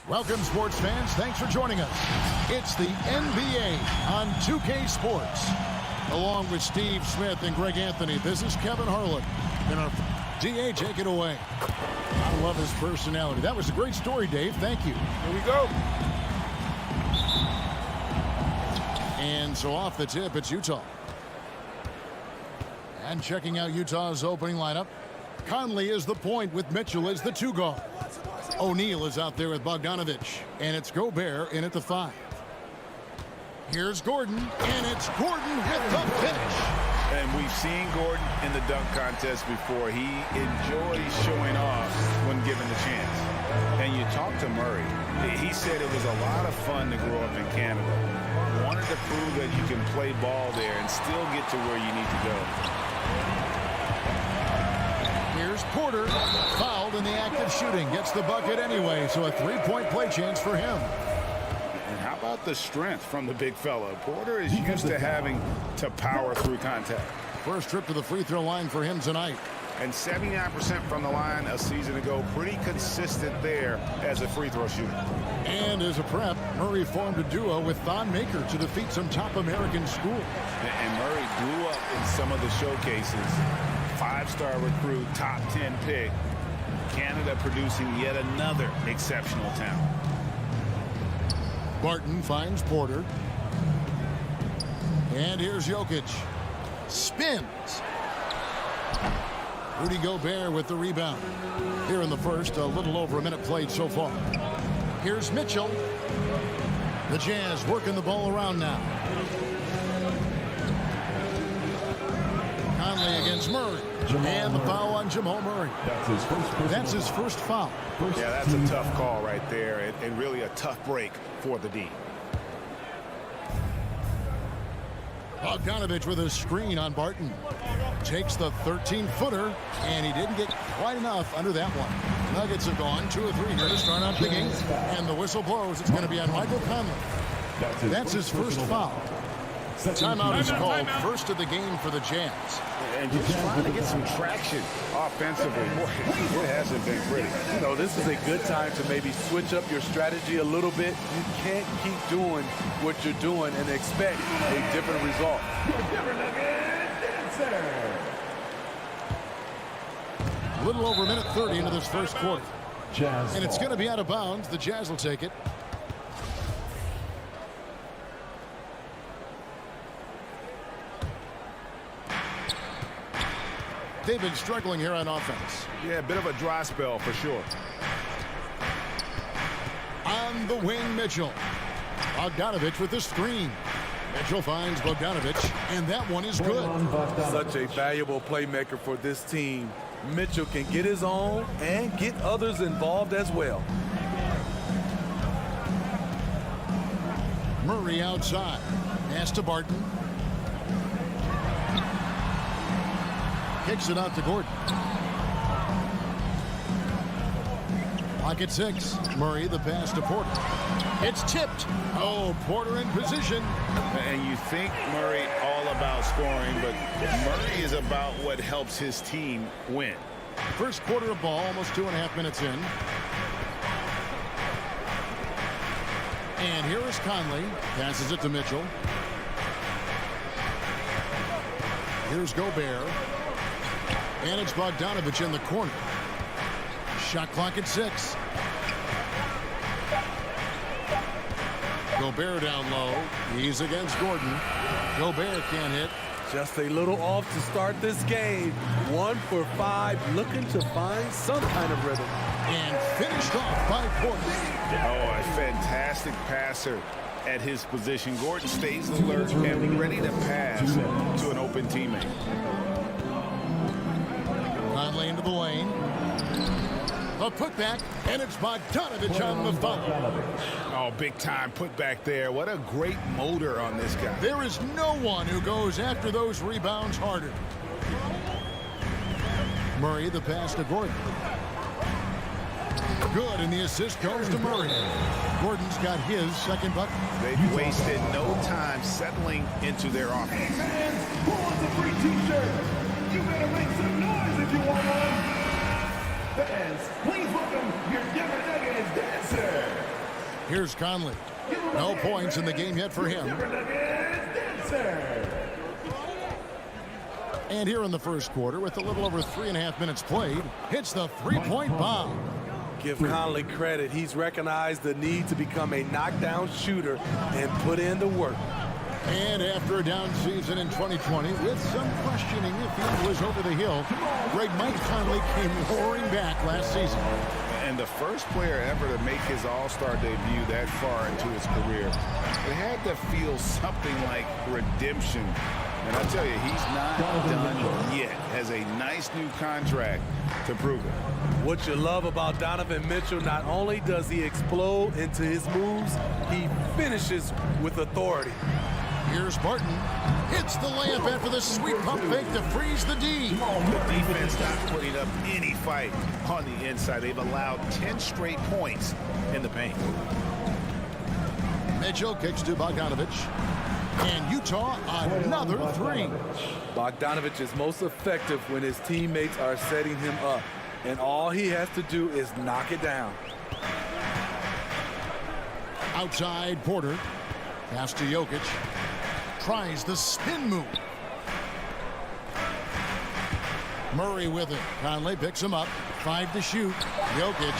Welcome, sports fans. Thanks for joining us. It's the NBA on 2K Sports. Along with Steve Smith and Greg Anthony, this is Kevin Harlan. And our DA, take it away. I love his personality. That was a great story, Dave. Thank you. Here we go. And so off the tip, it's Utah. And checking out Utah's opening lineup. Conley is the point with Mitchell as the 2 guard. O'Neal is out there with Bogdanovic, and it's Gobert in at the 5. Here's Gordon, and it's Gordon with the finish. And we've seen Gordon in the dunk contest before. He enjoys showing off when given the chance. And you talk to Murray. He said it was a lot of fun to grow up in Canada. Wanted to prove that you can play ball there and still get to where you need to go. Here's Porter, fouled in the act of shooting. Gets the bucket anyway, so a 3-point play chance for him. And how about the strength from the big fella? Porter is used to having to power through contact. First trip to the free throw line for him tonight. And 79% from the line a season ago. Pretty consistent there as a free throw shooter. And as a prep, Murray formed a duo with Thon Maker to defeat some top American schools. And Murray blew up in some of the showcases. 5-star recruit, top 10 pick. Canada producing yet another exceptional talent. Barton finds Porter. And here's Jokic. Spins. Rudy Gobert with the rebound. Here in the first, a little over a minute played so far. Here's Mitchell. The Jazz working the ball around now. Conley against Murray. And the foul on Jamal Murray. That's his first foul. Yeah, that's a tough call right there, and really a tough break for the D. Bogdanovic with a screen on Barton. Takes the 13-footer, and he didn't get quite enough under that one. Nuggets have gone 2 or 3 here to start out the game, and the whistle blows. It's going to be on Michael Conley. That's his first foul. Timeout is called, first of the game for the Jazz. And just trying to get some traction offensively. Boy, it hasn't been pretty. You know, this is a good time to maybe switch up your strategy a little bit. You can't keep doing what you're doing and expect a different result. A little over a minute 30 into this first quarter. Jazz and it's going to be out of bounds. The Jazz will take it. They've been struggling here on offense. Yeah, a bit of a dry spell for sure. On the wing, Mitchell. Bogdanovic with the screen. Mitchell finds Bogdanovic, and that one is good. Such a valuable playmaker for this team. Mitchell can get his own and get others involved as well. Murray outside. Pass to Barton. Kicks it out to Gordon. Clock at 6. Murray, the pass to Porter. It's tipped. Oh, Porter in position. And you think Murray all about scoring, but Murray is about what helps his team win. First quarter of ball, almost 2.5 minutes in. And here is Conley. Passes it to Mitchell. Here's Gobert. And it's Bogdanovic in the corner. Shot clock at 6. Gobert down low. He's against Gordon. Gobert can't hit. Just a little off to start this game. 1 for 5, looking to find some kind of rhythm. And finished off by Porter. Oh, a fantastic passer at his position. Gordon stays alert and ready to pass to an open teammate. Conley into the lane. A putback, and it's Bogdanovich on the foul. Oh, big time putback there. What a great motor on this guy. There is no one who goes after those rebounds harder. Murray, the pass to Gordon. Good, and the assist goes to Murray. Gordon's got his second bucket. They've wasted no time settling into their offense. Fans, who wants a free t-shirt? You better make some noise if you want one. Fans, please welcome your Denver Nuggets dancer. Here's Conley. No points in the game yet for him. Denver Nuggets dancer. And here in the first quarter, with a little over 3.5 minutes played, hits the three-point bomb. Give Conley credit. He's recognized the need to become a knockdown shooter and put in the work. And after a down season in 2020, with some questioning if he was over the hill, Greg Mike Conley came roaring back last season. And the first player ever to make his All-Star debut that far into his career, it had to feel something like redemption. And I tell you, he's not done yet. Has a nice new contract to prove it. What you love about Donovan Mitchell, not only does he explode into his moves, he finishes with authority. Here's Barton. Hits the layup after the sweet pump fake to freeze the D. The defense not putting up any fight on the inside. They've allowed 10 straight points in the paint. Mitchell kicks to Bogdanovich. And Utah, another three. Bogdanovich is most effective when his teammates are setting him up. And all he has to do is knock it down. Outside Porter. Pass to Jokic. Tries the spin move. Murray with it. Conley picks him up. 5 to shoot. Jokic.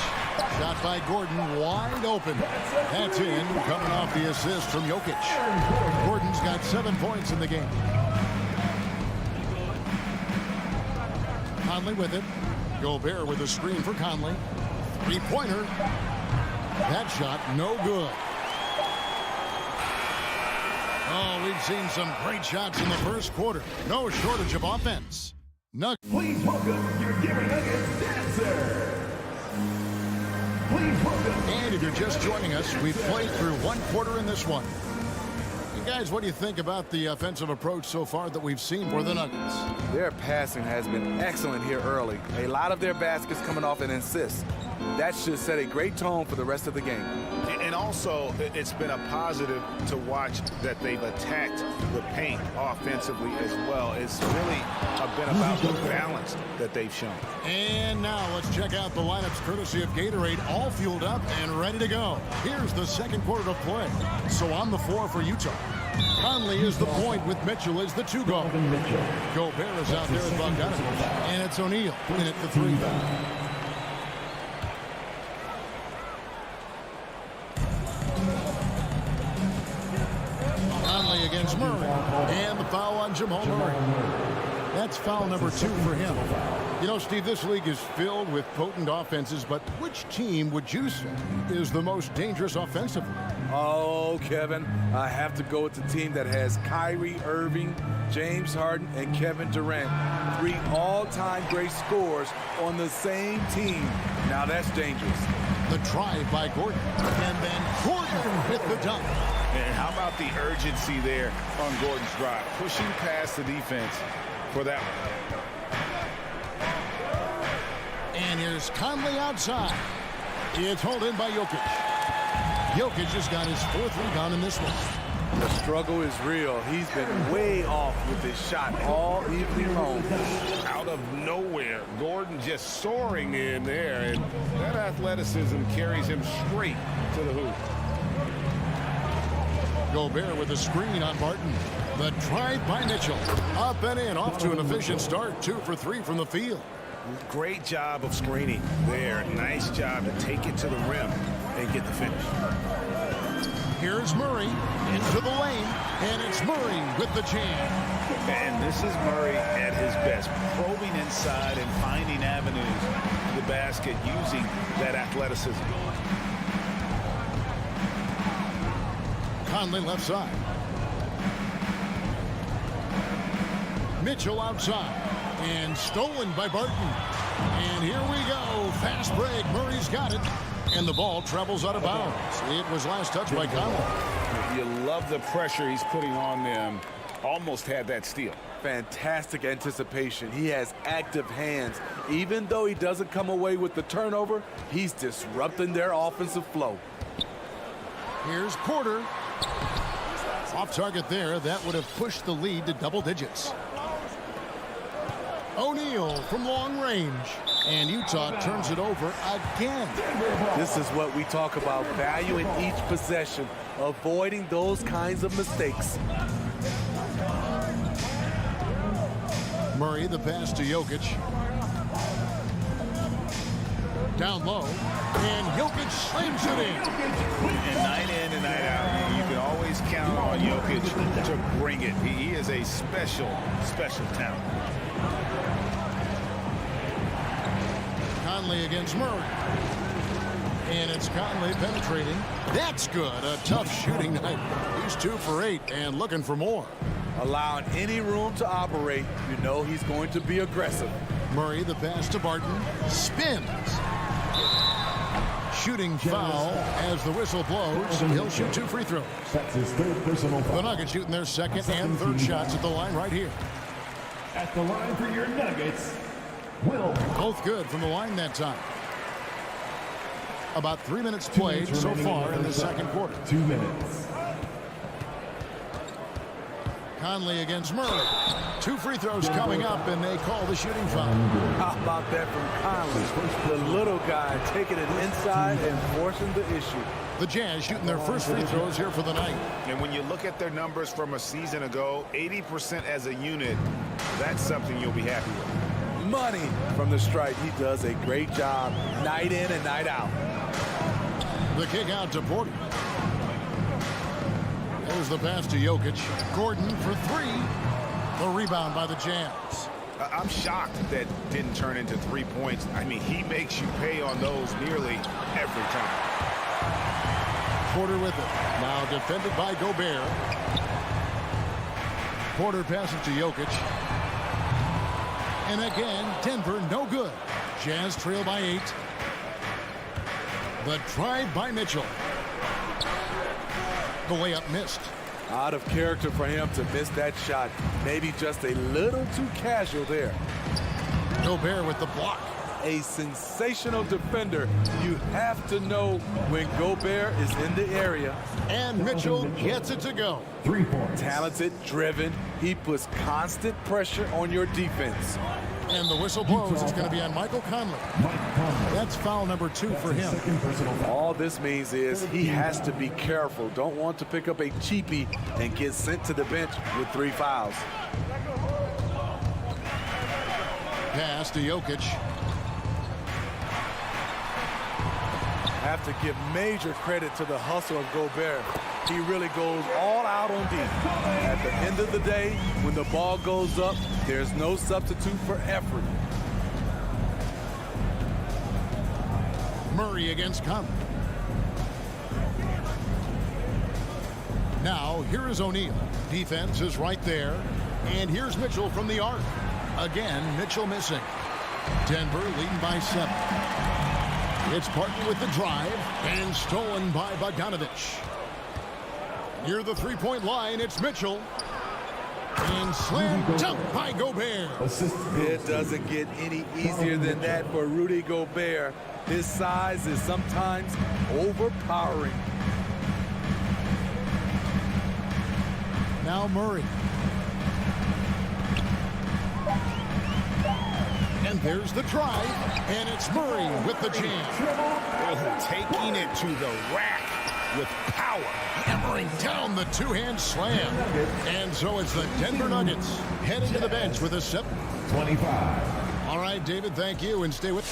Shot by Gordon. Wide open. That's in. Coming off the assist from Jokic. Gordon's got 7 points in the game. Conley with it. Gobert with a screen for Conley. Three-pointer. That shot no good. Oh, we've seen some great shots in the first quarter. No shortage of offense. Please welcome your Denver Nuggets dancer. Please welcome. And if you're just joining us, we've played through one quarter in this one. And guys, what do you think about the offensive approach so far that we've seen for the Nuggets? Their passing has been excellent here early. A lot of their baskets coming off an assist. That should set a great tone for the rest of the game. And also, it's been a positive to watch that they've attacked the paint offensively as well. It's really been about the balance that they've shown. And now let's check out the lineups courtesy of Gatorade, all fueled up and ready to go. Here's the second quarter of play. So on the floor for Utah. Conley is the point with Mitchell as the 2 guard. Gobert is out there with Bogdanovich. And it's O'Neal in at the 3. Conley against Murray. And the foul on Jamal Murray. That's foul number 2 for him. You know, Steve, this league is filled with potent offenses, but which team would you say is the most dangerous offensively? Oh, Kevin, I have to go with the team that has Kyrie Irving, James Harden, and Kevin Durant. 3 all-time great scorers on the same team. Now that's dangerous. The drive by Gordon. And then Gordon with the dunk. And how about the urgency there on Gordon's drive? Pushing past the defense for that one. And here's Conley outside. It's hauled in by Jokic. Jokic has got his 4th rebound in this one. The struggle is real. He's been way off with his shot all evening long. Out of nowhere, Gordon just soaring in there, and that athleticism carries him straight to the hoop. Gobert with a screen on Barton. The drive by Mitchell. Up and in, off to an efficient start. 2 for 3 from the field. Great job of screening there. Nice job to take it to the rim and get the finish. Here's Murray into the lane, and it's Murray with the jam. And this is Murray at his best, probing inside and finding avenues to the basket using that athleticism. Conley left side. Mitchell outside. And stolen by Barton. And here we go. Fast break. Murray's got it. And the ball travels out of bounds. It was last touched by Conley. You love the pressure he's putting on them. Almost had that steal. Fantastic anticipation. He has active hands. Even though he doesn't come away with the turnover, he's disrupting their offensive flow. Here's Porter. Off target there. That would have pushed the lead to double digits. O'Neal from long range. And Utah turns it over again. This is what we talk about, valuing each possession, avoiding those kinds of mistakes. Murray, the pass to Jokic. Down low. And Jokic slams it in. And night in and night out, you can always count on Jokic to bring it. He is a special, special talent. Conley against Murray. And it's Conley penetrating. That's good. A tough shooting night. He's 2 for 8 and looking for more. Allowing any room to operate, you know he's going to be aggressive. Murray, the pass to Barton. Spins. Shooting foul as the whistle blows. He'll shoot 2 free throws. That's his third personal foul. The Nuggets shooting their second and third shots at the line right here. At the line for your Nuggets, Will. Both good from the line that time. About 3 minutes played so far in the second quarter. 2 minutes. Conley against Murray. 2 free throws coming up, and they call the shooting foul. How about that from Conley? The little guy taking it inside and forcing the issue. The Jazz shooting their first free throws here for the night. And when you look at their numbers from a season ago, 80% as a unit, that's something you'll be happy with. Money from the stripe. He does a great job night in and night out. The kick out to Porter. There's the pass to Jokic. Gordon for 3. The rebound by the Jazz. I'm shocked that didn't turn into 3 points. I mean, he makes you pay on those nearly every time. Porter with it. Now defended by Gobert. Porter passes to Jokic. And again, Denver no good. Jazz trail by 8. The drive by Mitchell. The layup missed. Out of character for him to miss that shot. Maybe just a little too casual there. Gobert with the block. A sensational defender. You have to know when Gobert is in the area. And Mitchell gets it to go. 3 points. Talented, driven. He puts constant pressure on your defense. And the whistle blows. It's going to be on Michael Conley. That's foul number 2 for him. Second personal foul. All this means is he has to be careful. Don't want to pick up a cheapie and get sent to the bench with 3 fouls. Pass to Jokic. Have to give major credit to the hustle of Gobert. He really goes all out on D. At the end of the day, when the ball goes up, there's no substitute for effort. Murray against Conley. Now, here is O'Neal. Defense is right there. And here's Mitchell from the arc. Again, Mitchell missing. Denver leading by 7. It's Barton with the drive and stolen by Bogdanovich. Near the 3-point line, it's Mitchell. And slam dunk by Gobert. It doesn't get any easier than that for Rudy Gobert. His size is sometimes overpowering. Now Murray. And there's the drive, and it's Murray with the jam. Oh, taking it to the rack with power. Hammering down the two-hand slam. And so it's the Denver Nuggets heading to the bench with a 7-25. All right, David, thank you, and stay with.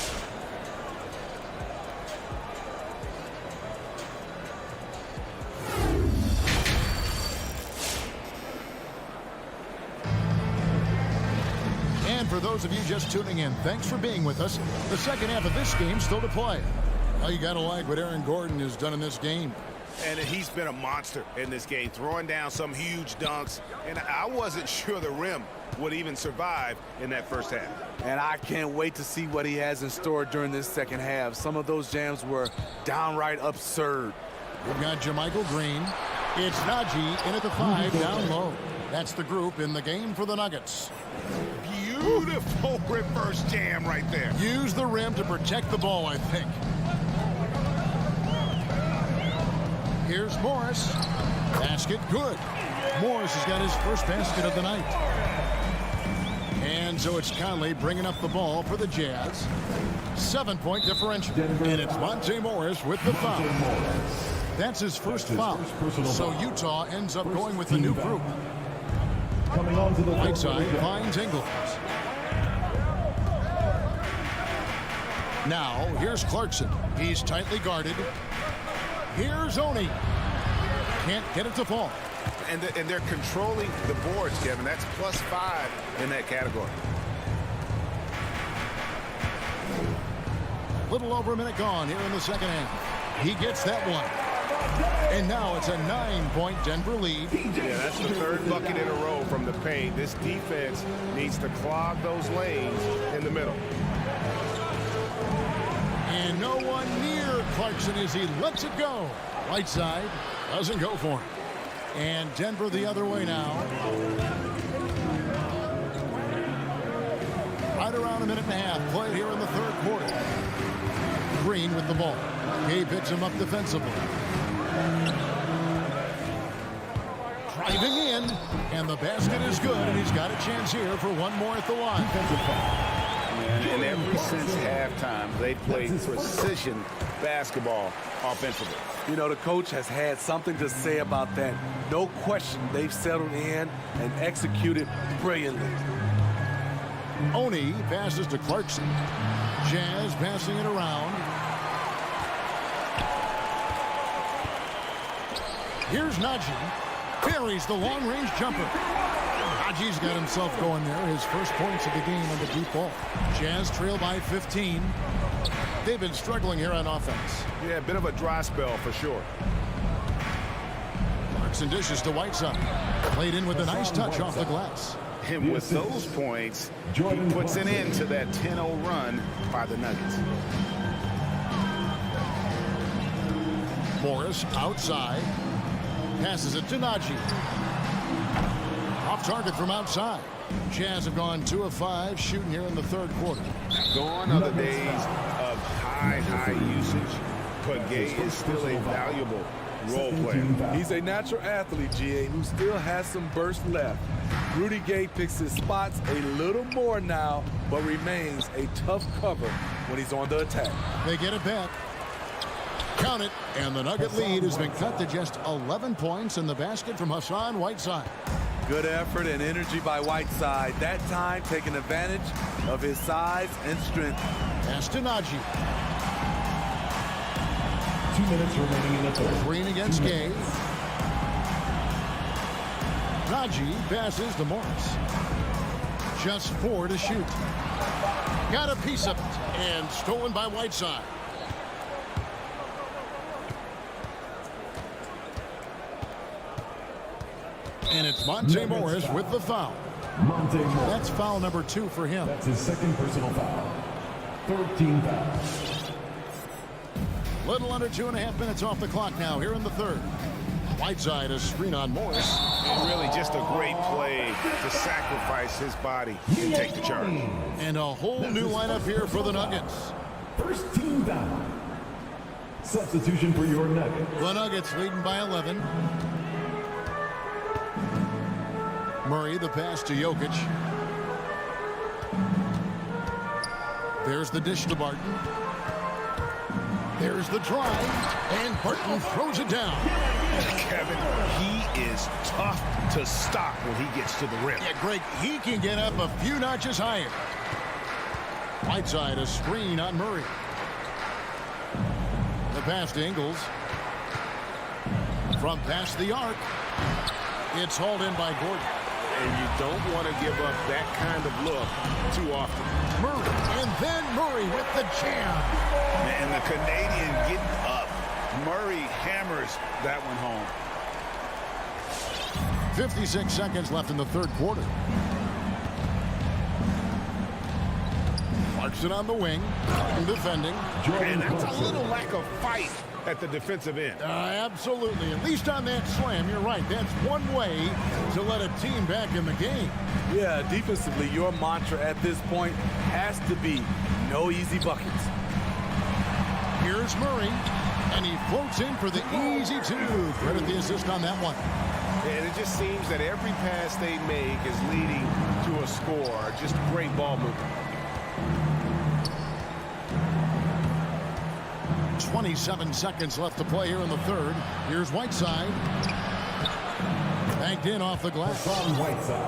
And for those of you just tuning in, thanks for being with us. The second half of this game still to play. Well, you got to like what Aaron Gordon has done in this game. And he's been a monster in this game, throwing down some huge dunks. And I wasn't sure the rim would even survive in that first half. And I can't wait to see what he has in store during this second half. Some of those jams were downright absurd. We've got Jermichael Green. It's Najee in at the 5 down low. That's the group in the game for the Nuggets. Beautiful reverse jam right there. Use the rim to protect the ball, I think. Here's Morris. Basket good. Morris has got his first basket of the night. And so it's Conley bringing up the ball for the Jazz. 7-point differential. And it's Monte Morris with the foul. That's his first foul. So Utah ends up going with the new group. Coming on to the Whiteside finds Ingles. Now, here's Clarkson. He's tightly guarded. Here's Oni. Can't get it to fall. And they're controlling the boards, Kevin. That's +5 in that category. A little over a minute gone here in the second half. He gets that one. And now it's a 9-point Denver lead. Yeah, that's the third bucket in a row from the paint. This defense needs to clog those lanes in the middle. And no one near Clarkson as he lets it go. Whiteside doesn't go for him. And Denver the other way now. Right around a minute and a half played here in the third quarter. Green with the ball. He picks him up defensively. Driving in, and the basket is good, and he's got a chance here for one more at the line. And ever since halftime, they played precision basketball offensively. You know, the coach has had something to say about that. No question, they've settled in and executed brilliantly. Oni passes to Clarkson. Jazz passing it around. Here's Najee. Buries the long-range jumper. Najee's got himself going there. His first points of the game on the deep ball. Jazz trail by 15. They've been struggling here on offense. Yeah, a bit of a dry spell for sure. Clarkson dishes to Whiteside. Played in with a nice touch off the glass. And with those points, he puts an end to that 10-0 run by the Nuggets. Morris outside. Passes it to Najee. Off target from outside. Jazz have gone 2 of 5 shooting here in the third quarter. Gone are the days of high usage, but Gay is still a valuable role player. He's a natural athlete, GA, who still has some burst left. Rudy Gay picks his spots a little more now, but remains a tough cover when he's on the attack. They get it back. Count it, and the Nugget lead has been cut to just 11 points in the basket from Hassan Whiteside. Good effort and energy by Whiteside. That time taking advantage of his size and strength. Pass to Najee. 2 minutes remaining in the third. Green against Gay. Najee passes to Morris. Just 4 to shoot. Got a piece of it, and stolen by Whiteside. And it's Monte Morris with the foul. Monte Morris. That's foul number 2 for him. That's his second personal foul. 13 fouls. Little under 2.5 minutes off the clock now here in the third. Whiteside a screen on Morris. And really just a great play to sacrifice his body and take the charge. And a whole new lineup here for the Nuggets. First team foul. Substitution for your Nuggets. The Nuggets leading by 11. Murray, the pass to Jokic. There's the dish to Barton. There's the drive, and Barton throws it down. Kevin, he is tough to stop when he gets to the rim. Yeah, Greg, he can get up a few notches higher. Whiteside a screen on Murray. The pass to Ingles. From past the arc. It's hauled in by Gordon. And you don't want to give up that kind of look too often. Murray, and then Murray with the jam. And the Canadian getting up Murray hammers that one home. 56 seconds left in the third quarter. Clarkson on the wing, defending. And that's a little lack of fight at the defensive end. Absolutely. At least on that slam, you're right. That's one way to let a team back in the game. Yeah, defensively, your mantra at this point has to be no easy buckets. Here's Murray, and he floats in for the easy two. Credit the assist on that one. And it just seems that every pass they make is leading to a score. Just great ball movement. 27 seconds left to play here in the third. Here's Whiteside. Banked in off the glass.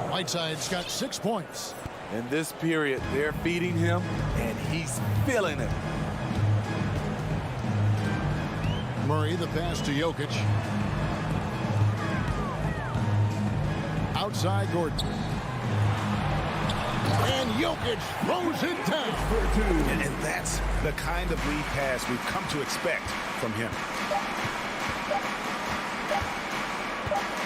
Whiteside's got 6 points. In this period, they're feeding him, and he's feeling it. Murray, the pass to Jokic. Outside Gordon. And Jokic throws it down. And that's the kind of lead pass we've come to expect from him.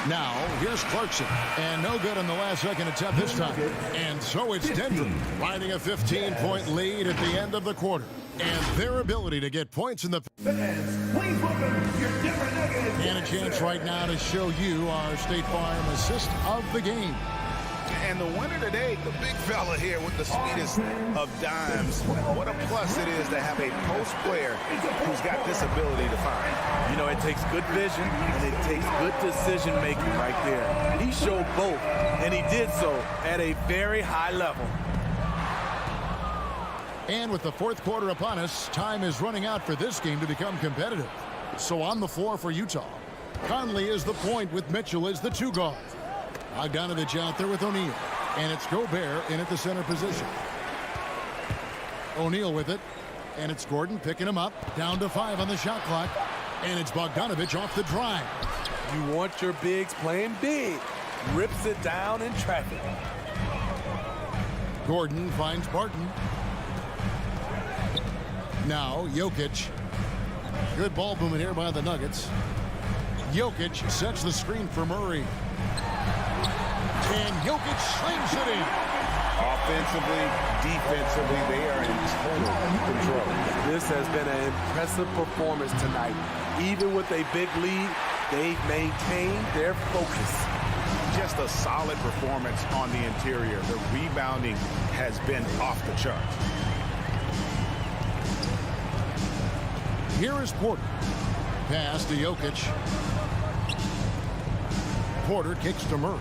Now, here's Clarkson. And no good on the last second attempt this time. And so it's Denver riding a 15-point lead at the end of the quarter. And their ability to get points in the... Fans, please welcome your Denver Nuggets. And a chance right now to show you our State Farm assist of the game. And the winner today, the big fella here with the sweetest of dimes. What a plus it is to have a post player who's got this ability to find. You know, it takes good vision, and it takes good decision-making right there. He showed both, and he did so at a very high level. And with the fourth quarter upon us, time is running out for this game to become competitive. So on the floor for Utah, Conley is the point with Mitchell as the two guard. Bogdanovich out there with O'Neal. And it's Gobert in at the center position. O'Neal with it. And it's Gordon picking him up. Down to 5 on the shot clock. And it's Bogdanovich off the drive. You want your bigs playing big. Rips it down in traffic. Gordon finds Barton. Now Jokic. Good ball movement here by the Nuggets. Jokic sets the screen for Murray. And Jokic slings it in. Offensively, defensively, they are in total control. This has been an impressive performance tonight. Even with a big lead, they've maintained their focus. Just a solid performance on the interior. The rebounding has been off the charts. Here is Porter. Pass to Jokic. Porter kicks to Murray.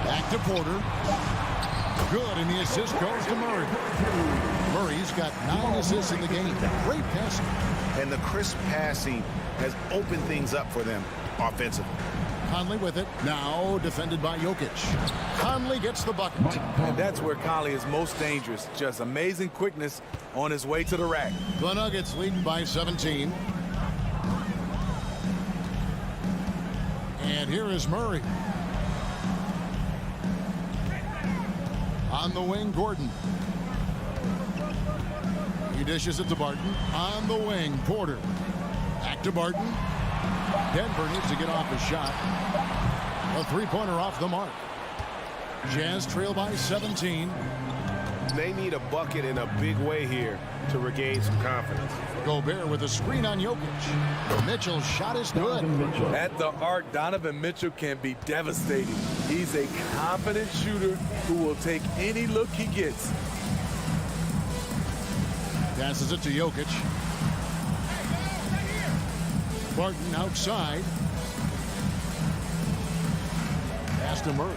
Back to Porter. Good, and the assist goes to Murray. Murray's got 9 assists in the game. Great passing. And the crisp passing has opened things up for them offensively. Conley with it. Now defended by Jokic. Conley gets the bucket. And that's where Conley is most dangerous. Just amazing quickness on his way to the rack. The Nuggets leading by 17. And here is Murray. On the wing, Gordon. He dishes it to Barton. On the wing, Porter. Back to Barton. Denver needs to get off a shot. A three-pointer off the mark. Jazz trail by 17. They need a bucket in a big way here to regain some confidence. Gobert with a screen on Jokic. Mitchell's shot is good. At the arc, Donovan Mitchell can be devastating. He's a confident shooter who will take any look he gets. Passes it to Jokic. Barton outside. Pass to Murray.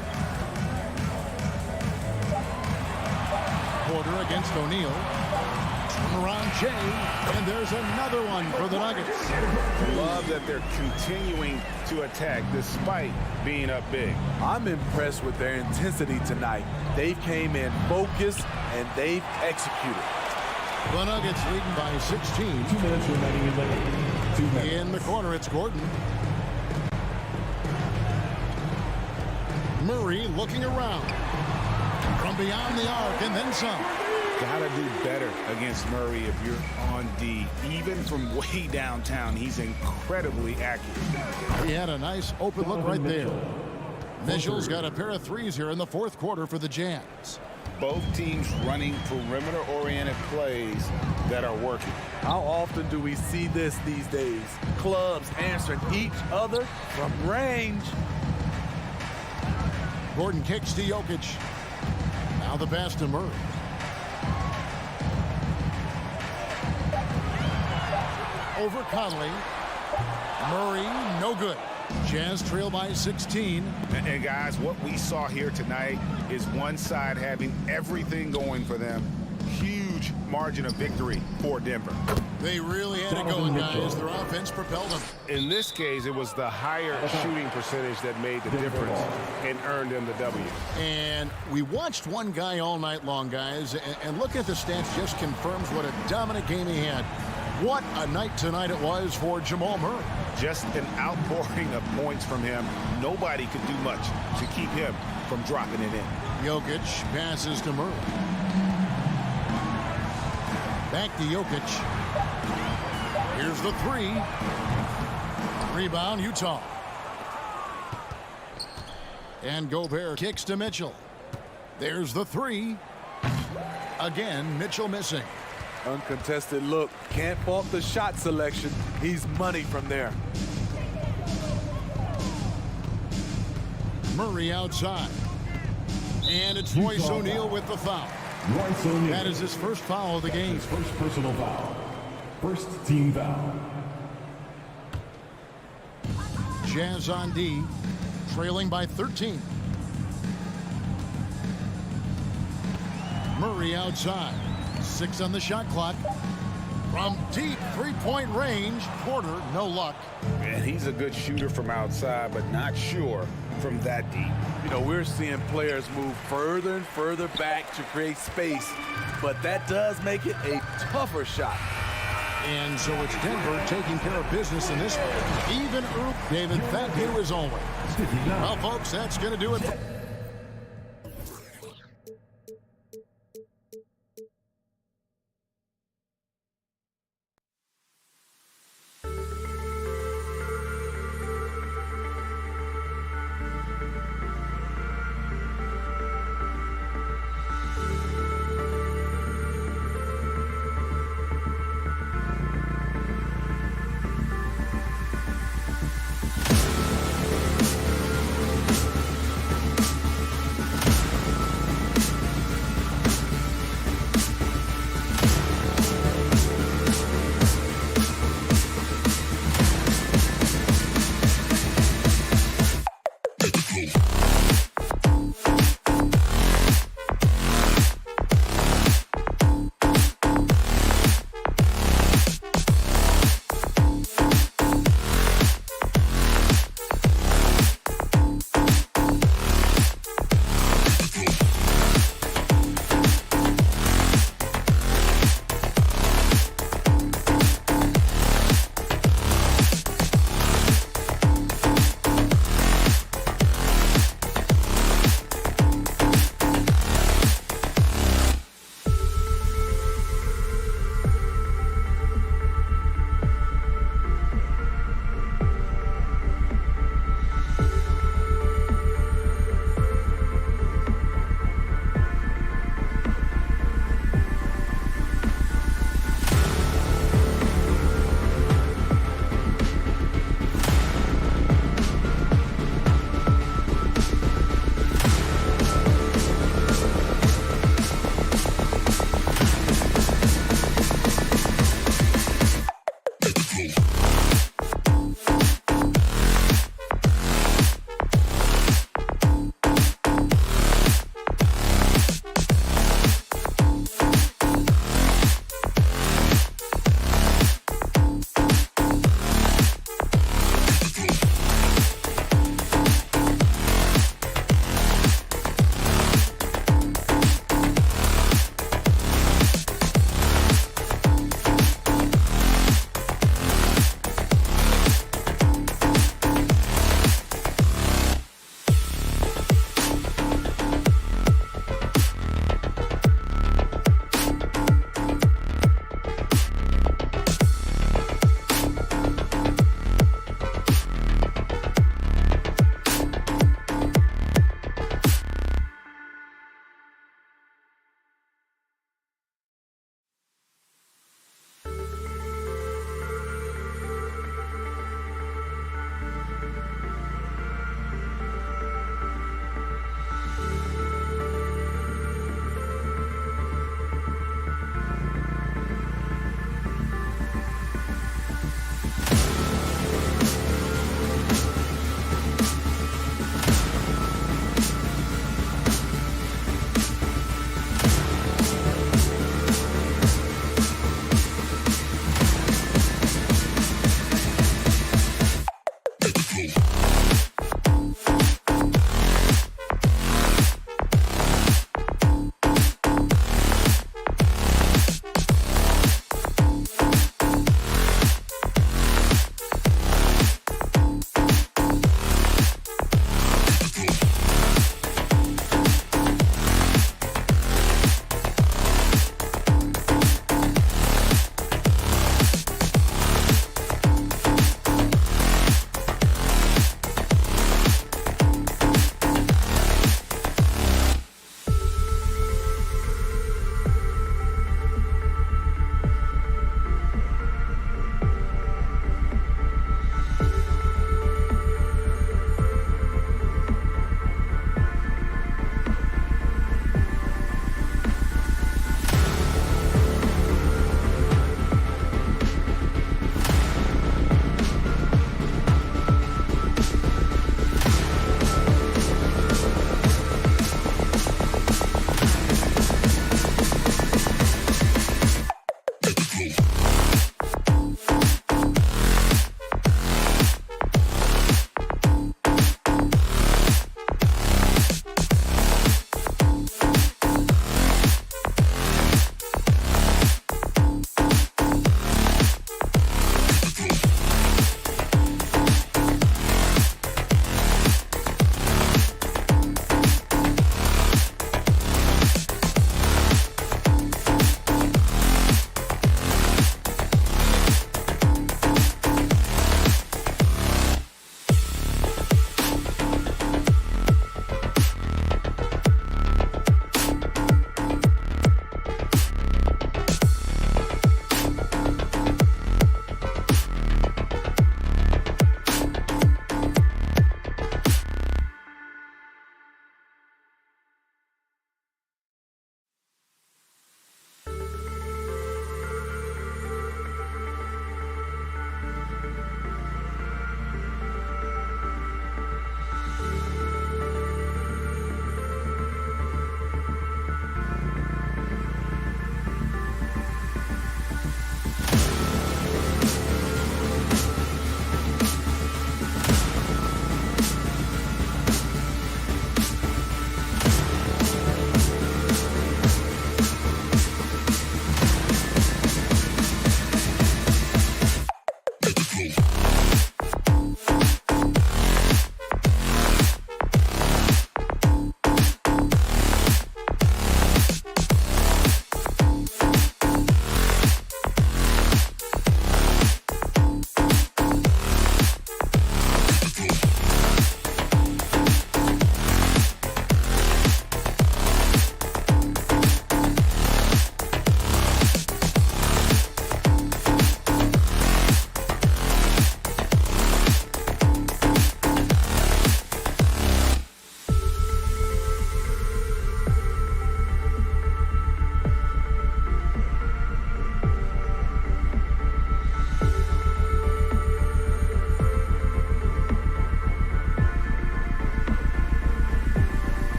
Porter against O'Neal. Turn around Jay, and there's another one for the Nuggets. Love that they're continuing to attack despite being up big. I'm impressed with their intensity tonight. They came in focused, and they've executed. The Nuggets leading by 16. 2 minutes remaining in the game. 2 minutes. In the corner, it's Gordon. Murray looking around. From beyond the arc, and then some. Gotta do better against Murray if you're on D. Even from way downtown, he's incredibly accurate. He had a nice open look right there. Mitchell's got a pair of threes here in the fourth quarter for the Jazz. Both teams running perimeter-oriented plays that are working. How often do we see this these days? Clubs answering each other from range. Gordon kicks to Jokic. Now the pass to Murray. Over Conley. Murray, no good. Jazz trail by 16. And guys, what we saw here tonight is one side having everything going for them. Huge margin of victory for Denver. They really had it going, guys. Their offense propelled them. In this case, it was the higher shooting percentage that made the difference and earned them the W. And we watched one guy all night long, guys, and looking at the stats just confirms what a dominant game he had. What a night tonight it was for Jamal Murray. Just an outpouring of points from him. Nobody could do much to keep him from dropping it in. Jokic passes to Murray. Back to Jokic. Here's the three. Rebound, Utah. And Gobert kicks to Mitchell. There's the three. Again, Mitchell missing. Uncontested look. Can't fault the shot selection. He's money from there. Murray outside. And it's Royce O'Neal with the foul. Royce O'Neal. That is his first foul of the game. His first personal foul. First team foul. Jazz on D, trailing by 13. Murray outside. 6 on the shot clock. From deep three-point range, Porter, no luck. And he's a good shooter from outside, but not sure from that deep. You know, we're seeing players move further and further back to create space, but that does make it a tougher shot. And so it's Denver taking care of business in this one. Even David, thank you as always. Well, folks, that's going to do it.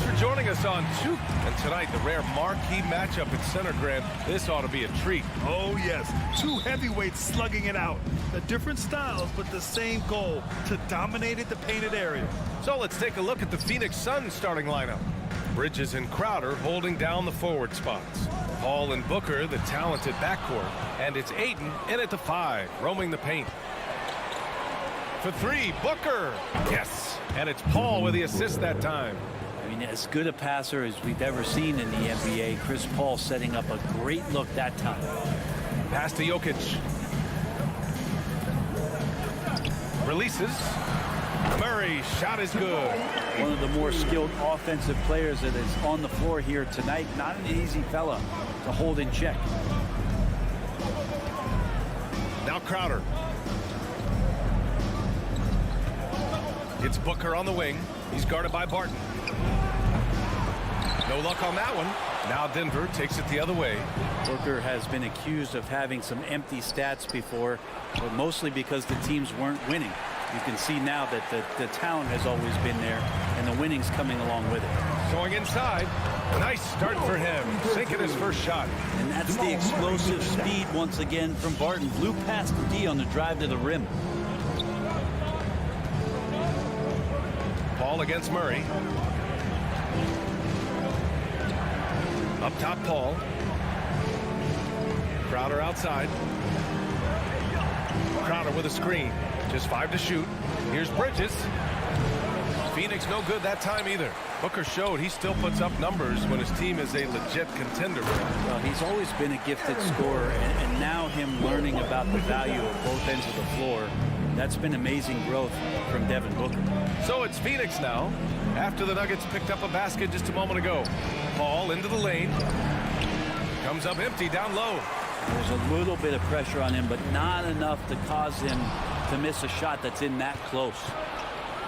for joining us on Two. And tonight, the rare marquee matchup at Center Grant. This ought to be a treat. Oh, yes. Two heavyweights slugging it out. The different styles, but the same goal, to dominate at the painted area. So let's take a look at the Phoenix Suns starting lineup. Bridges and Crowder holding down the forward spots. Paul and Booker, the talented backcourt. And it's Ayton in at the 5, roaming the paint. For 3, Booker. Yes. And it's Paul with the assist that time. I mean, as good a passer as we've ever seen in the NBA. Chris Paul setting up a great look that time. Pass to Jokic. Releases. Murray, shot is good. One of the more skilled offensive players that is on the floor here tonight. Not an easy fella to hold in check. Now Crowder. It's Booker on the wing. He's guarded by Barton. No luck on that one. Now Denver takes it the other way. Booker has been accused of having some empty stats before, but mostly because the teams weren't winning. You can see now that the talent has always been there, and the winning's coming along with it. Going inside. Nice start for him. Sinking his first shot. And that's the explosive speed once again from Barton. Blew past the D on the drive to the rim. Paul against Murray. Up top, Paul. Crowder outside. Crowder with a screen. Just 5 to shoot. Here's Bridges. Phoenix no good that time either. Booker showed he still puts up numbers when his team is a legit contender. Well, he's always been a gifted scorer, and now him learning about the value of both ends of the floor. That's been amazing growth from Devin Booker. So it's Phoenix now, after the Nuggets picked up a basket just a moment ago. Paul into the lane. Comes up empty down low. There's a little bit of pressure on him, but not enough to cause him to miss a shot that's in that close.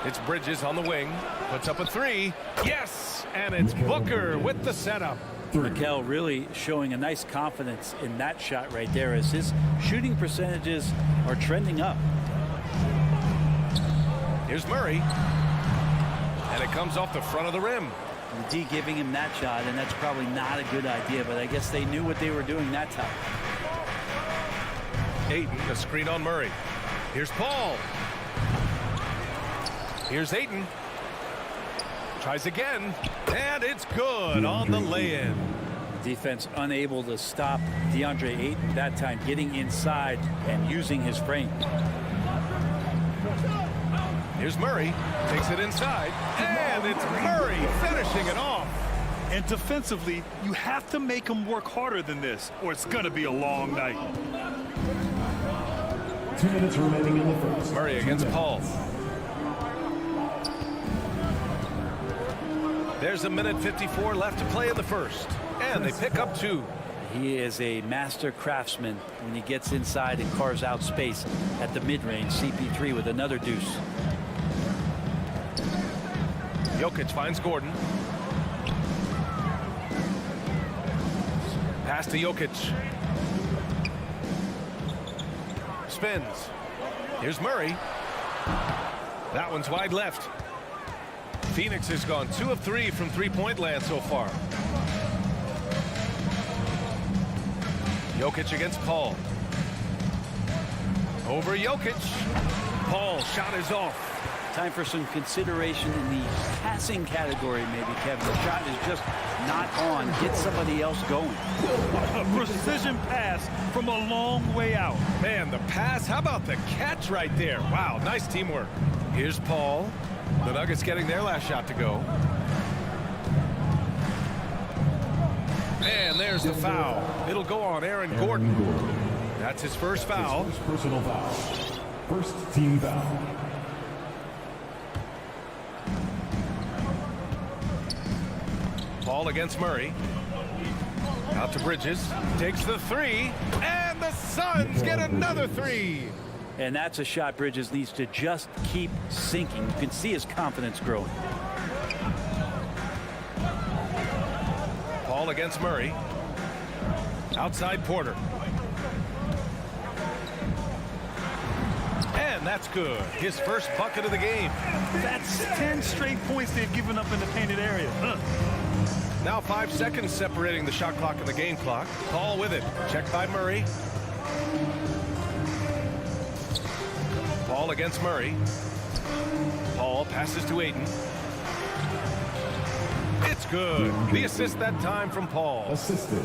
It's Bridges on the wing. Puts up a 3. Yes! And it's Booker with the setup. Mikel really showing a nice confidence in that shot right there as his shooting percentages are trending up. Here's Murray. And it comes off the front of the rim. The D giving him that shot, and that's probably not a good idea, but I guess they knew what they were doing that time. Ayton, a screen on Murray. Here's Paul. Here's Ayton. Tries again. And it's good on the lay-in. Defense unable to stop DeAndre Ayton that time, getting inside and using his frame. Here's Murray. Takes it inside. And it's Murray finishing it off. And defensively, you have to make them work harder than this, or it's going to be a long night. 2 minutes remaining in the first. Murray against Paul. There's 1:54 left to play in the first. And they pick up 2. He is a master craftsman when he gets inside and carves out space at the mid-range. CP3 with another deuce. Jokic finds Gordon. Pass to Jokic. Spins. Here's Murray. That one's wide left. Phoenix has gone 2 of 3 from three-point land so far. Jokic against Paul. Over Jokic. Paul shot is off. Time for some consideration in the passing category, maybe, Kevin. The shot is just not on. Get somebody else going. A precision pass from a long way out. Man, the pass. How about the catch right there? Wow, nice teamwork. Here's Paul. The Nuggets getting their last shot to go. And there's the foul. It'll go on Aaron Gordon. That's his first foul. His first personal foul. First team foul. Paul against Murray. Out to Bridges. Takes the 3. And the Suns get another 3. And that's a shot Bridges needs to just keep sinking. You can see his confidence growing. Paul against Murray. Outside Porter. And And that's good. His first bucket of the game. That's 10 straight points they've given up in the painted area. Now 5 seconds separating the shot clock and the game clock. Paul with it. Checked by Murray. Paul against Murray. Paul passes to Ayton. It's good. The assist that time from Paul. Assisted.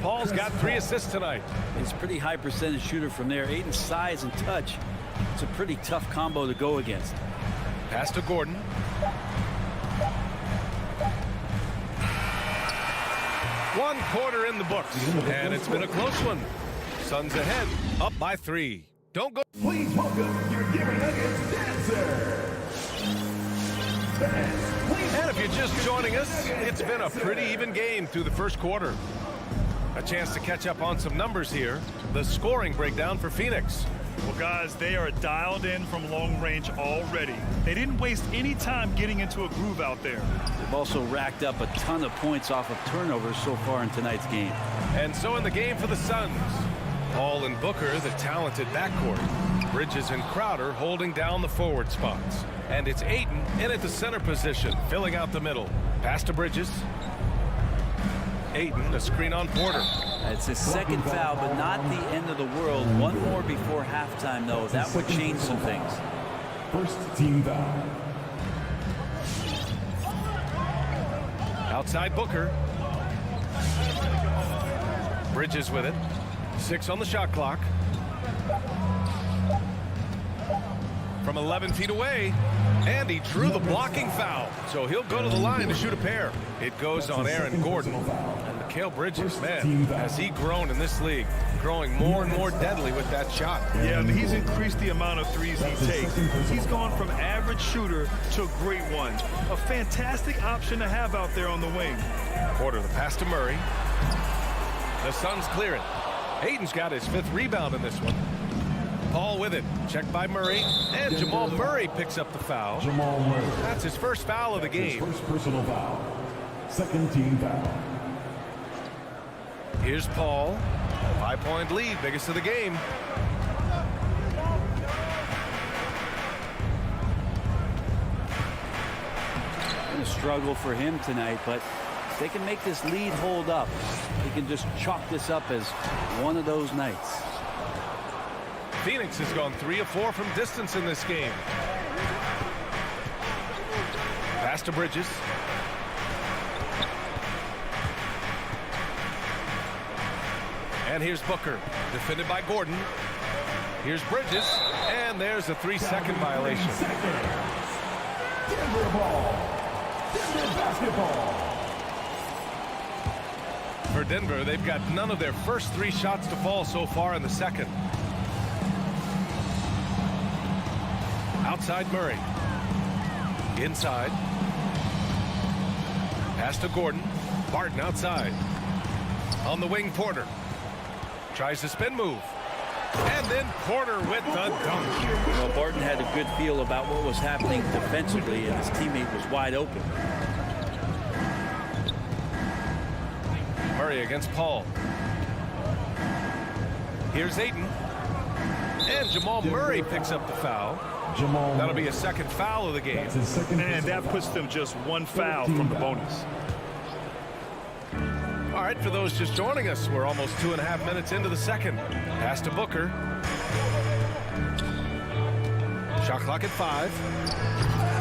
Paul's got 3 assists tonight. He's a pretty high percentage shooter from there. Ayton's size and touch. It's a pretty tough combo to go against. Pass to Gordon. One quarter in the books, and it's been a close one. Suns ahead, up by 3. Don't go. Please welcome your Denver Nuggets dancer. And if you're just joining us, it's been a pretty even game through the first quarter. A chance to catch up on some numbers here. The scoring breakdown for Phoenix. Well, guys, they are dialed in from long range already. They didn't waste any time getting into a groove out there. They've also racked up a ton of points off of turnovers so far in tonight's game. And so in the game for the Suns, Paul and Booker, the talented backcourt. Bridges and Crowder holding down the forward spots. And it's Ayton in at the center position, filling out the middle. Pass to Bridges. Ayton, a screen on Porter. It's his second foul, but not the end of the world. One more before halftime, though. That would change some things. First team foul. Outside Booker. Bridges with it. 6 on the shot clock. From 11 feet away. And he drew the blocking foul. So he'll go to the line to shoot a pair. It goes on Aaron Gordon. And Mikal Bridges, man, has he grown in this league. Growing more and more deadly with that shot. Yeah, he's increased the amount of threes he takes. He's gone from average shooter to a great one. A fantastic option to have out there on the wing. Porter, the pass to Murray. The Suns clear it. Ayton's got his 5th rebound in this one. Paul with it. Checked by Murray. And Jamal Murray picks up the foul. Jamal Murray. That's his first foul of the game. First personal foul. Second team foul. Here's Paul. 5-point lead, biggest of the game. Been a struggle for him tonight, but if they can make this lead hold up, he can just chalk this up as one of those nights. Phoenix has gone 3 of 4 from distance in this game. Pass to Bridges. And here's Booker, defended by Gordon. Here's Bridges, and there's a 3-second violation. Denver ball. Denver basketball. For Denver, they've got none of their first 3 shots to fall so far in the second. Outside Murray. Inside. Pass to Gordon. Barton outside. On the wing, Porter. Tries the spin move. And then Porter with the dunk. Well, Barton had a good feel about what was happening defensively, and his teammate was wide open. Murray against Paul. Here's Ayton. And Jamal Murray picks up the foul. That'll be a second foul of the game. And that puts them just 1 foul from the bonus. All right, for those just joining us, we're almost 2.5 minutes into the second. Pass to Booker. Shot clock at 5.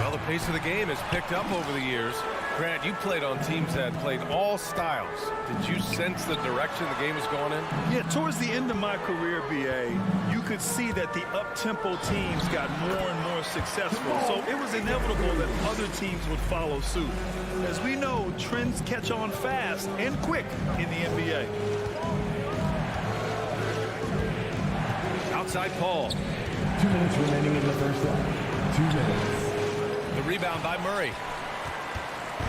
Well, the pace of the game has picked up over the years. Grant, you played on teams that played all styles. Did you sense the direction the game was going in? Yeah, towards the end of my career, BA, you could see that the up-tempo teams got more and more successful. So it was inevitable that other teams would follow suit. As we know, trends catch on fast and quick in the NBA. Outside Paul. 2 minutes remaining in the first half. 2 minutes. The rebound by Murray.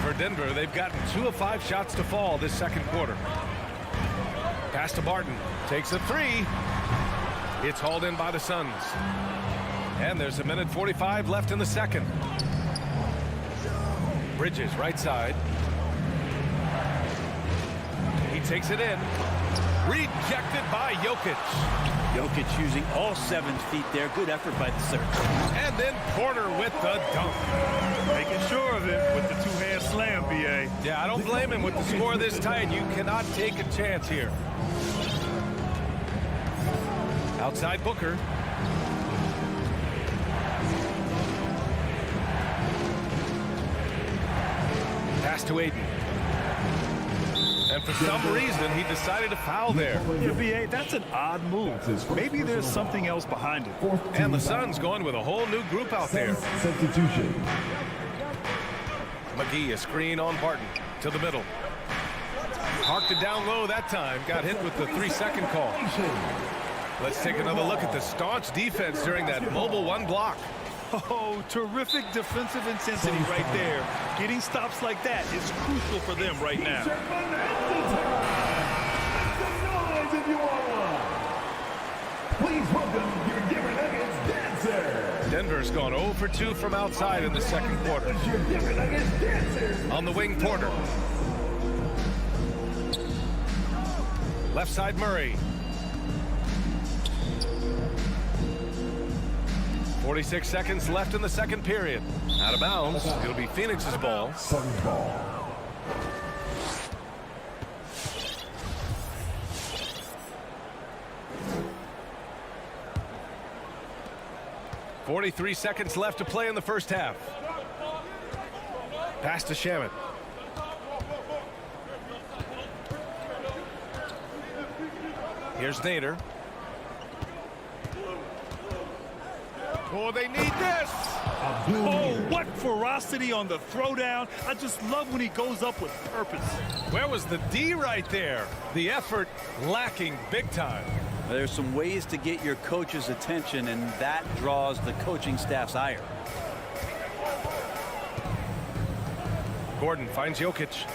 For Denver, they've gotten 2 of 5 shots to fall this second quarter. Pass to Barton. Takes a 3. It's hauled in by the Suns. And there's 1:45 left in the second. Bridges, right side. He takes it in. Rejected by Jokic. Jokic using all 7 feet there. Good effort by the center. And then Porter with the dunk. Making sure of it with the two-hand slam, B.A. Yeah, I don't blame him with the score this tight. You cannot take a chance here. Outside Booker. Pass to Aiden. And for some reason, he decided to foul there. Yeah, B.A., that's an odd move. Maybe there's something else behind it. And the Suns going with a whole new group out there. Substitution. McGee, a screen on Barton to the middle. Parked it down low that time. Got hit with the 3-second call. Let's take another look at the staunch defense during that mobile 1 block. Oh, terrific defensive intensity right there. Getting stops like that is crucial for them right now. Make some noise if you want one. Please welcome your Denver Nuggets dancer. Denver's gone 0 for 2 from outside in the second quarter. Your Denver Nuggets dancer. On the wing, Porter. Left side, Murray. 46 seconds left in the second period. Out of bounds. It'll be Phoenix's ball. Suns ball. .43 seconds left to play in the first half. Pass to Shamet. Here's Nader. Oh, they need this! Oh, what ferocity on the throwdown. I just love when he goes up with purpose. Where was the D right there? The effort lacking big time. There's some ways to get your coach's attention, and that draws the coaching staff's ire. Gordon finds Jokic.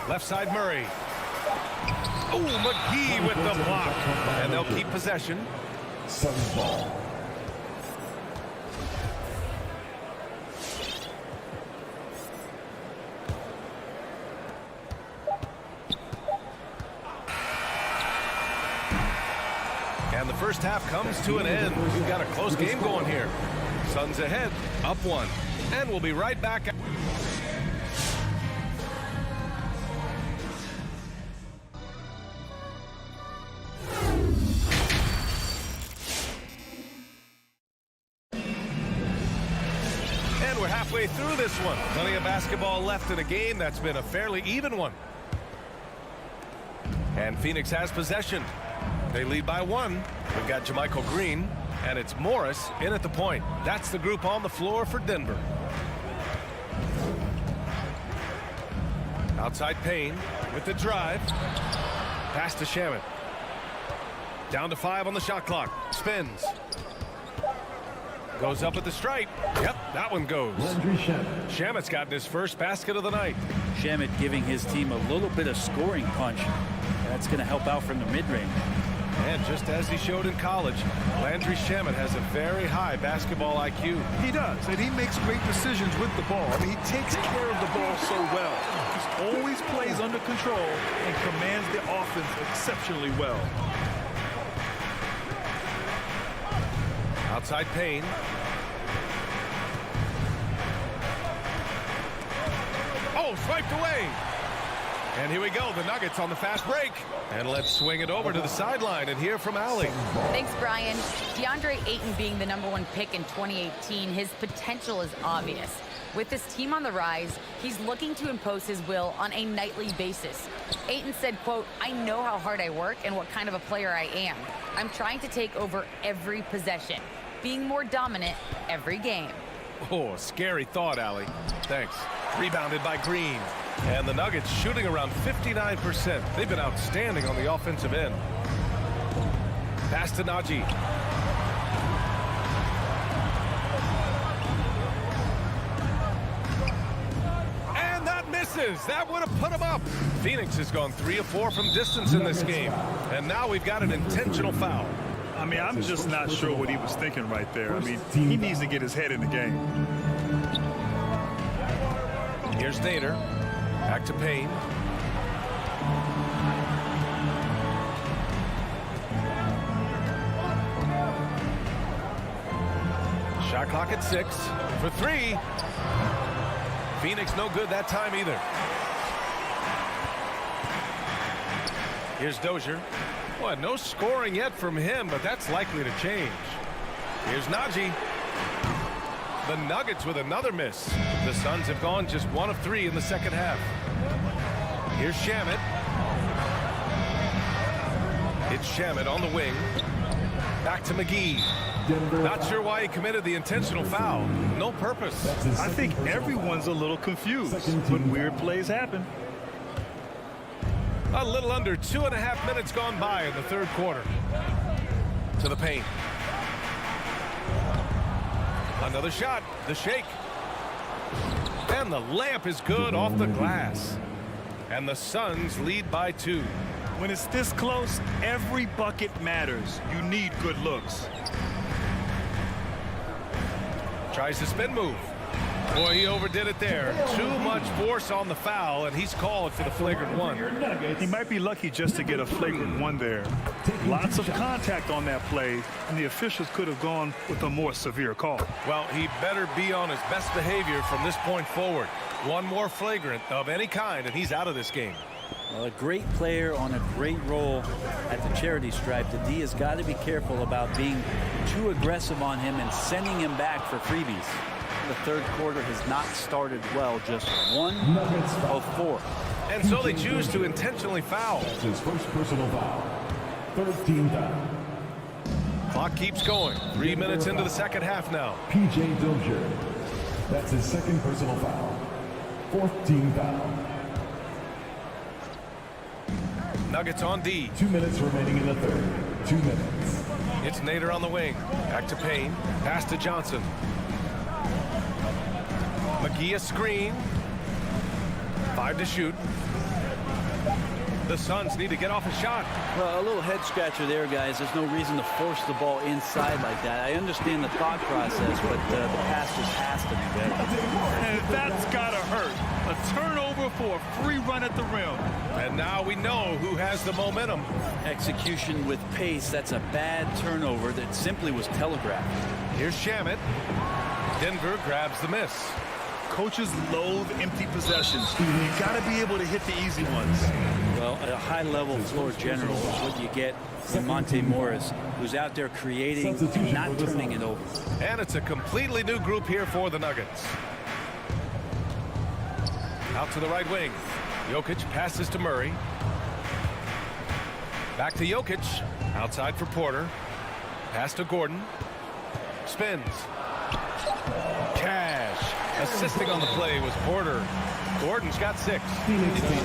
Left side, Murray. Oh, McGee with the block. And they'll keep possession. Suns ball. And the first half comes to an end. We've got a close game going here. Suns ahead, up 1. And we'll be right back. And we're halfway through this one. Plenty of basketball left in a game that's been a fairly even one. And Phoenix has possession. They lead by 1. We've got JaMychal Green, and it's Morris in at the point. That's the group on the floor for Denver. Outside Payne with the drive. Pass to Shamet. Down to 5 on the shot clock. Spins. Goes up at the stripe. Yep, that one goes. Shamet's gotten his first basket of the night. Shamet giving his team a little bit of scoring punch. That's going to help out from the mid-range. And just as he showed in college, Landry Shamet has a very high basketball IQ. He does, and he makes great decisions with the ball. I mean, he takes care of the ball so well. He always plays under control and commands the offense exceptionally well. Outside Payne. Oh, swiped away. And here we go, the Nuggets on the fast break. And let's swing it over to the sideline and hear from Allie. Thanks, Brian. DeAndre Ayton being the #1 pick in 2018, his potential is obvious. With this team on the rise, he's looking to impose his will on a nightly basis. Ayton said, quote, "I know how hard I work and what kind of a player I am. I'm trying to take over every possession, being more dominant every game." Oh, scary thought, Allie. Thanks. Rebounded by Green. And the Nuggets shooting around 59%. They've been outstanding on the offensive end. Pass to Najee. And that misses. That would have put him up. Phoenix has gone 3 of 4 from distance in this game. And now we've got an intentional foul. I mean, I'm just not sure what he was thinking right there. I mean, he needs to get his head in the game. Here's Nader. Back to Payne. Shot clock at 6 for 3. Phoenix no good that time either. Here's Dozier. Boy, no scoring yet from him, but that's likely to change. Here's Najee. The Nuggets with another miss. The Suns have gone just 1 of 3 in the second half. Here's Shamet. It's Shamet on the wing. Back to McGee. Not sure why he committed the intentional foul. No purpose. I think everyone's a little confused, but weird plays happen. A little under 2.5 minutes gone by in the third quarter. To the paint. Another shot. The shake. And the layup is good off the glass. And the Suns lead by 2. When it's this close, every bucket matters. You need good looks. Tries the spin move. Boy, he overdid it there. Too much force on the foul, and he's called for the flagrant 1. He might be lucky just to get a flagrant 1 there. Lots of contact on that play, and the officials could have gone with a more severe call. Well, he better be on his best behavior from this point forward. One more flagrant of any kind, and he's out of this game. Well, a great player on a great role at the charity stripe. The D has got to be careful about being too aggressive on him and sending him back for freebies. The third quarter has not started well, just 1 of 4. And so they choose to intentionally foul. That's his first personal foul. 13th foul. Clock keeps going. 3 minutes into the second half now. P.J. Dozier. That's his second personal foul. 14th foul. Nuggets on D. 2 minutes remaining in the third. 2 minutes. It's Nader on the wing. Back to Payne. Pass to Johnson. McGee a screen. 5 to shoot. The Suns need to get off a shot. Well, a little head scratcher there, guys. There's no reason to force the ball inside like that. I understand the thought process, but the pass just has to be better. And that's gotta hurt. A turnover for a free run at the rim. And now we know who has the momentum. Execution with pace. That's a bad turnover that simply was telegraphed. Here's Shamet. Denver grabs the miss. Coaches loathe empty possessions. You got to be able to hit the easy ones. Well, a high-level floor general is what you get from Monte Morris, who's out there creating, not turning it over. And it's a completely new group here for the Nuggets. Out to the right wing. Jokic passes to Murray. Back to Jokic. Outside for Porter. Pass to Gordon. Spins. Cash. Assisting on the play was Porter. Gordon's got 6. You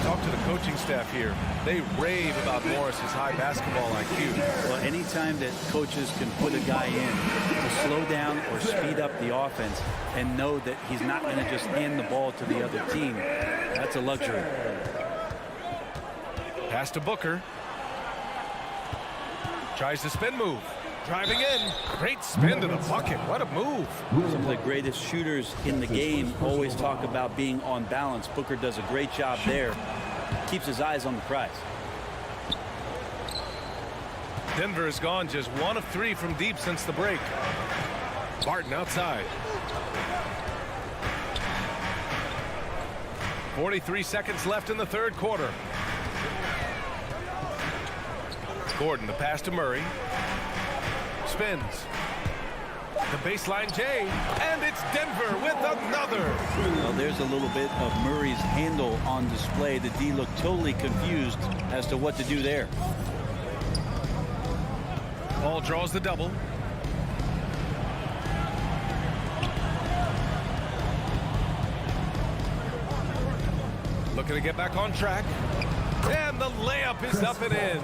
talk to the coaching staff here. They rave about Morris's high basketball IQ. Well, anytime that coaches can put a guy in to slow down or speed up the offense and know that he's not going to just hand the ball to the other team, that's a luxury. Pass to Booker. Tries the spin move. Driving in. Great spin to the bucket. What a move. Some of the greatest shooters in the game always talk about being on balance. Booker does a great job there. Keeps his eyes on the prize. Denver has gone just 1 of 3 from deep since the break. Barton outside. 43 seconds left in the third quarter. Gordon, the pass to Murray. Spins. The baseline J, and it's Denver with another. Well, there's a little bit of Murray's handle on display. The D looked totally confused as to what to do there. Paul draws the double. Looking to get back on track. And the layup is up and in.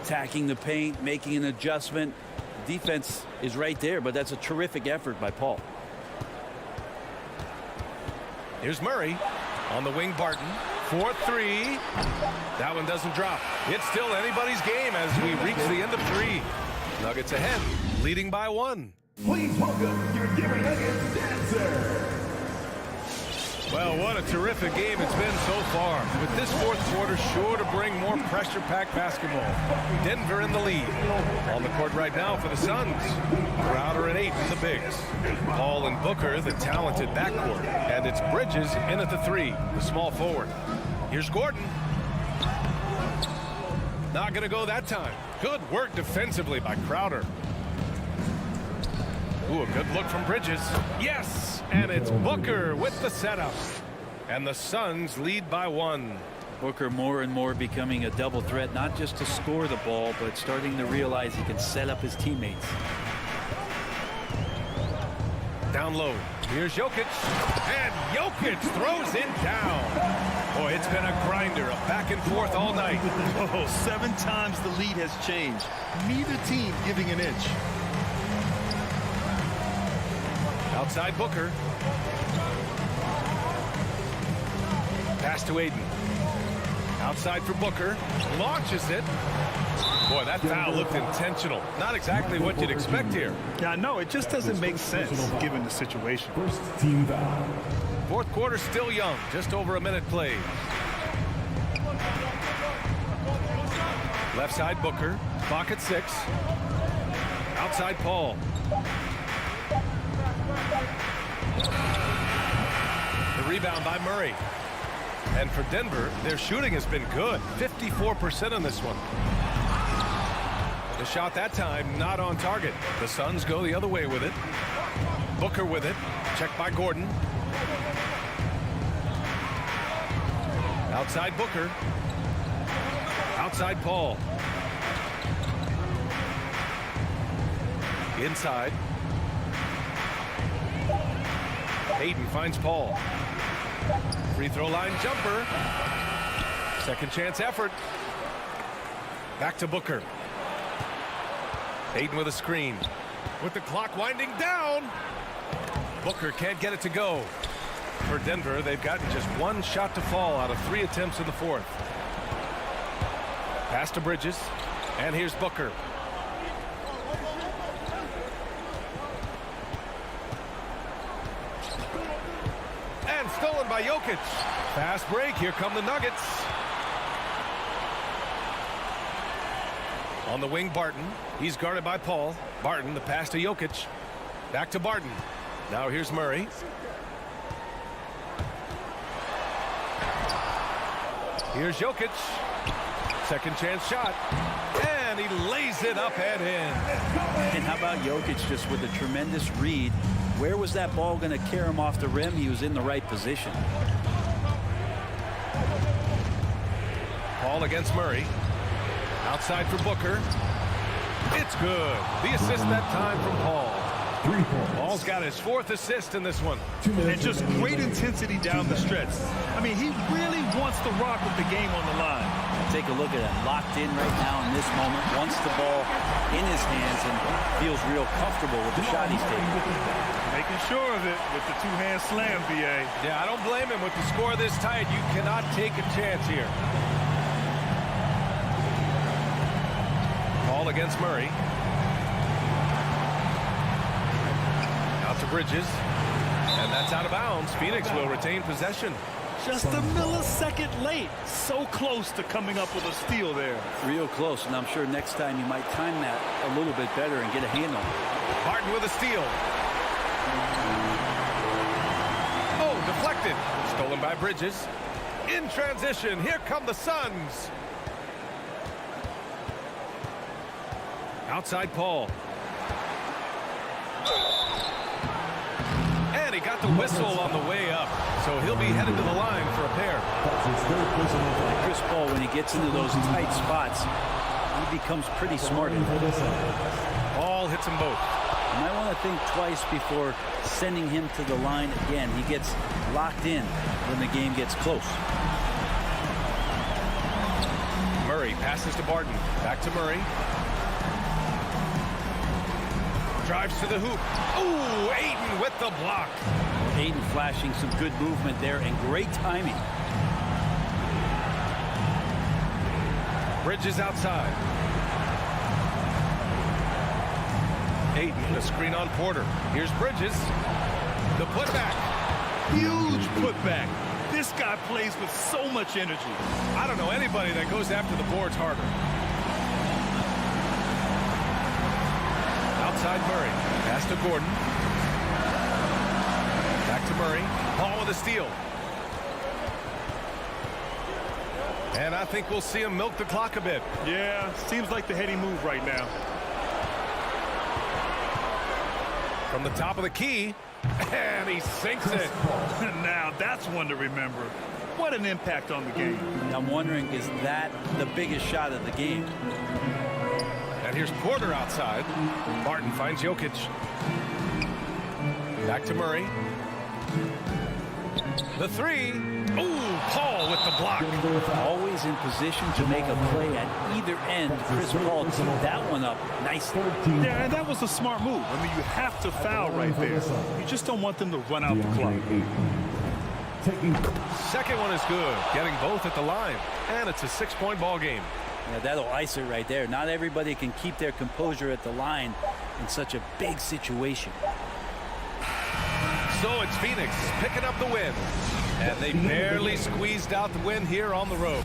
Attacking the paint, making an adjustment. Defense is right there, but that's a terrific effort by Paul. Here's Murray on the wing. Barton 4-3. That one doesn't drop. It's still anybody's game as we reach the end of 3. Nuggets ahead, leading by 1. Please welcome your Denver Nuggets dancer. Well, what a terrific game it's been so far. With this fourth quarter sure to bring more pressure-packed basketball. Denver in the lead. On the court right now for the Suns. Crowder and Ayton, the bigs. Paul and Booker, the talented backcourt. And it's Bridges in at the 3, the small forward. Here's Gordon. Not going to go that time. Good work defensively by Crowder. Ooh, a good look from Bridges. Yes, and it's Booker with the setup. And the Suns lead by 1. Booker more and more becoming a double threat, not just to score the ball, but starting to realize he can set up his teammates. Down low. Here's Jokic. And Jokic throws it down. Boy, it's been a grinder, a back and forth all night. Oh, 7 times the lead has changed. Neither team giving an inch. Outside Booker. Pass to Ayton. Outside for Booker. Launches it. Boy, that foul looked intentional. Not exactly what you'd expect here. Yeah, I know. It just doesn't make sense given the situation. First team foul. Fourth quarter still young. Just over a minute played. Left side Booker. Clock at 6. Outside Paul. The rebound by Murray. And for Denver, their shooting has been good. 54% on this one. The shot that time not on target. The Suns go the other way with it. Booker with it. Checked by Gordon. Outside Booker. Outside Paul. Inside. Ayton finds Paul. Free throw line jumper. Second chance effort. Back to Booker. Ayton with a screen. With the clock winding down. Booker can't get it to go. For Denver, they've gotten just 1 shot to fall out of 3 attempts in the fourth. Pass to Bridges. And here's Booker. And stolen by Jokic. Fast break. Here come the Nuggets. On the wing, Barton. He's guarded by Paul. Barton, the pass to Jokic. Back to Barton. Now here's Murray. Here's Jokic. Second chance shot. And he lays it up and in. And how about Jokic just with a tremendous read? Where was that ball going to carry him off the rim? He was in the right position. Paul against Murray. Outside for Booker. It's good. The assist that time from Paul. 3 points. Paul's got his 4th assist in this one. 2 minutes. And just great intensity down the stretch. I mean, he really wants to rock with the game on the line. Take a look at him, locked in right now in this moment, wants the ball in his hands and feels real comfortable with the shot he's taking. Making sure of it with the 2-hand slam, BA. Yeah, I don't blame him with the score this tight. You cannot take a chance here. Paul against Murray. Out to Bridges. And that's out of bounds. Phoenix will retain possession. Just a millisecond late. So close to coming up with a steal there. Real close, and I'm sure next time you might time that a little bit better and get a handle. Barton with a steal. Oh, deflected. Stolen by Bridges. In transition, here come the Suns. Outside Paul. And he got the whistle on the way up. So he'll be headed to the line for a pair. Chris Paul, when he gets into those tight spots, he becomes pretty smart. Paul hits them both. You might want to think twice before sending him to the line again. He gets locked in when the game gets close. Murray passes to Barton. Back to Murray. Drives to the hoop. Ooh, Ayton with the block. Ayton flashing some good movement there and great timing. Bridges outside. Ayton, a screen on Porter. Here's Bridges. The putback. Huge putback. This guy plays with so much energy. I don't know anybody that goes after the boards harder. Outside Murray. Pass to Gordon. Back to Murray. Paul with a steal. And I think we'll see him milk the clock a bit. Yeah, seems like the heady move right now. From the top of the key, and he sinks it. Now that's one to remember. What an impact on the game. I'm wondering, is that the biggest shot of the game? And here's Porter outside. Martin finds Jokic. Back to Murray. The three. Ooh, Paul with the block. Always in position to make a play at either end. Chris Paul teed that one up nicely. Yeah, and that was a smart move. I mean, you have to foul right there. You just don't want them to run out the clock. Second one is good. Getting both at the line. And it's a 6-point ball game. Yeah, that'll ice it right there. Not everybody can keep their composure at the line in such a big situation. So it's Phoenix picking up the win. And they barely squeezed out the win here on the road.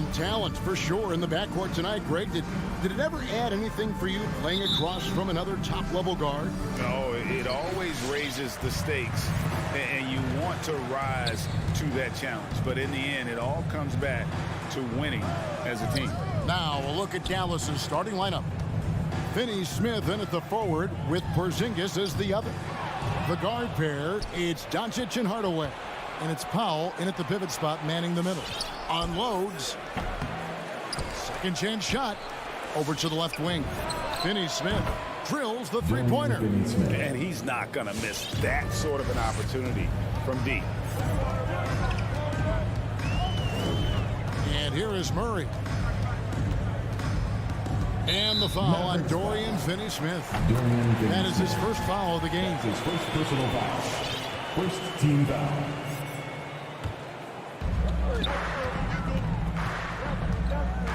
Some talent for sure in the backcourt tonight, Greg. Did it ever add anything for you playing across from another top-level guard? No, it always raises the stakes, and you want to rise to that challenge. But in the end, it all comes back to winning as a team. Now a look at Dallas's starting lineup. Finney Smith in at the forward with Porzingis as the other. The guard pair, it's Doncic and Hardaway. And it's Powell in at the pivot spot manning the middle. Unloads. Second chance shot. Over to the left wing. Finney Smith drills the three-pointer. And he's not going to miss that sort of an opportunity from deep. And here is Murray. And the foul on Dorian Finney-Smith. That is his first foul of the game. His first personal foul. First team foul.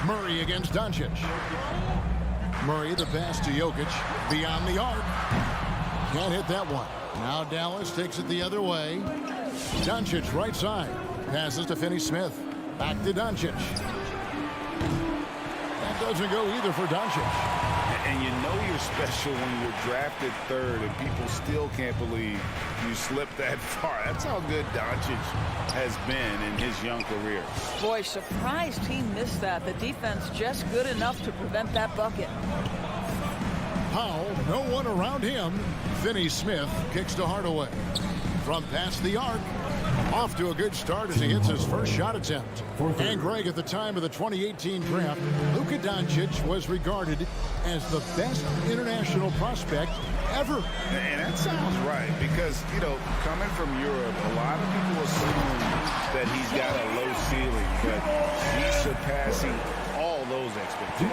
Murray against Doncic. Murray the pass to Jokic. Beyond the arc. Can't hit that one. Now Dallas takes it the other way. Doncic right side. Passes to Finney-Smith. Back to Doncic. Doesn't go either for Doncic. And you know you're special when you're drafted third and people still can't believe you slipped that far. That's how good Doncic has been in his young career. Boy, surprised he missed that. The defense just good enough to prevent that bucket. Powell, no one around him. Finney-Smith kicks to Hardaway. From past the arc. Off to a good start as he hits his first shot attempt. And Greg, at the time of the 2018 draft, Luka Doncic was regarded as the best international prospect ever. And that sounds right because, you know, coming from Europe, a lot of people assume that he's got a low ceiling, but he's surpassing all those expectations.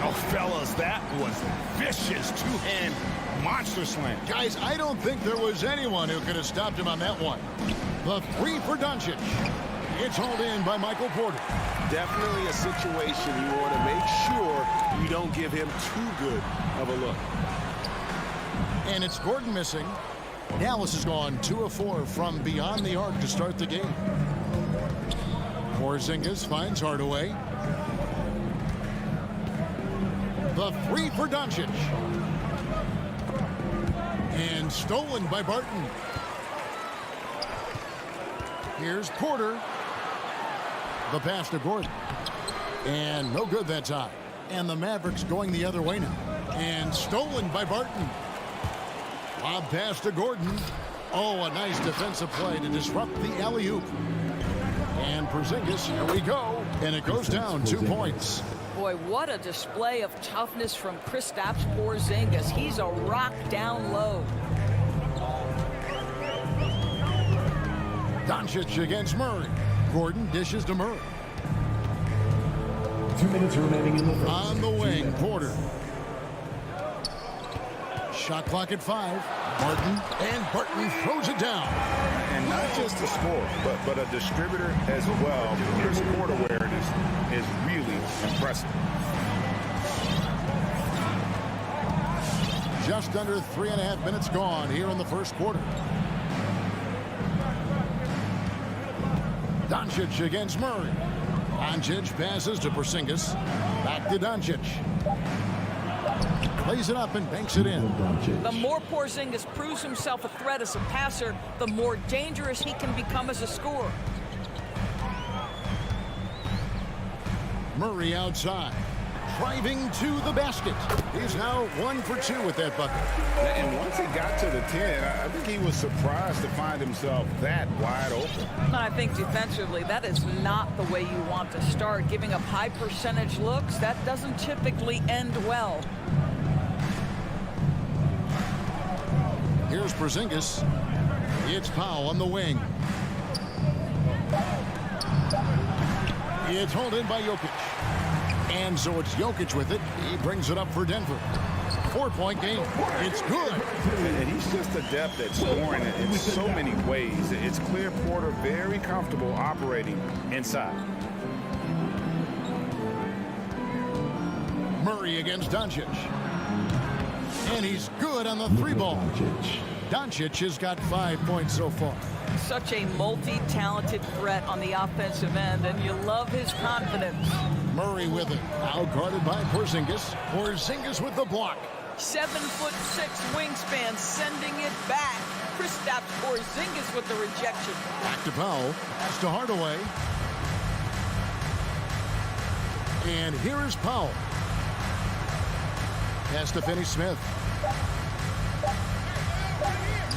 Oh, fellas, that was vicious two-hand monster slam. Guys, I don't think there was anyone who could have stopped him on that one. The three for Doncic. It's hauled in by Michael Porter. Definitely a situation you want to make sure you don't give him too good of a look. And it's Gordon missing. Dallas has gone 2 of 4 from beyond the arc to start the game. Porzingis finds Hardaway. The three for Doncic. And stolen by Barton. Here's Porter. The pass to Gordon. And no good that time. And the Mavericks going the other way now. And stolen by Barton. Lob pass to Gordon. Oh, a nice defensive play to disrupt the alley-oop. And Porzingis, here we go. And it goes down 2 points. Boy, what a display of toughness from Kristaps Porzingis. He's a rock down low. Doncic against Murray. Gordon dishes to Murray. 2 minutes remaining in the first. On the wing, Porter. Shot clock at 5. Barton, and Barton throws it down. And not just a scorer, but a distributor as well. His court awareness is really impressive. Just under 3.5 minutes gone here in the first quarter. Doncic against Murray. Doncic passes to Porzingis. Back to Doncic. Plays it up and banks it in. The more Porzingis proves himself a threat as a passer, the more dangerous he can become as a scorer. Murray outside. Driving to the basket. He's now 1 for 2 with that bucket. And once he got to the 10, I think he was surprised to find himself that wide open. I think defensively, that is not the way you want to start. Giving up high percentage looks, that doesn't typically end well. Here's Porzingis. It's Powell on the wing. It's hauled in by Jokic. And so it's Jokic with it. He brings it up for Denver. 4-point game. It's good. And he's just adept at scoring in so many ways. It's clear Porter very comfortable operating inside. Murray against Doncic. And he's good on the 3 ball. Doncic has got 5 points so far. Such a multi-talented threat on the offensive end, and you love his confidence. Murray with it. Now guarded by Porzingis. Porzingis with the block. 7'6" wingspan, sending it back. Kristaps Porzingis with the rejection. Back to Powell. Pass to Hardaway. And here is Powell. Pass to Finney-Smith.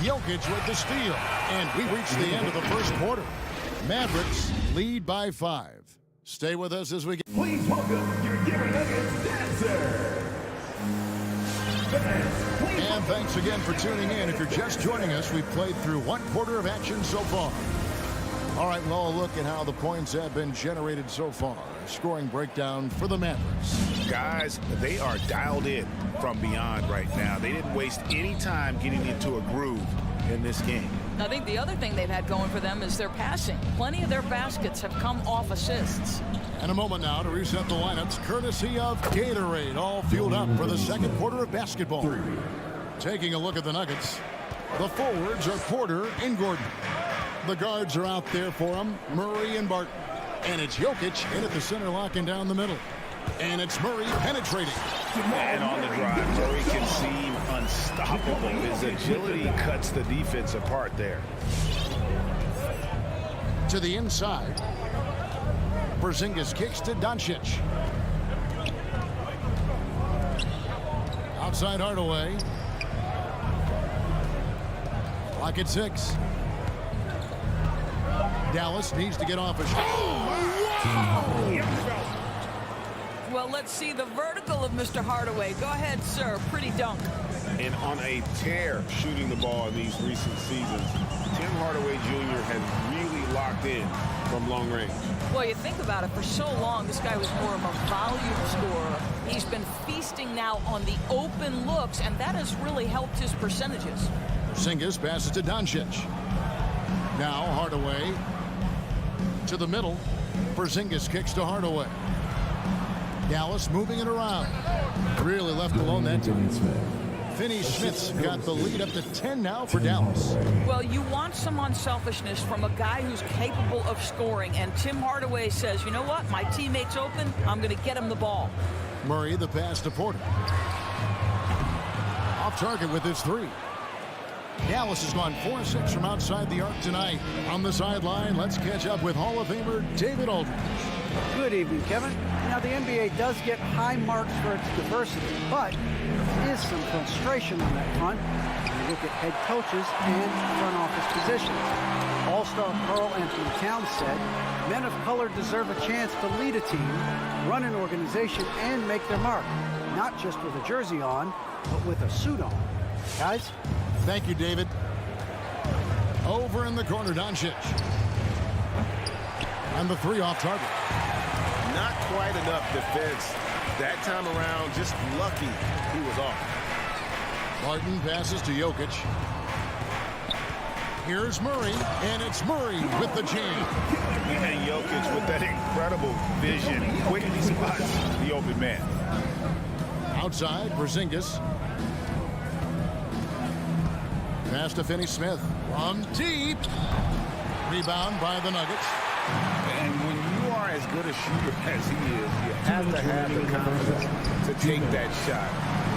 Jokic with the steal. And we reach the end of the first quarter. Mavericks lead by 5. Stay with us as we get... Please welcome your Denver Nuggets dancer. And thanks again for tuning in. If you're just joining us, we've played through one quarter of action so far. All right, well, look at how the points have been generated so far. A scoring breakdown for the Mavericks. Guys, they are dialed in from beyond right now. They didn't waste any time getting into a groove in this game. I think the other thing they've had going for them is their passing. Plenty of their baskets have come off assists. And a moment now to reset the lineups, courtesy of Gatorade, all fueled up for the second quarter of basketball. Taking a look at the Nuggets, the forwards are Porter and Gordon. The guards are out there for them, Murray and Barton. And it's Jokic in at the center, locking down the middle. And it's Murray penetrating. And on the drive, Murray can seem unstoppable. His agility cuts the defense apart there. To the inside. Porzingis kicks to Doncic. Outside Hardaway. Clock at 6. Dallas needs to get off a shot. Oh, wow! Well, let's see the vertical of Mr. Hardaway. Go ahead, sir. Pretty dunk. And on a tear shooting the ball in these recent seasons, Tim Hardaway Jr. has really locked in from long range. Well, you think about it, for so long, this guy was more of a volume scorer. He's been feasting now on the open looks, and that has really helped his percentages. Porzingis passes to Doncic. Now Hardaway to the middle. Porzingis kicks to Hardaway. Dallas moving it around. Really left alone that time. Finney-Smith's got the lead up to 10 now for Dallas. Well, you want some unselfishness from a guy who's capable of scoring, and Tim Hardaway says, you know what, my teammate's open, I'm going to get him the ball. Murray the pass to Porter. Off target with his 3. Dallas has gone 4-6 from outside the arc tonight. On the sideline, let's catch up with Hall of Famer David Aldridge. Good evening, Kevin. Now, the NBA does get high marks for its diversity, but there is some frustration on that front when you look at head coaches and front office positions. All-star Karl Anthony Towns said, men of color deserve a chance to lead a team, run an organization, and make their mark, not just with a jersey on, but with a suit on. Guys? Thank you, David. Over in the corner, Doncic. And the 3 off target. Not quite enough defense that time around. Just lucky he was off. Barton passes to Jokic. Here's Murray, and it's Murray with the jam. And Jokic with that incredible vision. Quickly spots the open man. Outside, Porzingis. Pass to Finney-Smith. From deep. Rebound by the Nuggets. And when you are as good a shooter as he is, you have to have the confidence to take that shot.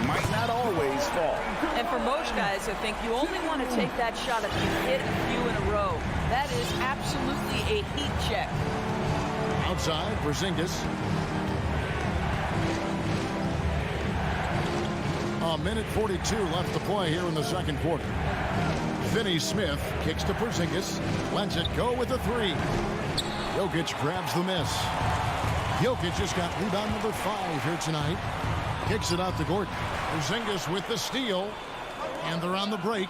It might not always fall. And for most guys, I think you only want to take that shot if you hit a few in a row. That is absolutely a heat check. Outside, Porzingis. A minute 42 left to play here in the second quarter. Finney-Smith kicks to Porzingis. Lets it go with the 3. Jokic grabs the miss. Jokic just got rebound number 5 here tonight. Kicks it out to Gordon. Porzingis with the steal. And they're on the break.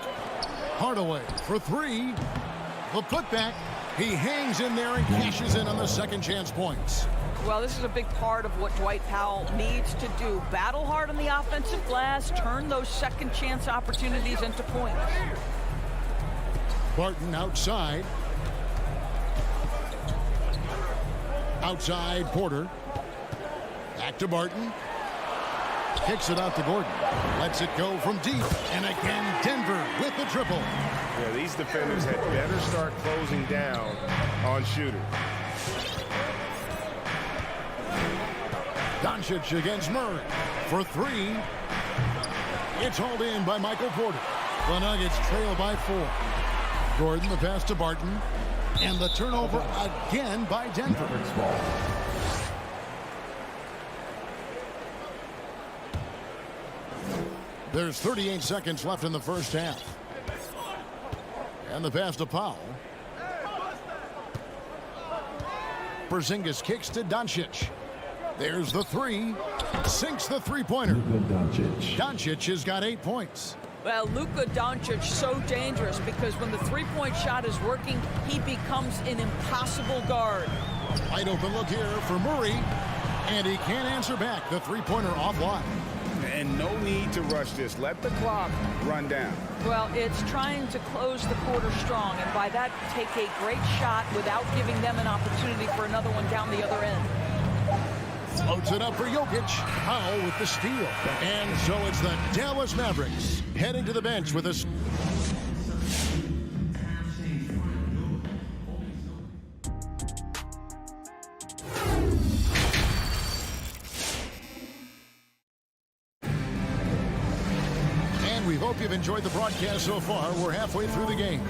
Hardaway for 3. The putback. He hangs in there and cashes in on the second chance points. Well, this is a big part of what Dwight Powell needs to do. Battle hard on the offensive glass, turn those second chance opportunities into points. Barton outside. Outside Porter. Back to Barton. Kicks it out to Gordon. Lets it go from deep. And again, Denver with the triple. Yeah, these defenders had better start closing down on shooters. Doncic against Murray for three. It's hauled in by Michael Porter. The Nuggets trail by 4. Gordon, the pass to Barton. And the turnover again by Denver. There's 38 seconds left in the first half. And the pass to Powell. Porzingis kicks to Doncic. There's the three. Sinks the three-pointer. Doncic has got 8 points. Well, Luka Doncic so dangerous because when the three-point shot is working, he becomes an impossible guard. Wide open look here for Murray. And he can't answer back. The three-pointer offline. And no need to rush this. Let the clock run down. Well, it's trying to close the quarter strong, and by that, take a great shot without giving them an opportunity for another one down the other end. Floats it up for Jokic. Powell with the steal. And so it's the Dallas Mavericks heading to the bench with us. We hope you've enjoyed the broadcast so far. We're halfway through the game.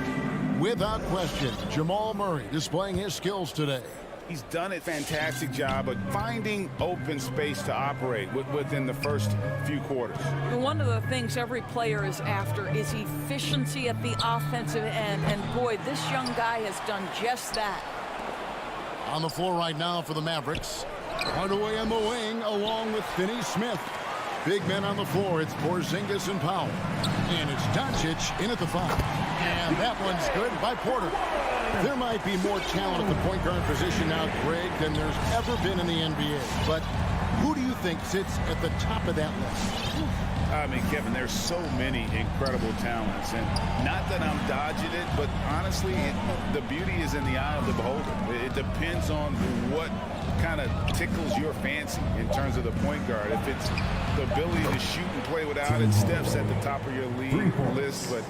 Without question, Jamal Murray displaying his skills today. He's done a fantastic job of finding open space to operate within the first few quarters. One of the things every player is after is efficiency at the offensive end. And boy, this young guy has done just that. On the floor right now for the Mavericks. Hardaway on the wing along with Finney Smith. Big men on the floor. It's Porzingis and Powell. And it's Doncic in at the 5. And that one's good by Porter. There might be more talent at the point guard position now, Greg, than there's ever been in the NBA. But who do you think sits at the top of that list? I mean, Kevin, there's so many incredible talents. And not that I'm dodging it, but honestly, the beauty is in the eye of the beholder. It depends on what kind of tickles your fancy in terms of the point guard. If it's the ability to shoot and play without it, Steph's at the top of your league list. But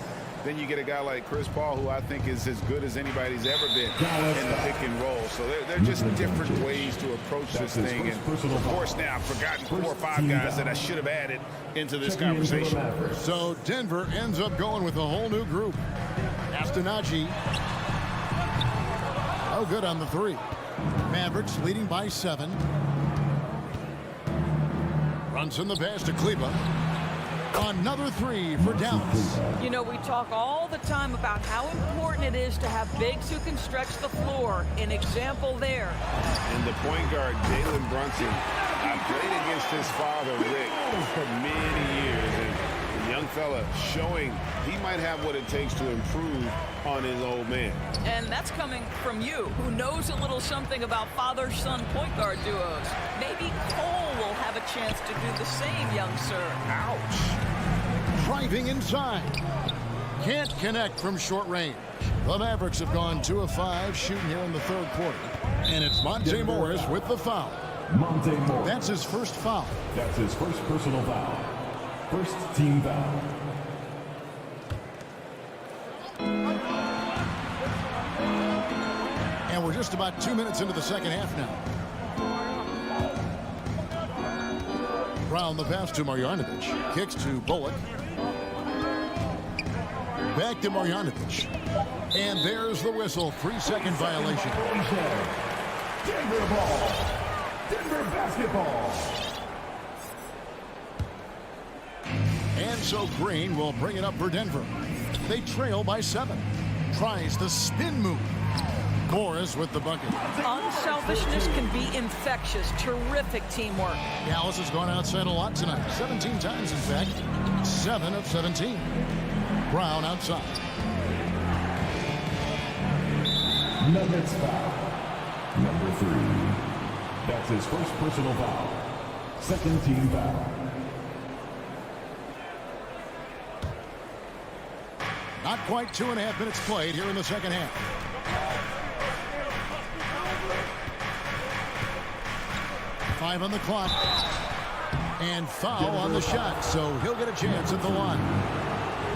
then you get a guy like Chris Paul, who I think is as good as anybody's ever been in the pick and roll. So they're just different ways to approach this thing. And of course now I've forgotten 4 or 5 guys that I should have added into this conversation. So Denver ends up going with a whole new group. Astonagi. Oh, good on the 3. Mavericks leading by 7. Brunson the pass to Kleber. Another 3 for Dallas. You know, we talk all the time about how important it is to have bigs who can stretch the floor. An example there. And the point guard, Jalen Brunson, I played against his father, Rick, for many years. And the young fella showing he might have what it takes to improve on his old man. And that's coming from you, who knows a little something about father-son point guard duos. Maybe Cole will have a chance to do the same, young sir. Ouch. Driving inside. Can't connect from short range. The Mavericks have gone 2 of 5 shooting here in the third quarter. And it's Monte Morris with the foul. Monte Morris. That's his first foul. That's his first personal foul. First team foul. And we're just about 2 minutes into the second half now. Brown the pass to Marjanovic. Kicks to Bullock. Back to Marjanovic. And there's the whistle. 3-second violation. Denver ball. Denver basketball. And so Green will bring it up for Denver. They trail by 7. Tries the spin move. Morris with the bucket. Unselfishness can be infectious. Terrific teamwork. Dallas has gone outside a lot tonight. 17 times, in fact. 7 of 17. Brown outside. Nuggets foul. Number 3. That's his first personal foul. Second team foul. Not quite 2.5 minutes played here in the second half. Five on the clock. And foul on the shot, so he'll get a chance at the line.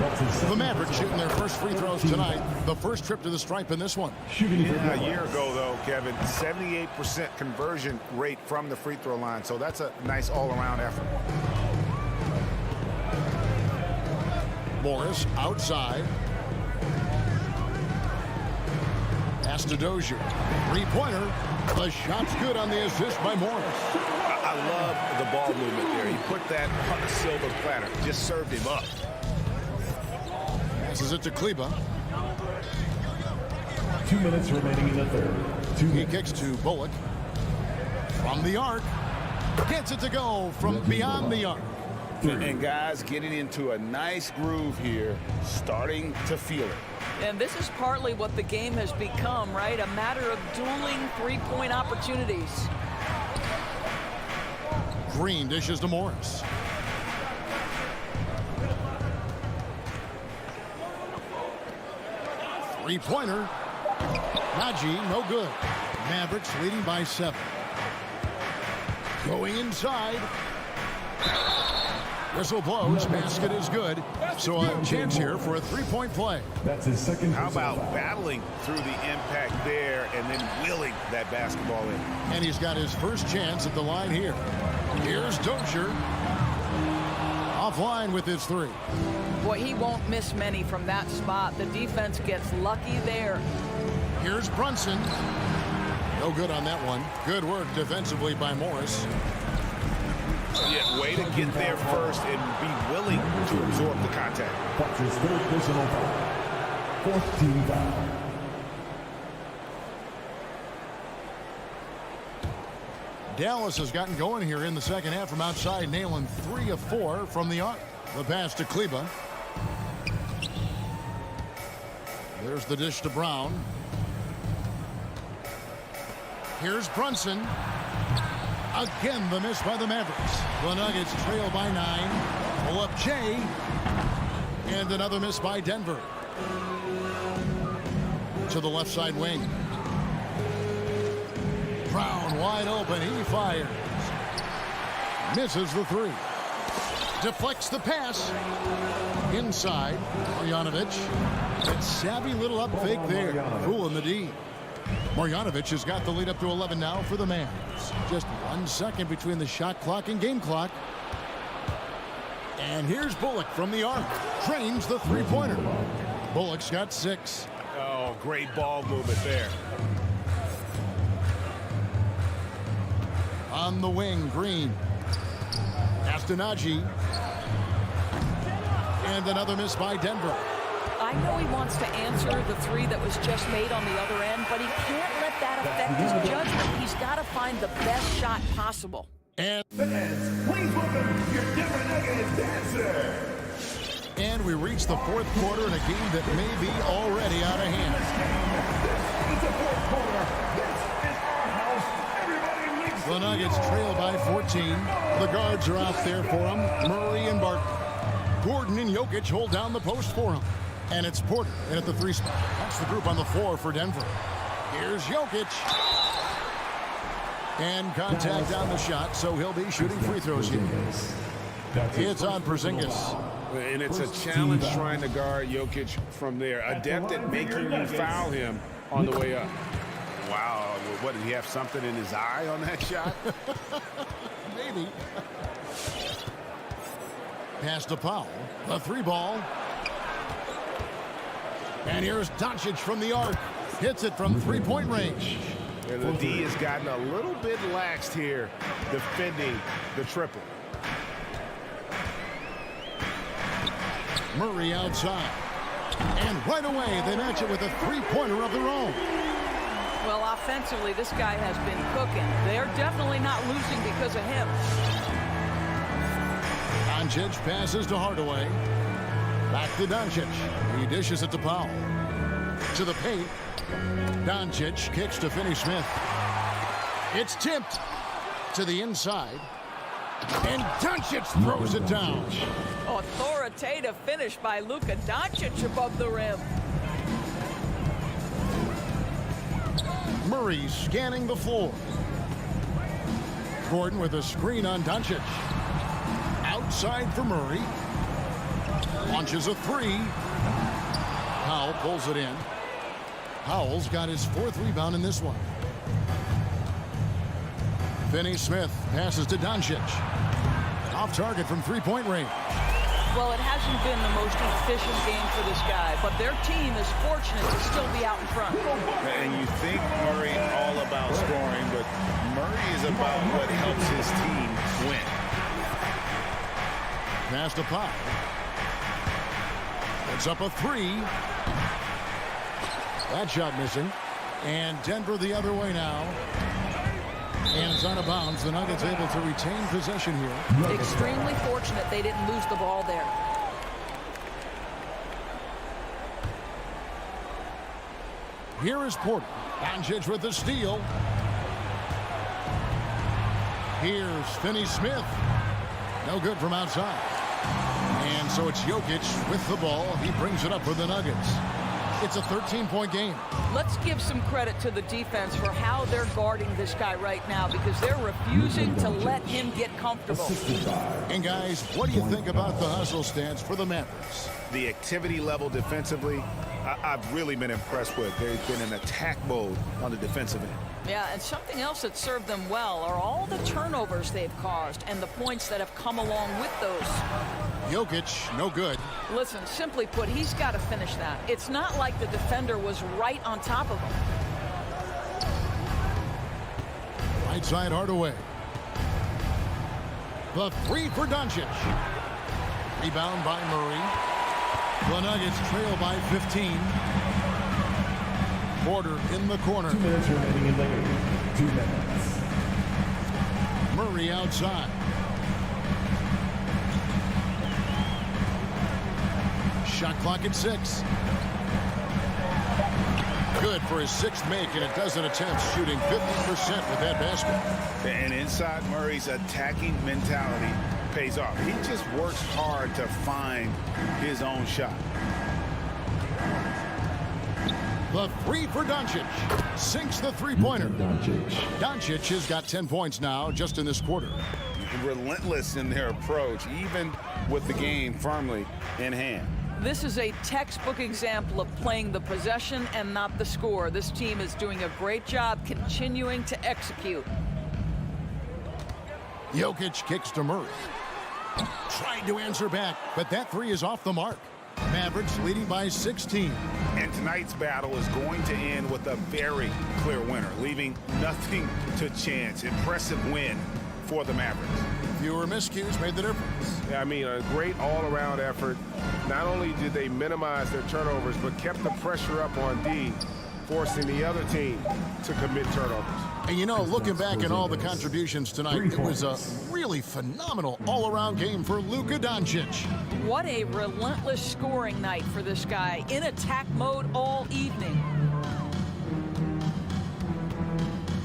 The Mavericks shooting their first free throws tonight. The first trip to the stripe in this one. Yeah, a year ago, though, Kevin, 78% conversion rate from the free throw line. So that's a nice all-around effort. Morris outside. Pass to Dozier. Three-pointer. The shot's good on the assist by Morris. I love the ball movement there. He put that on a silver platter. Just served him up. Passes it to Kleba. 2 minutes remaining in the third. He kicks to Bullock. From the arc. Gets it to go from beyond the arc. And guys getting into a nice groove here, starting to feel it. And this is partly what the game has become, right? A matter of dueling three-point opportunities. Green dishes to Morris. Three-pointer. Najee, no good. Mavericks leading by 7. Going inside. Whistle blows. Basket is good. So a chance here for a three-point play. That's his second. How about battling through the impact there and then wheeling that basketball in? And he's got his first chance at the line here. Here's Dozier. Offline with his 3. Boy, he won't miss many from that spot. The defense gets lucky there. Here's Brunson. No good on that one. Good work defensively by Morris. Yeah, way to get there first and be willing to absorb the contact. That's his third personal foul. Fourth team foul. Dallas has gotten going here in the second half from outside, nailing 3 of 4 from the arc. The pass to Kleba. There's the dish to Brown. Here's Brunson. Again, the miss by the Mavericks. The Nuggets trail by 9. Pull up Jay. And another miss by Denver. To the left side wing. Brown wide open. He fires. Misses the 3. Deflects the pass. Inside. Marjanovic. That savvy little up fake there. Fooling the D. Marjanovic has got the lead up to 11 now for the Mavs. Just 1 second between the shot clock and game clock. And here's Bullock from the arc. Trains the three-pointer. Bullock's got 6. Oh, great ball movement there. On the wing, Green. Pass to Najee. And another miss by Denver. I know he wants to answer the 3 that was just made on the other end, but he can't let that affect his judgment. He's got to find the best shot possible. And Fans, please welcome your Denver Nuggets dancer. And we reach the fourth quarter in a game that may be already out of hand. It's a fourth quarter. This is our house. Everybody makes The Nuggets trail by 14. The guards are out there for them. Murray and Barton. Gordon and Jokic hold down the post for him. And it's Porter in at the 3 spot. That's the group on the floor for Denver. Here's Jokic. And contact on the shot, so he'll be shooting free throws here. It's on Porzingis. And it's a challenge trying to guard Jokic from there. Adept at making you foul him on the way up. Wow, what, did he have something in his eye on that shot? Maybe. Pass to Powell. The 3 ball. And here's Doncic from the arc. Hits it from 3-point range. And the D has gotten a little bit laxed here defending the triple. Murray outside. And right away, they match it with a 3-pointer of their own. Well, offensively, this guy has been cooking. They're definitely not losing because of him. Doncic passes to Hardaway. Back to Doncic. He dishes it to Powell. To the paint. Doncic kicks to Finney-Smith. It's tipped to the inside. And Doncic throws it down. Authoritative finish by Luka Doncic above the rim. Murray scanning the floor. Gordon with a screen on Doncic. Outside for Murray. Launches a three. Powell pulls it in. Powell's got his 4th rebound in this one. Finney Smith passes to Doncic. Off target from three-point range. Well, it hasn't been the most efficient game for this guy, but their team is fortunate to still be out in front. And you think Murray all about scoring, but Murray is about what helps his team win. Pass to Powell. It's up a three. That shot missing. And Denver the other way now. And it's out of bounds. The Nuggets able to retain possession here. Extremely fortunate they didn't lose the ball there. Here is Porter. Doncic with the steal. Here's Finney Smith. No good from outside. And so it's Jokic with the ball. He brings it up for the Nuggets. It's a 13-point game. Let's give some credit to the defense for how they're guarding this guy right now, because they're refusing to let him get comfortable. And guys, what do you think about the hustle stance for the Mavericks? The activity level defensively, I've really been impressed with. They've been in attack mode on the defensive end. Yeah, and something else that served them well are all the turnovers they've caused and the points that have come along with those. Jokic, no good. Listen, simply put, he's got to finish that. It's not like the defender was right on top of him. Right side Hardaway. The three for Doncic. Rebound by Murray. The Nuggets trail by 15. Porter in the corner. 2 minutes remaining in the game. 2 minutes. Murray outside. Shot clock at 6. Good for his 6th make, and a dozen attempts, shooting 50% with that basket. And inside Murray's attacking mentality pays off. He just works hard to find his own shot. The three for Doncic. Sinks the three-pointer. Doncic has got 10 points now just in this quarter. Relentless in their approach, even with the game firmly in hand. This is a textbook example of playing the possession and not the score. This team is doing a great job continuing to execute. Jokic kicks to Murray. Tried to answer back, but that three is off the mark. Mavericks leading by 16. And tonight's battle is going to end with a very clear winner, leaving nothing to chance. Impressive win for the Mavericks. Fewer miscues made the difference. I mean, a great all-around effort. Not only did they minimize their turnovers, but kept the pressure up on D, forcing the other team to commit turnovers. And you know, looking back at all the contributions tonight, it was a really phenomenal all-around game for Luka Doncic. What a relentless scoring night for this guy, in attack mode all evening.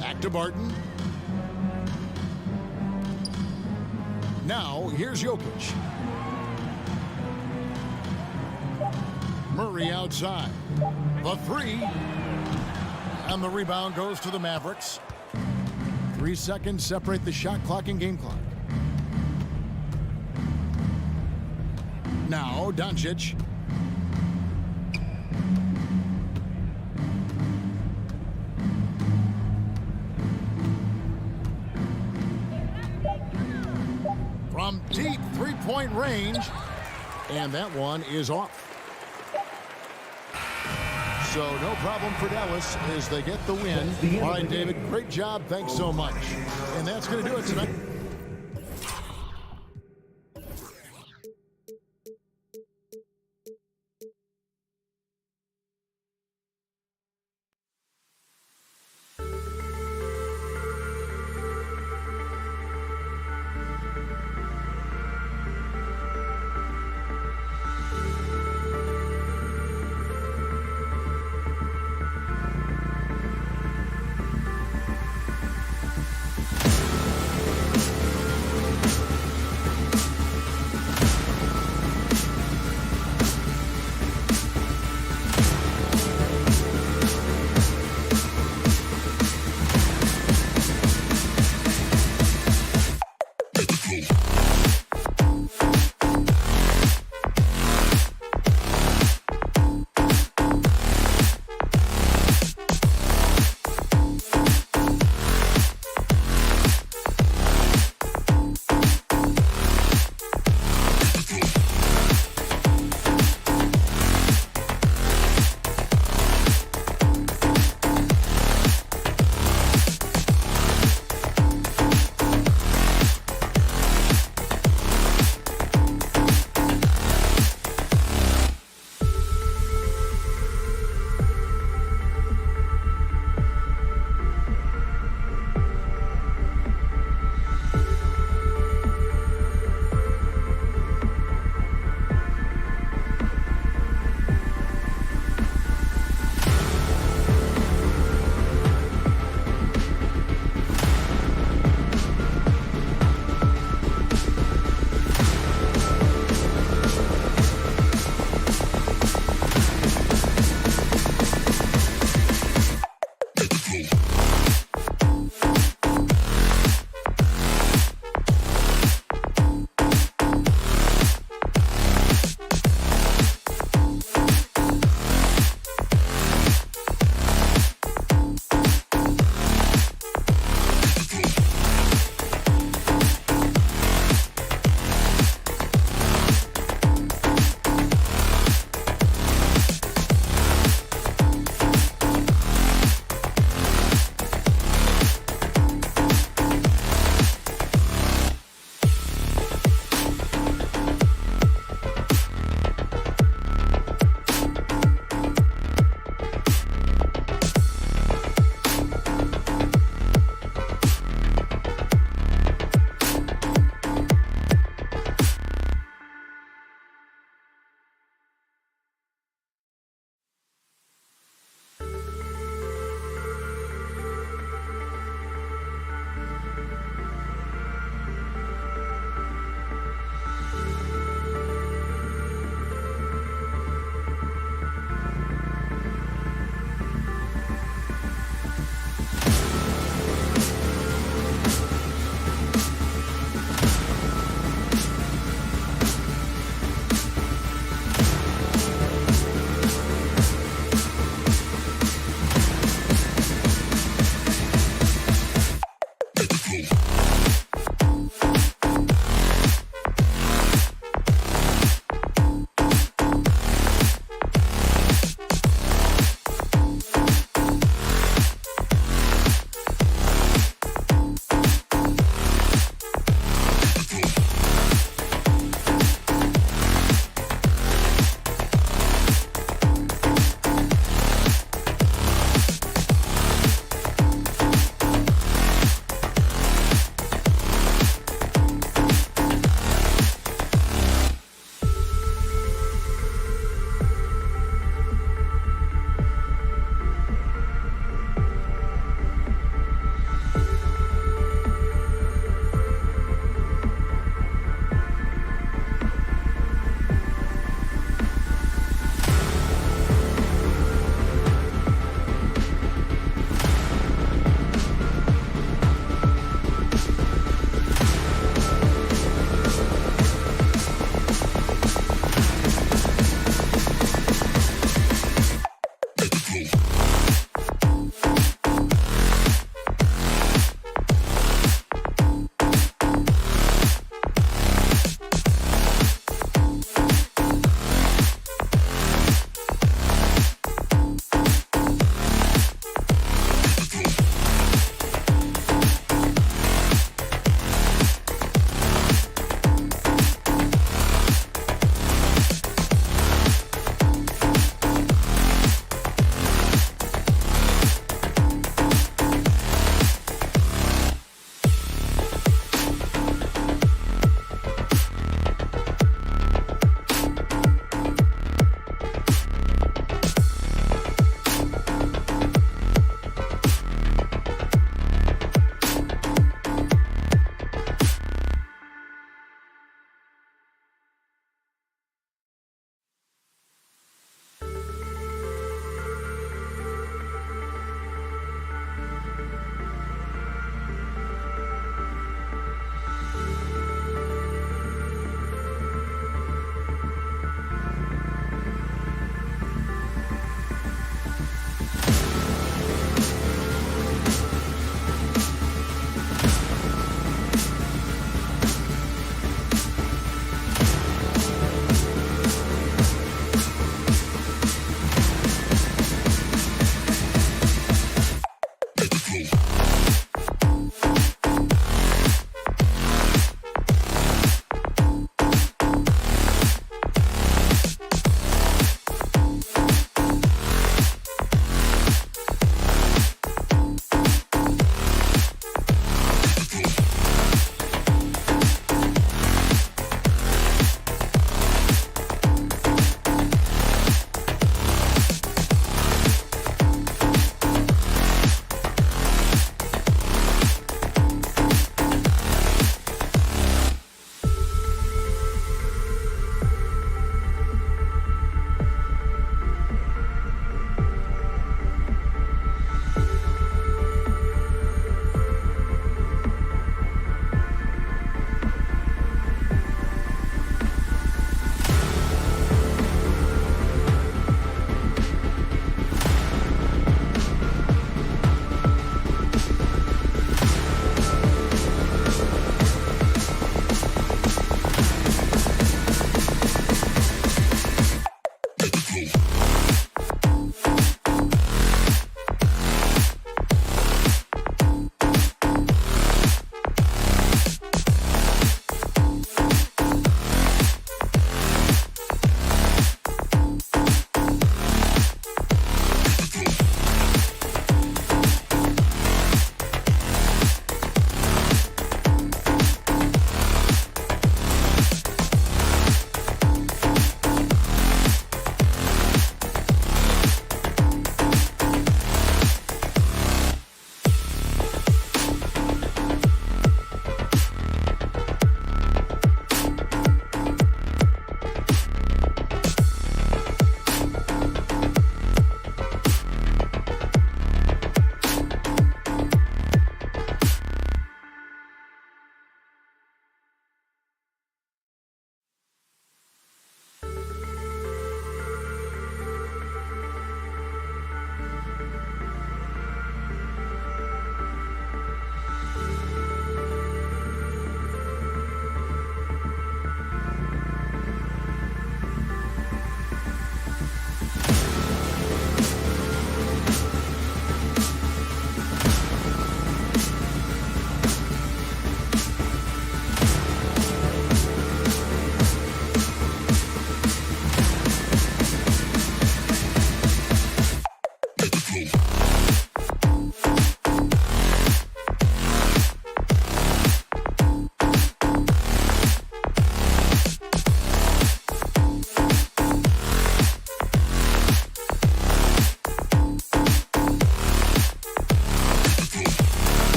Back to Barton. Now, here's Jokic. Murray outside. The three. And the rebound goes to the Mavericks. 3 seconds separate the shot clock and game clock. Now, Doncic. From deep three-point range. And that one is off. So no problem for Dallas as they get the win. All right, David, great job. Thanks so much. And that's going to do it tonight.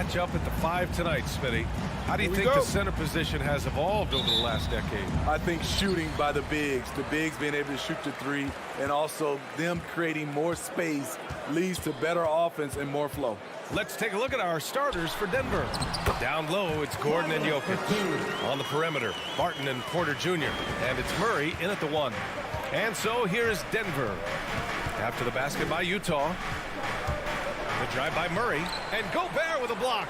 match up at the 5 tonight, Smitty. How do you think the center position has evolved over the last decade? I think shooting by the bigs being able to shoot the 3, and also them creating more space leads to better offense and more flow. Let's take a look at our starters for Denver. Down low, it's Gordon and Jokic. On the perimeter, Barton and Porter Jr. And it's Murray in at the 1. And so here's Denver. After the basket by Utah. The drive by Murray. And Gobert with a block.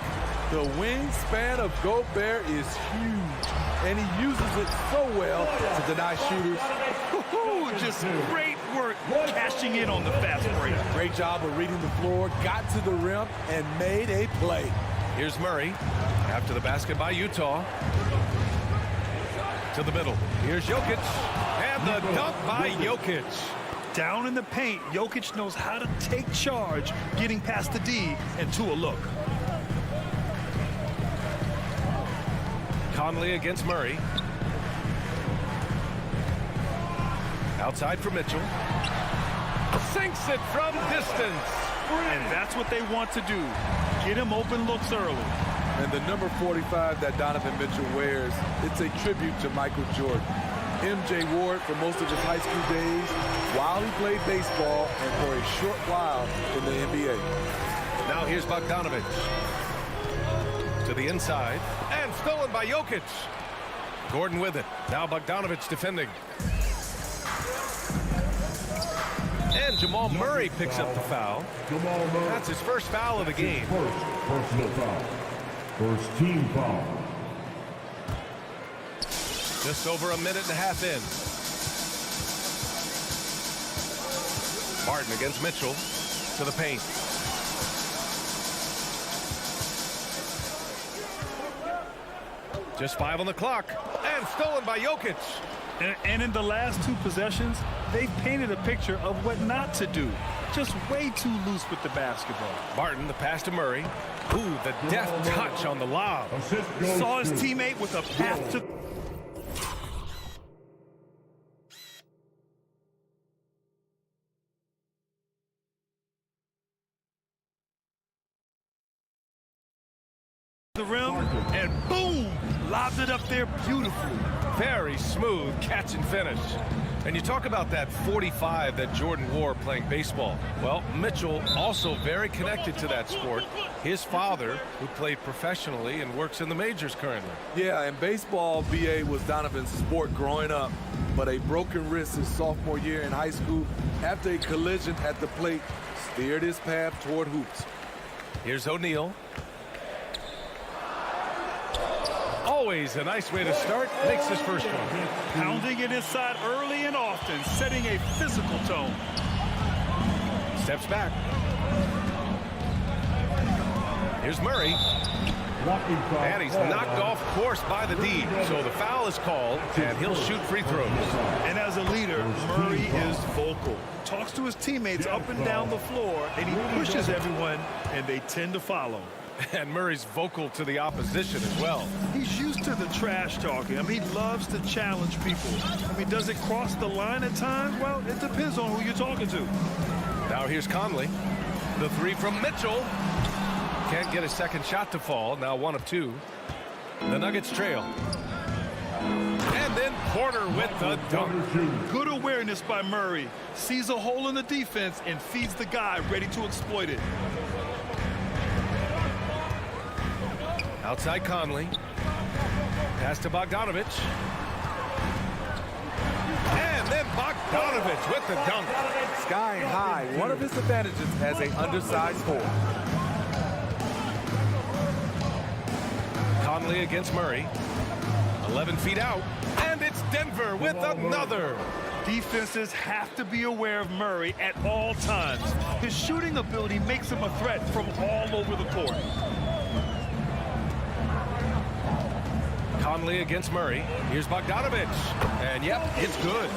The wingspan of Gobert is huge, and he uses it so well to deny shooters. Just great work cashing in on the fast break. Great job of reading the floor, got to the rim, and made a play. Here's Murray. After the basket by Utah. To the middle. Here's Jokic. And the dunk by Jokic. Down in the paint, Jokic knows how to take charge, getting past the D and to a look. Conley against Murray. Outside for Mitchell. Sinks it from distance. And that's what they want to do. Get him open looks early. And the number 45 that Donovan Mitchell wears, it's a tribute to Michael Jordan. MJ wore it for most of his high school days while he played baseball and for a short while in the NBA. Now here's Bogdanovic. To the inside. And stolen by Jokic. Gordon with it. Now Bogdanovic defending. And Jamal Murray picks up the foul. That's his first foul of the game. Personal foul. First team foul. Just over a minute and a half in. Martin against Mitchell. To the paint. Just 5 on the clock. And stolen by Jokic. And in the last 2 possessions, they've painted a picture of what not to do. Just way too loose with the basketball. Martin, the pass to Murray. Ooh, the deft touch on the lob. Saw his teammate with a path to... the rim, and boom, lobs it up there beautifully. Very smooth catch and finish. And you talk about that 45 that Jordan wore playing baseball. Well, Mitchell also very connected to that sport. His father, who played professionally and works in the majors currently. Yeah, and baseball, BA, was Donovan's sport growing up, but a broken wrist his sophomore year in high school after a collision at the plate steered his path toward hoops. Here's O'Neal. Always a nice way to start. Makes his first one. Pounding it inside early and often, setting a physical tone. Steps back. Here's Murray. And he's knocked off course by the D. So the foul is called, and he'll shoot free throws. And as a leader, Murray is vocal. Talks to his teammates up and down the floor, and he pushes everyone, and they tend to follow. And Murray's vocal to the opposition as well. He's used to the trash talking. I mean, he loves to challenge people. I mean, does it cross the line at times? Well, it depends on who you're talking to. Now here's Conley. The 3 from Mitchell. Can't get a second shot to fall. Now 1 of 2. The Nuggets trail. And then Porter with the dunk. Good awareness by Murray. Sees a hole in the defense and feeds the guy ready to exploit it. Outside Conley. Pass to Bogdanovic. And then Bogdanovic with the dunk. Skying high, one of his advantages as an undersized forward. Conley against Murray. 11 feet out. And it's Denver with another. Defenses have to be aware of Murray at all times. His shooting ability makes him a threat from all over the court. Conley against Murray. Here's Bogdanovic. And yep, it's good.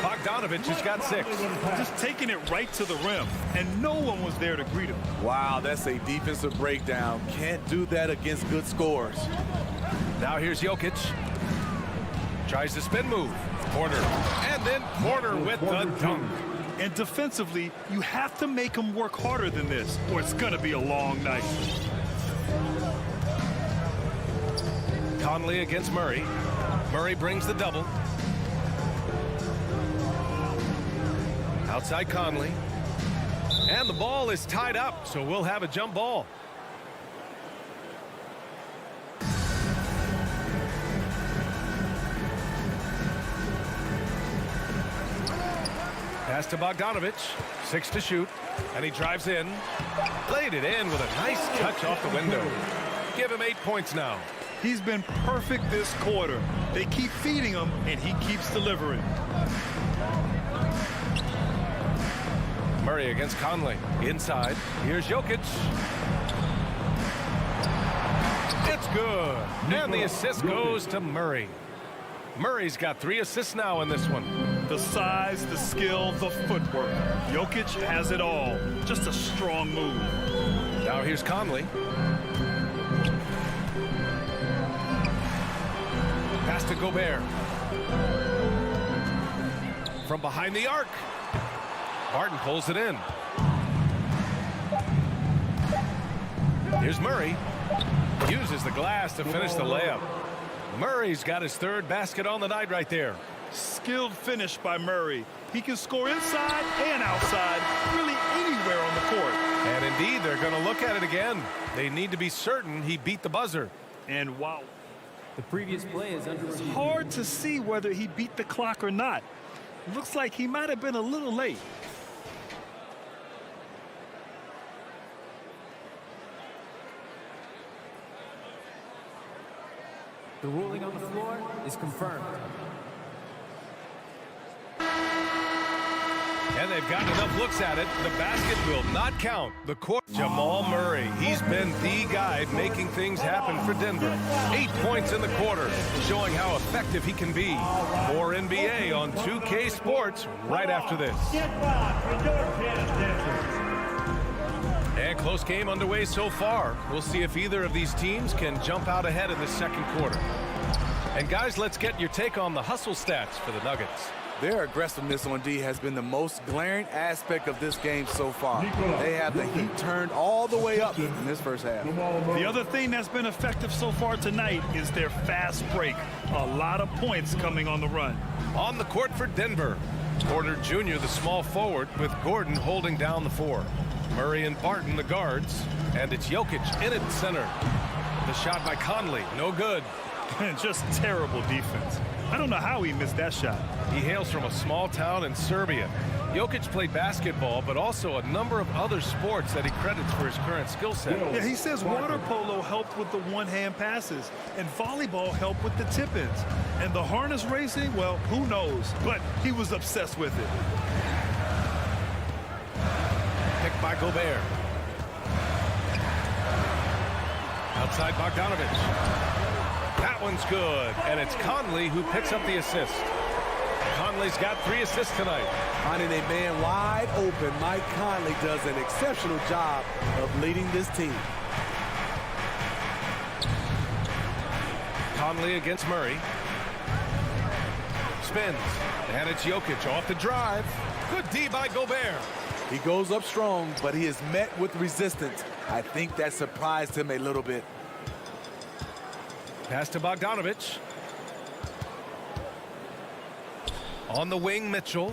Bogdanovic has got 6. Just taking it right to the rim, and no one was there to greet him. Wow, that's a defensive breakdown. Can't do that against good scores. Now here's Jokic. Tries the spin move. Porter. And then Porter with the dunk. And defensively, you have to make him work harder than this, or it's going to be a long night. Conley against Murray. Murray brings the double. Outside Conley. And the ball is tied up, so we'll have a jump ball. Pass to Bogdanovich. 6 to shoot. And he drives in. Played it in with a nice touch off the window. Give him 8 points now. He's been perfect this quarter. They keep feeding him, and he keeps delivering. Murray against Conley. Inside. Here's Jokic. It's good. And the assist goes to Murray. Murray's got 3 assists now in this one. The size, the skill, the footwork. Jokic has it all. Just a strong move. Now here's Conley. Pass to Gobert. From behind the arc. Barton pulls it in. Here's Murray. Uses the glass to finish the layup. Murray's got his 3rd basket on the night right there. Skilled finish by Murray. He can score inside and outside, really anywhere on the court. And indeed, they're going to look at it again. They need to be certain he beat the buzzer. And wow. The previous play is under It's review. hard to see whether he beat the clock or not. Looks like he might have been a little late. The ruling on the floor is confirmed. And they've gotten enough looks at it. The basket will not count. The court. Jamal Murray. He's been the guy making things happen for Denver. 8 points in the quarter, showing how effective he can be. More NBA on 2K Sports right after this. And close game underway so far. We'll see if either of these teams can jump out ahead in the second quarter. And guys, let's get your take on the hustle stats for the Nuggets. Their aggressiveness on D has been the most glaring aspect of this game so far. They have the heat turned all the way up in this first half. The other thing that's been effective so far tonight is their fast break. A lot of points coming on the run. On the court for Denver, Porter Jr., the small forward, with Gordon holding down the 4. Murray and Barton, the guards, and it's Jokic in at center. The shot by Conley, no good. Just terrible defense. I don't know how he missed that shot. He hails from a small town in Serbia. Jokic played basketball, but also a number of other sports that he credits for his current skill set. Yeah, he says water polo helped with the one-hand passes, and volleyball helped with the tip-ins. And the harness racing, well, who knows? But he was obsessed with it. Picked by Gobert. Outside Bogdanovich. That one's good, and it's Conley who picks up the assist. Conley's got 3 assists tonight. Finding a man wide open, Mike Conley does an exceptional job of leading this team. Conley against Murray. Spins, and it's Jokic off the drive. Good D by Gobert. He goes up strong, but he is met with resistance. I think that surprised him a little bit. Pass to Bogdanovich. On the wing, Mitchell.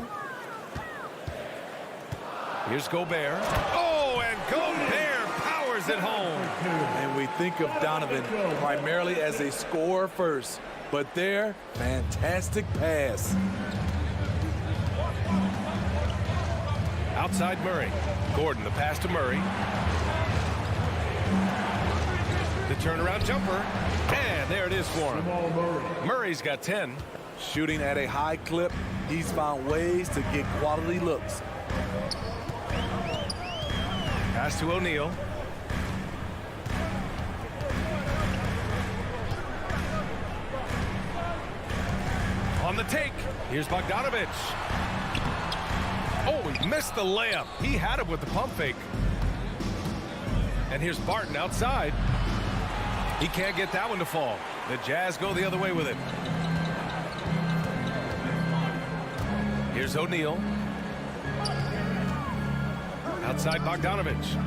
Here's Gobert. Oh, and Gobert powers it home. And we think of Donovan primarily as a scorer first, but there, fantastic pass. Outside Murray. Gordon, the pass to Murray. The turnaround jumper. And there it is for him. Murray's got 10. Shooting at a high clip, he's found ways to get quality looks. Pass to O'Neal. On the take. Here's Bogdanovich. Oh, he missed the layup. He had it with the pump fake. And here's Barton outside. He can't get that one to fall. The Jazz go the other way with it. Here's O'Neal. Outside Bogdanovich.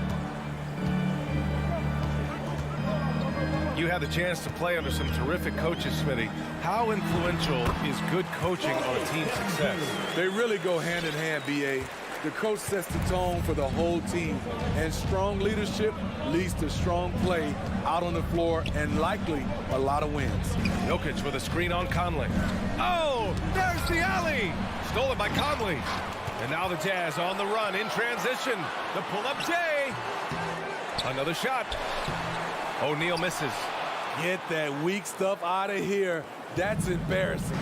You had the chance to play under some terrific coaches, Smitty. How influential is good coaching on a team's success? They really go hand in hand, B.A. The coach sets the tone for the whole team, and strong leadership leads to strong play out on the floor and likely a lot of wins. Jokic with a screen on Conley. Oh, there's the alley. Stolen by Conley. And now the Jazz on the run in transition. The pull-up J. Another shot. O'Neal misses. Get that weak stuff out of here. That's embarrassing.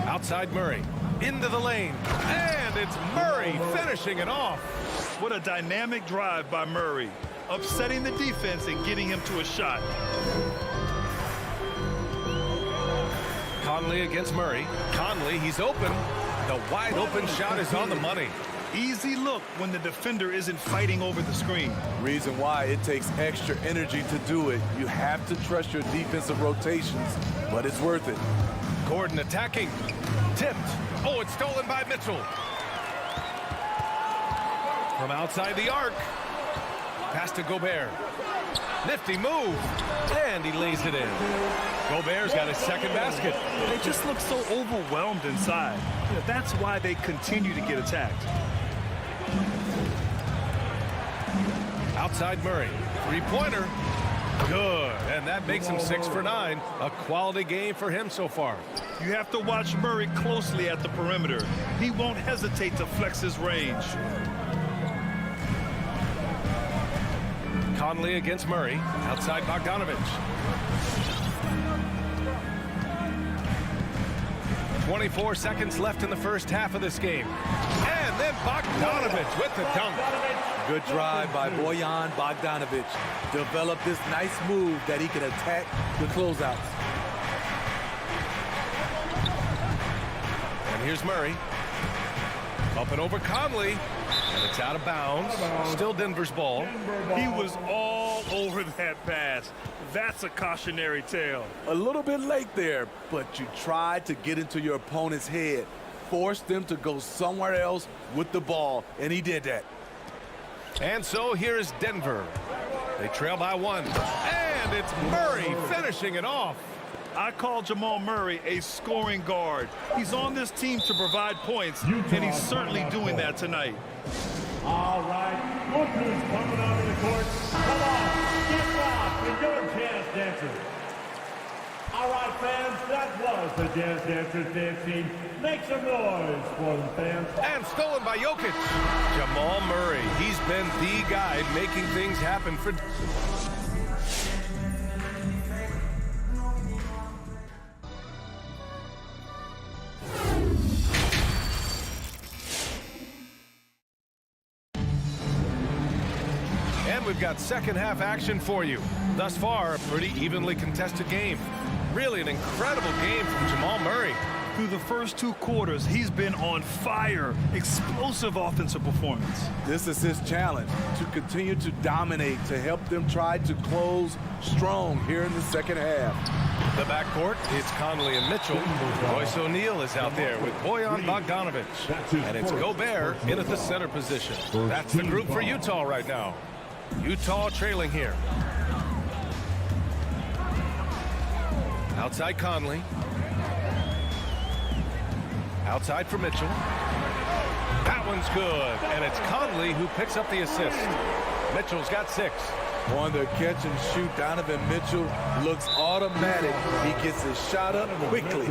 Outside Murray. Into the lane. And it's Murray finishing it off. What a dynamic drive by Murray. Upsetting the defense and getting him to a shot. Conley against Murray. Conley, he's open. The wide open shot is on the money. Easy look when the defender isn't fighting over the screen. Reason why it takes extra energy to do it. You have to trust your defensive rotations, but it's worth it. Gordon attacking. Tipped. Oh, it's stolen by Mitchell. From outside the arc. Pass to Gobert. Nifty move. And he lays it in. Gobert's got his second basket. They just look so overwhelmed inside. That's why they continue to get attacked. Outside Murray. Three-pointer. Good. And that makes him 6 for 9. A quality game for him so far. You have to watch Murray closely at the perimeter. He won't hesitate to flex his range. Conley against Murray. Outside Bogdanovich. 24 seconds left in the first half of this game. And then Bogdanovich with the dunk. Good drive by Bojan Bogdanovich. Developed this nice move that he can attack the closeouts. And here's Murray. Up and over Conley. And it's out of bounds. Still Denver's ball. He was all over that pass. That's a cautionary tale. A little bit late there, but you tried to get into your opponent's head. Force them to go somewhere else with the ball, and he did that. And so here is Denver. They trail by 1. And it's Murray finishing it off. I call Jamal Murray a scoring guard. He's on this team to provide points, and he's certainly doing that tonight. All right, look who's coming onto the court. Come on, get lost in your Jazz Dancers. All right, fans, that was the Jazz Dancers dance team. Make some noise for them, fans. And stolen by Jokic. Jamal Murray, he's been the guy making things happen for... We've got second half action for you. Thus far, a pretty evenly contested game. Really an incredible game from Jamal Murray. Through the first 2 quarters, he's been on fire. Explosive offensive performance. This is his challenge, to continue to dominate, to help them try to close strong here in the second half. The backcourt, it's Conley and Mitchell. Royce O'Neal is out there with Bojan Bogdanovich. And it's Gobert in at the center position. That's the group for Utah right now. Utah trailing here. Outside Conley. Outside for Mitchell. That one's good. And it's Conley who picks up the assist. Mitchell's got 6. On their catch and shoot, Donovan Mitchell looks automatic. He gets his shot up quickly.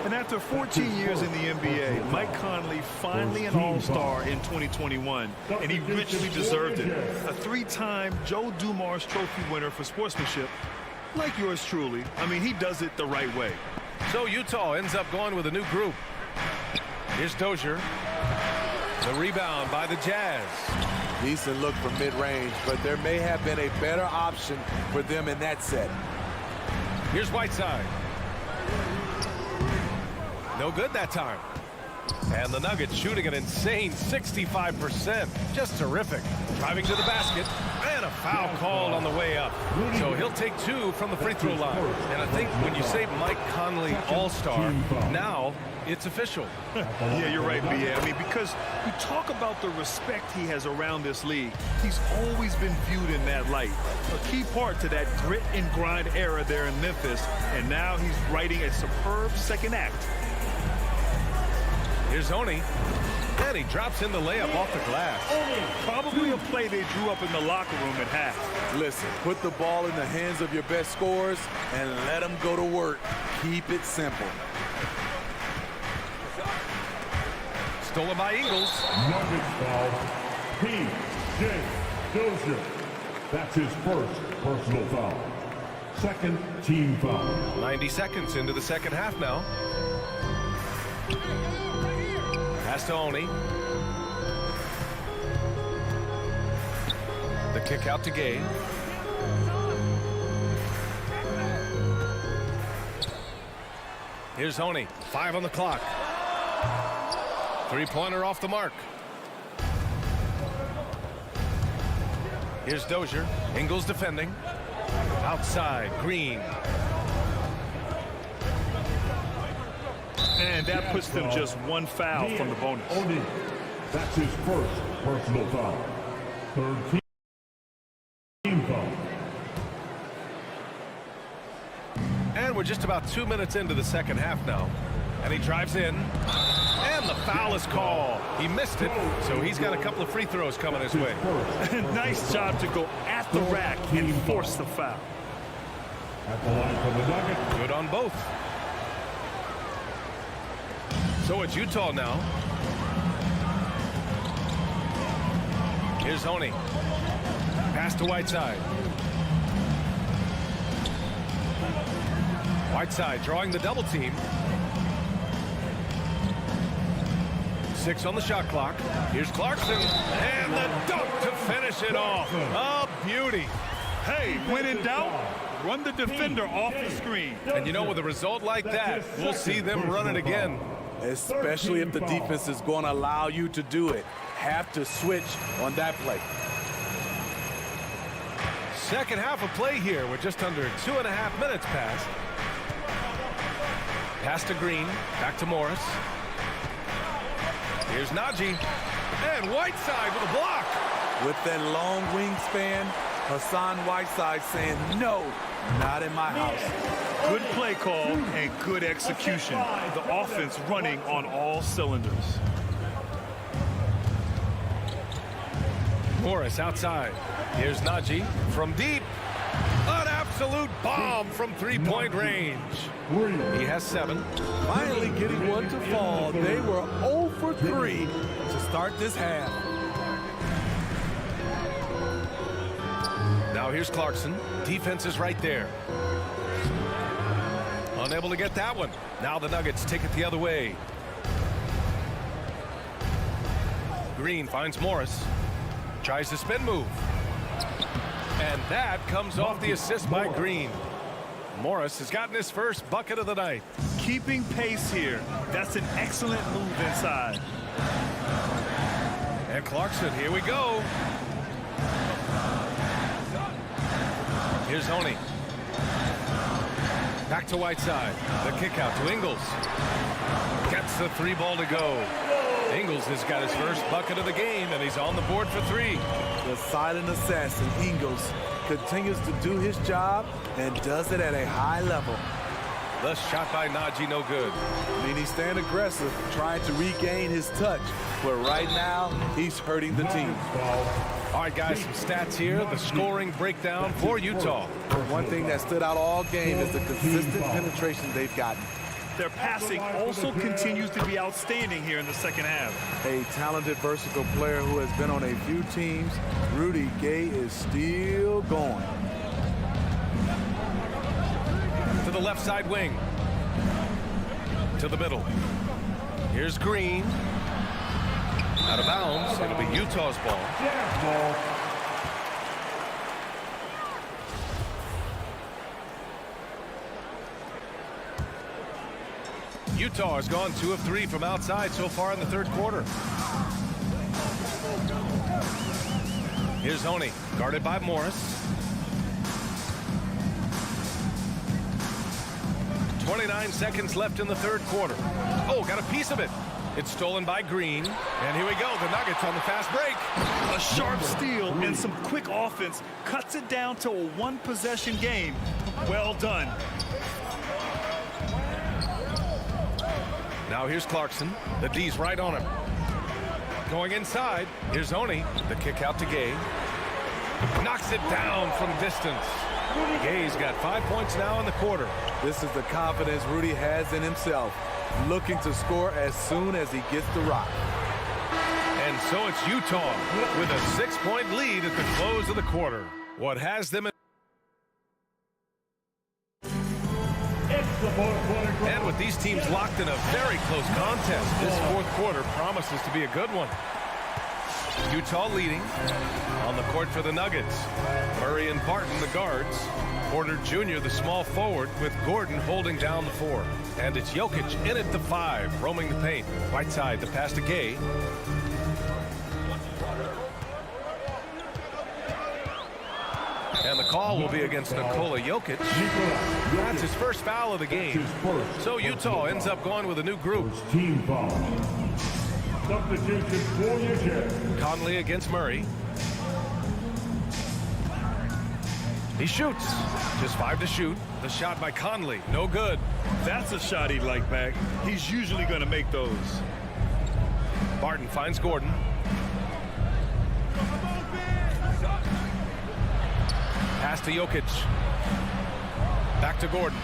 And after 14 years in the NBA, Mike Conley finally an all-star in 2021, and he richly deserved it. A 3-time Joe Dumars Trophy winner for sportsmanship, like yours truly. I mean, he does it the right way. So Utah ends up going with a new group. Here's Dozier. The rebound by the Jazz. Decent look from mid-range, but there may have been a better option for them in that set. Here's Whiteside. No good that time. And the Nuggets shooting an insane 65%. Just terrific. Driving to the basket. And a foul called on the way up. So he'll take 2 from the free throw line. And I think when you say Mike Conley All-Star, now it's official. Yeah, you're right, B.A. I mean, because we talk about the respect he has around this league. He's always been viewed in that light. A key part to that grit and grind era there in Memphis. And now he's writing a superb second act. Here's Oni. And he drops in the layup off the glass. Probably a play they drew up in the locker room at half. Listen, put the ball in the hands of your best scorers and let them go to work. Keep it simple. Stolen by Ingles. Nuggets foul. P.J. Dozier. That's his first personal foul. Second team foul. 90 seconds into the second half now. Pass to Oni. The kick out to Gay. Here's Oni. 5 on the clock. Three-pointer off the mark. Here's Dozier. Ingles defending. Outside, Green. And that puts them just 1 foul from the bonus. That's his first personal foul. Third team foul. And we're just about 2 minutes into the second half now. And he drives in. And the foul is called. He missed it, so he's got a couple of free throws coming his way. Nice job to go at the rack and force the foul. At the line for the Nuggets. Good on both. So it's Utah now. Here's Oni. Pass to Whiteside. Whiteside drawing the double team. 6 on the shot clock. Here's Clarkson. And the dunk to finish it off. A beauty. Hey, when in doubt, run the defender off the screen. And you know, with a result like that, we'll see them run it again. Especially if the defense is going to allow you to do it. Have to switch on that play. Second half of play here. We're just under 2.5 minutes past. Pass to Green. Back to Morris. Here's Najee. And Whiteside with a block. With that long wingspan, Hassan Whiteside saying, no, not in my house. Good play call and good execution. The offense running on all cylinders. Morris outside. Here's Najee from deep. An absolute bomb from three-point range. He has 7. Finally getting one to fall. They were 0 for 3 to start this half. Now here's Clarkson. Defense is right there. Unable to get that one. Now the Nuggets take it the other way. Green finds Morris. Tries the spin move. And that comes off the assist by Green. Morris has gotten his first bucket of the night. Keeping pace here. That's an excellent move inside. And Clarkson, here we go. Here's Oni. Back to Whiteside. The kick out to Ingles. Gets the 3 ball to go. Ingles has got his first bucket of the game, and he's on the board for 3. The silent assassin, Ingles, continues to do his job and does it at a high level. The shot by Najee, no good. I mean, he's staying aggressive, trying to regain his touch. But right now, he's hurting the team. All right, guys, some stats here. The scoring breakdown for Utah. One thing that stood out all game is the consistent penetration they've gotten. Their passing also continues to be outstanding here in the second half. A talented, versatile player who has been on a few teams, Rudy Gay is still going. To the left side wing. To the middle. Here's Green. Out of bounds. It'll be Utah's ball. Utah has gone 2 of 3 from outside so far in the third quarter. Here's Honey, guarded by Morris. 29 seconds left in the third quarter. Oh, got a piece of it. It's stolen by Green. And here we go, the Nuggets on the fast break. A sharp steal and some quick offense cuts it down to a one-possession game. Well done. Now here's Clarkson. The D's right on him. Going inside. Here's Honey. The kick out to Gay. Knocks it down from distance. Gay's got 5 points now in the quarter. This is the confidence Rudy has in himself, looking to score as soon as he gets the rock. And so it's Utah with a 6-point lead at the close of the quarter. What has them in... And with these teams locked in a very close contest, this fourth quarter promises to be a good one. Utah leading on the court for the Nuggets. Murray and Barton, the guards. Porter Jr., the small forward, with Gordon holding down the 4. And it's Jokic in at the 5, roaming the paint. Right side, the pass to Gay. And the call will be against Nikola Jokic. That's his first foul of the game. So Utah ends up going with a new group. Team foul. Substitution for Utah. Conley against Murray. He shoots. Just 5 to shoot. The shot by Conley. No good. That's a shot he'd like back. He's usually going to make those. Barton finds Gordon. Pass to Jokic. Back to Gordon.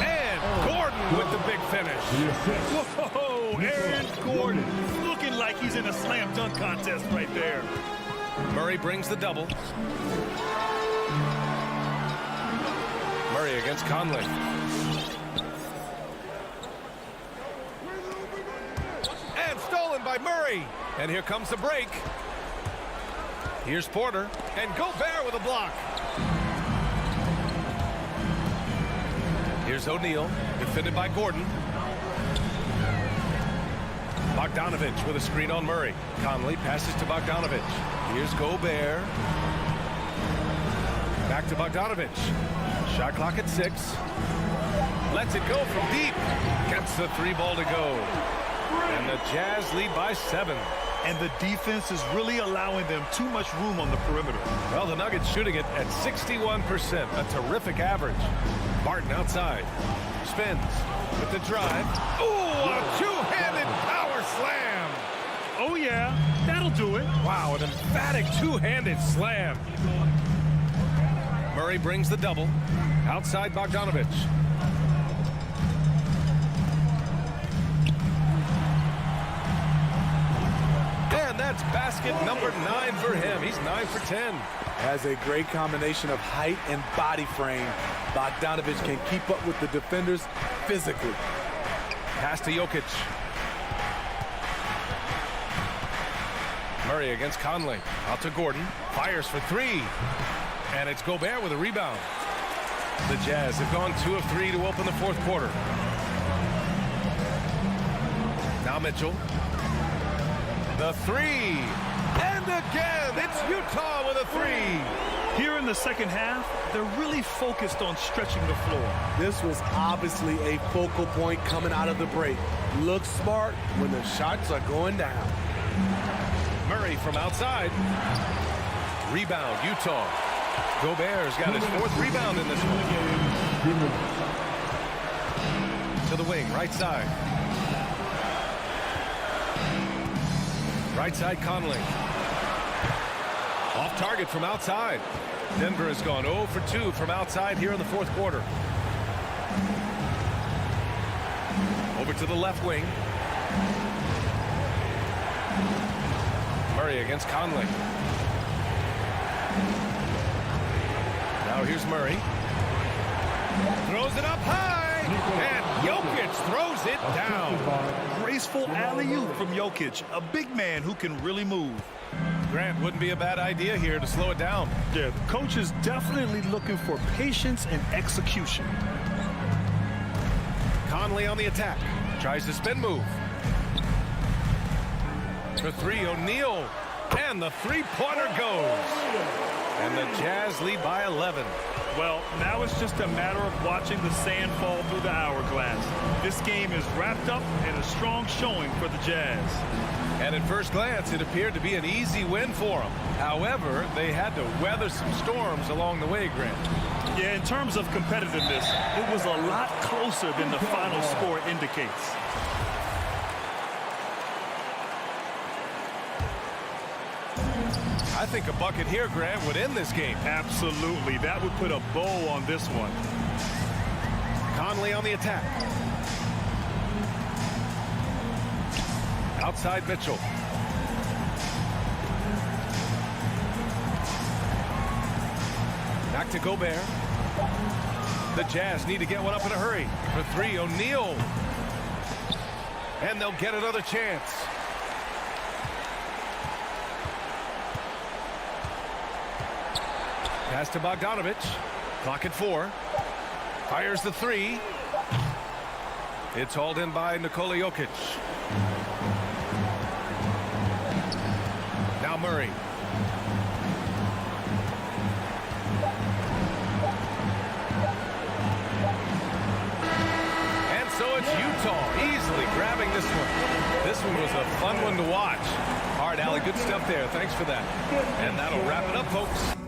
And Gordon with the big finish. Whoa, Aaron Gordon looking like he's in a slam dunk contest right there. Murray brings the double. Murray against Conley. And stolen by Murray. And here comes the break. Here's Porter. And Gobert with a block. Here's O'Neal. Defended by Gordon. Bogdanovich with a screen on Murray. Conley passes to Bogdanovich. Here's Gobert. Back to Bogdanovich. Shot clock at 6. Lets it go from deep. Gets the 3 ball to go. And the Jazz lead by 7. And the defense is really allowing them too much room on the perimeter. Well, the Nuggets shooting it at 61%. A terrific average. Barton outside. Spins with the drive. Ooh, a two-handed power slam. Oh, yeah. That'll do it. Wow, an emphatic two-handed slam. Murray brings the double. Outside Bogdanovich. And that's basket number 9 for him. He's 9 for 10. Has a great combination of height and body frame. Bogdanovich can keep up with the defenders physically. Pass to Jokic. Murray against Conley. Out to Gordon. Fires for 3. And it's Gobert with a rebound. The Jazz have gone 2 of 3 to open the fourth quarter. Now Mitchell. The 3. And again, it's Utah with a 3. Here in the second half, they're really focused on stretching the floor. This was obviously a focal point coming out of the break. Look smart when the shots are going down. Murray from outside. Rebound, Utah. Gobert's got his 4th rebound in this one. To the wing, right side. Right side, Conley. Off target from outside. Denver has gone 0 for 2 from outside here in the fourth quarter. Over to the left wing. Murray against Conley. Now here's Murray. Throws it up high. And Jokic throws it down. Graceful alley-oop from Jokic, a big man who can really move. Grant, wouldn't be a bad idea here to slow it down. Yeah, the coach is definitely looking for patience and execution. Conley on the attack. Tries to spin move. For three, O'Neal. And the three-pointer goes. And the Jazz lead by 11. Well, now it's just a matter of watching the sand fall through the hourglass. This game is wrapped up in a strong showing for the Jazz. And at first glance, it appeared to be an easy win for them. However, they had to weather some storms along the way, Grant. Yeah, in terms of competitiveness, it was a lot closer than the final score indicates. I think a bucket here, Grant, would end this game. Absolutely. That would put a bow on this one. Conley on the attack. Outside Mitchell. Back to Gobert. The Jazz need to get one up in a hurry. For three, O'Neal. And they'll get another chance. Pass to Bogdanovich. Clock at 4. Fires the three. It's hauled in by Nikola Jokic. Now Murray. And so it's Utah easily grabbing this one. This one was a fun one to watch. All right, Allie, good stuff there. Thanks for that. And that'll wrap it up, folks.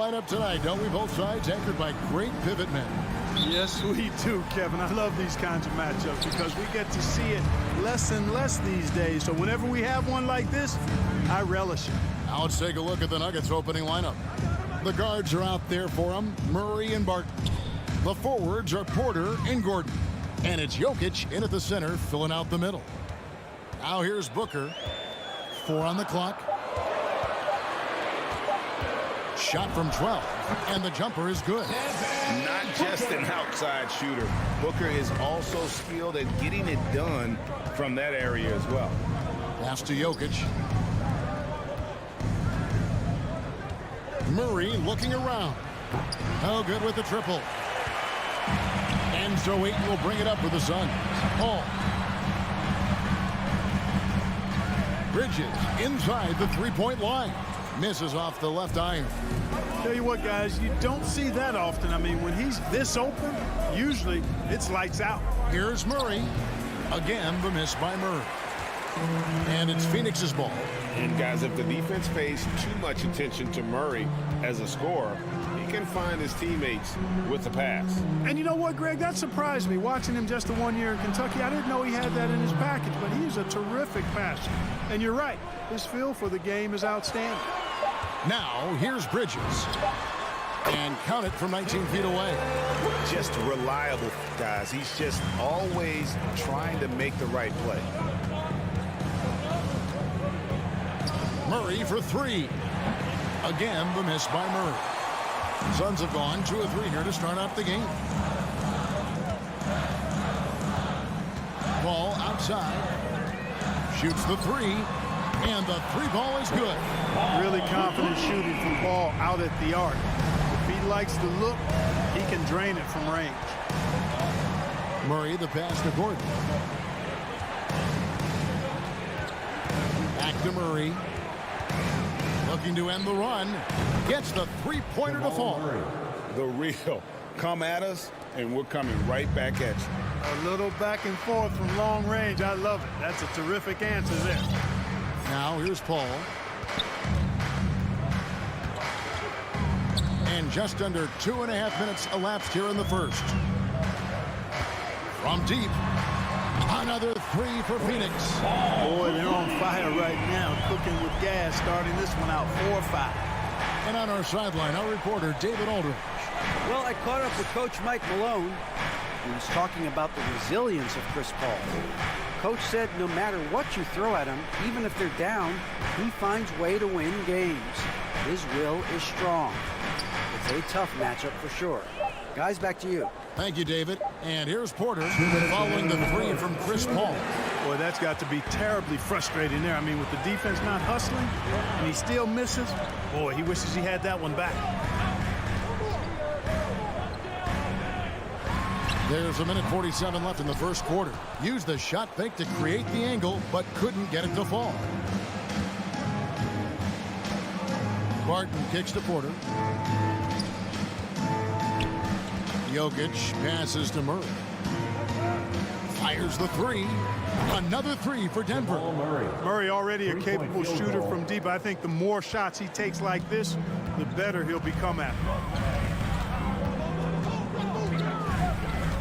lineup tonight, don't we? Both sides anchored by great pivot men. Yes, we do, Kevin. I love these kinds of matchups because we get to see it less and less these days. So whenever we have one like this, I relish it. Now let's take a look at the Nuggets opening lineup. The guards are out there for them, Murray and Barton. The forwards are Porter and Gordon. And it's Jokic in at the center, filling out the middle. Now here's Booker. 4 on the clock. Shot from 12, and the jumper is good. Not just an outside shooter. Booker is also skilled at getting it done from that area as well. Pass to Jokic. Murray looking around. Oh, good with the triple. And so Ayton will bring it up with the Suns. Paul. Bridges inside the three-point line. Misses off the left iron. Tell you what, guys, you don't see that often. I mean, when he's this open, usually it's lights out. Here's Murray. Again, the miss by Murray. And it's Phoenix's ball. And guys, if the defense pays too much attention to Murray as a scorer, he can find his teammates with the pass. And you know what, Greg? That surprised me. Watching him just the 1 year in Kentucky, I didn't know he had that in his package, but he's a terrific passer. And you're right, his feel for the game is outstanding. Now, here's Bridges. And count it from 19 feet away. Just reliable, guys. He's just always trying to make the right play. Murray for 3. Again, the miss by Murray. Suns have gone 2 of 3 here to start out the game. Ball outside. Shoots the 3. And the 3 ball is good. Really confident shooting from ball out at the arc. If he likes the look, he can drain it from range. Murray, the pass to Gordon. Back to Murray. Looking to end the run. Gets the three-pointer to fall. The real. Come at us, and we're coming right back at you. A little back and forth from long range. I love it. That's a terrific answer there. Now here's Paul. And just under 2.5 minutes elapsed here in the first. From deep. Another 3 for Phoenix. Boy, they're on fire right now, cooking with gas, starting this one out 4-5. And on our sideline, our reporter, David Aldridge. Well, I caught up with Coach Mike Malone. He was talking about the resilience of Chris Paul. Coach said no matter what you throw at him, even if they're down, he finds a way to win games. His will is strong. It's a tough matchup for sure. Guys, back to you. Thank you, David. And here's Porter following the 3 from Chris Paul. Boy, that's got to be terribly frustrating there. I mean, with the defense not hustling and he still misses, boy, he wishes he had that one back. There's 1:47 left in the first quarter. Used the shot fake to create the angle, but couldn't get it to fall. Barton kicks to Porter. Jokic passes to Murray. Fires the 3. Another 3 for Denver. Murray already a capable shooter from deep. I think the more shots he takes like this, the better he'll become at it.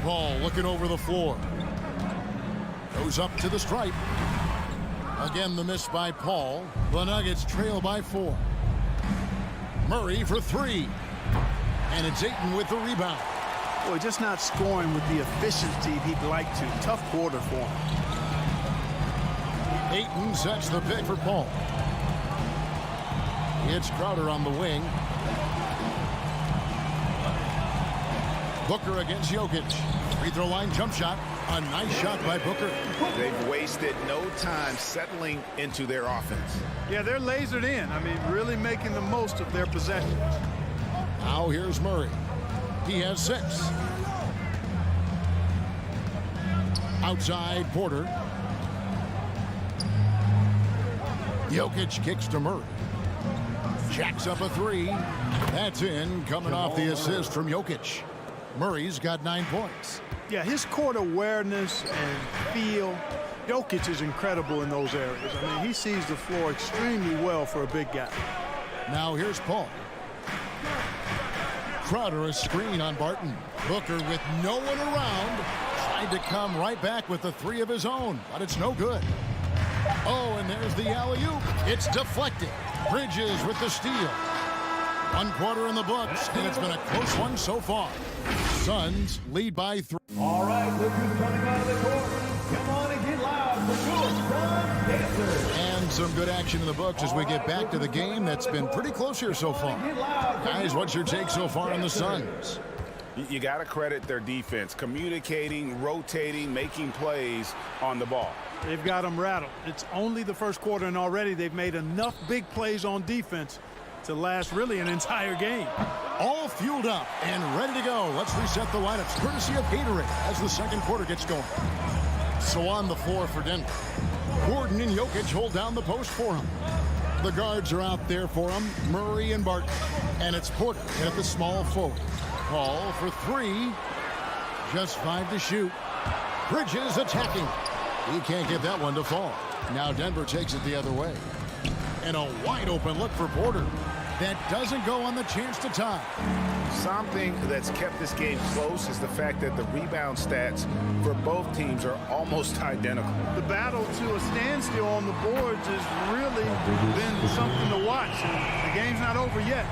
Ball looking over the floor. Goes up to the stripe. Again, the miss by Paul. The Nuggets trail by 4. Murray for 3. And it's Ayton with the rebound. Boy, just not scoring with the efficiency he'd like to. Tough quarter for him. Ayton sets the pick for Paul. It's Crowder on the wing. Booker against Jokic. Free throw line jump shot. A nice shot by Booker. They've wasted no time settling into their offense. Yeah, they're lasered in. I mean, really making the most of their possessions. Now here's Murray. He has 6. Outside Porter. Jokic kicks to Murray. Jacks up a 3. That's in, coming off the assist from Jokic. Murray's got 9 points. Yeah, his court awareness and feel, Jokic is incredible in those areas. I mean, he sees the floor extremely well for a big guy. Now here's Paul. Crowder a screen on Barton. Booker with no one around. Tried to come right back with the three of his own, but it's no good. Oh, and there's the alley-oop. It's deflected. Bridges with the steal. 1 quarter in the books, and it's been a close one so far. Suns lead by 3. All right, look who's coming out of the court. Come on and get loud for good Sun Dancers. And some good action in the books as we get back to the game that's been pretty close here so far. Guys, what's your take so far on the Suns? You got to credit their defense, communicating, rotating, making plays on the ball. They've got them rattled. It's only the first quarter, and already they've made enough big plays on defense to last really an entire game. All fueled up and ready to go. Let's reset the lineups courtesy of Gatorade as the second quarter gets going. So on the floor for Denver, Gordon and Jokic hold down the post for him. The guards are out there for him, Murray and Barton. And it's Porter at the small forward. Paul for 3. Just 5 to shoot. Bridges attacking. He can't get that one to fall. Now Denver takes it the other way. And a wide open look for Porter. That doesn't go on the chance to tie. Something that's kept this game close is the fact that the rebound stats for both teams are almost identical. The battle to a standstill on the boards has really been something to watch. The game's not over yet.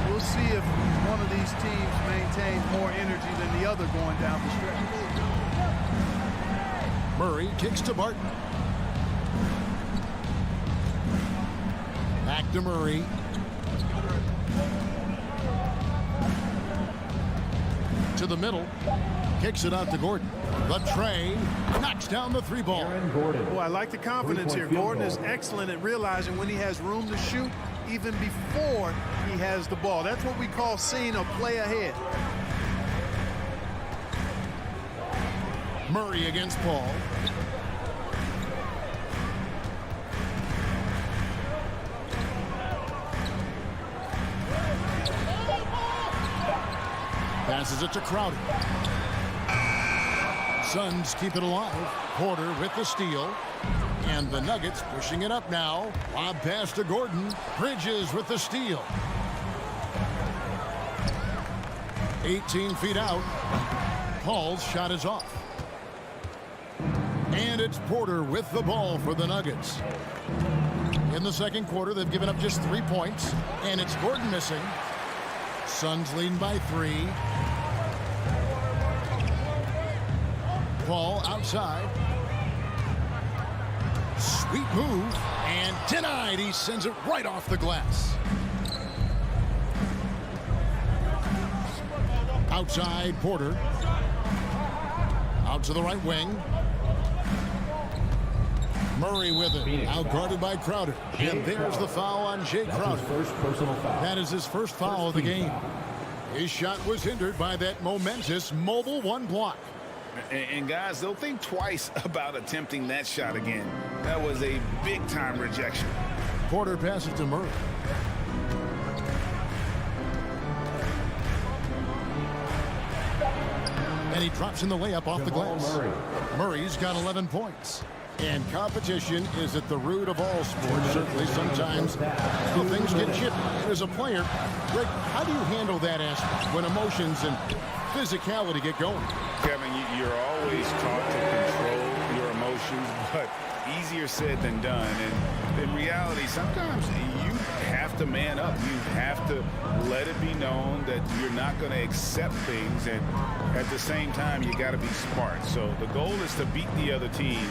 We'll see if one of these teams maintains more energy than the other going down the stretch. Murray kicks to Barton. Back to Murray. To the middle. Kicks it out to Gordon. The tray. Knocks down the 3 ball. Boy, I like the confidence here. Gordon is excellent at realizing when he has room to shoot even before he has the ball. That's what we call seeing a play ahead. Murray against Paul. Passes it to Crowder. Suns keep it alive. Porter with the steal. And the Nuggets pushing it up now. Lob pass to Gordon. Bridges with the steal. 18 feet out. Paul's shot is off. And it's Porter with the ball for the Nuggets. In the second quarter, they've given up just 3 points. And it's Gordon missing. Suns leading by 3. Paul outside. Sweet move. And denied. He sends it right off the glass. Outside, Porter. Out to the right wing. Murray with it. Out guarded by Crowder. And there's the foul on Jay Crowder. That is his first foul of the game. His shot was hindered by that momentous mobile 1 block. And guys, they'll think twice about attempting that shot again. That was a big-time rejection. Porter passes to Murray. And he drops in the layup off the glass. Murray's got 11 points. And competition is at the root of all sports. Certainly sometimes things get chippy. As a player, Greg, how do you handle that aspect when emotions and physicality get going? Kevin, you're always taught to control your emotions, but easier said than done. And in reality, sometimes you have to man up. You have to let it be known that you're not going to accept things, and at the same time, you got to be smart. So the goal is to beat the other team,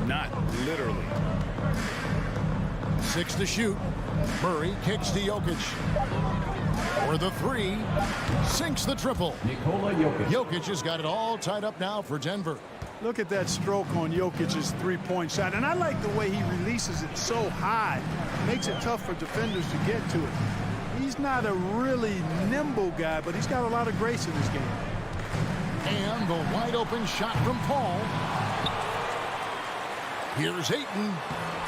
not literally. 6 to shoot. Murray kicks to Jokic. For the 3. Sinks the triple. Jokic has got it all tied up now for Denver. Look at that stroke on Jokic's 3-point shot. And I like the way he releases it so high. Makes it tough for defenders to get to it. He's not a really nimble guy, but he's got a lot of grace in his game. And the wide open shot from Paul. Here's Ayton.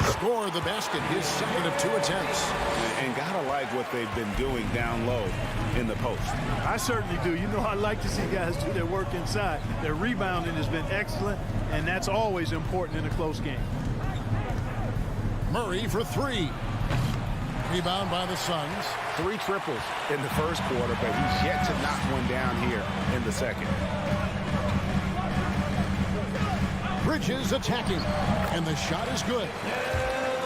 Score the basket, his second of 2 attempts. And gotta like what they've been doing down low in the post. I certainly do. You know, I like to see guys do their work inside. Their rebounding has been excellent, and that's always important in a close game. Murray for 3. Rebound by the Suns. 3 triples in the first quarter, but he's yet to knock one down here in the second. Bridges attacking, and the shot is good.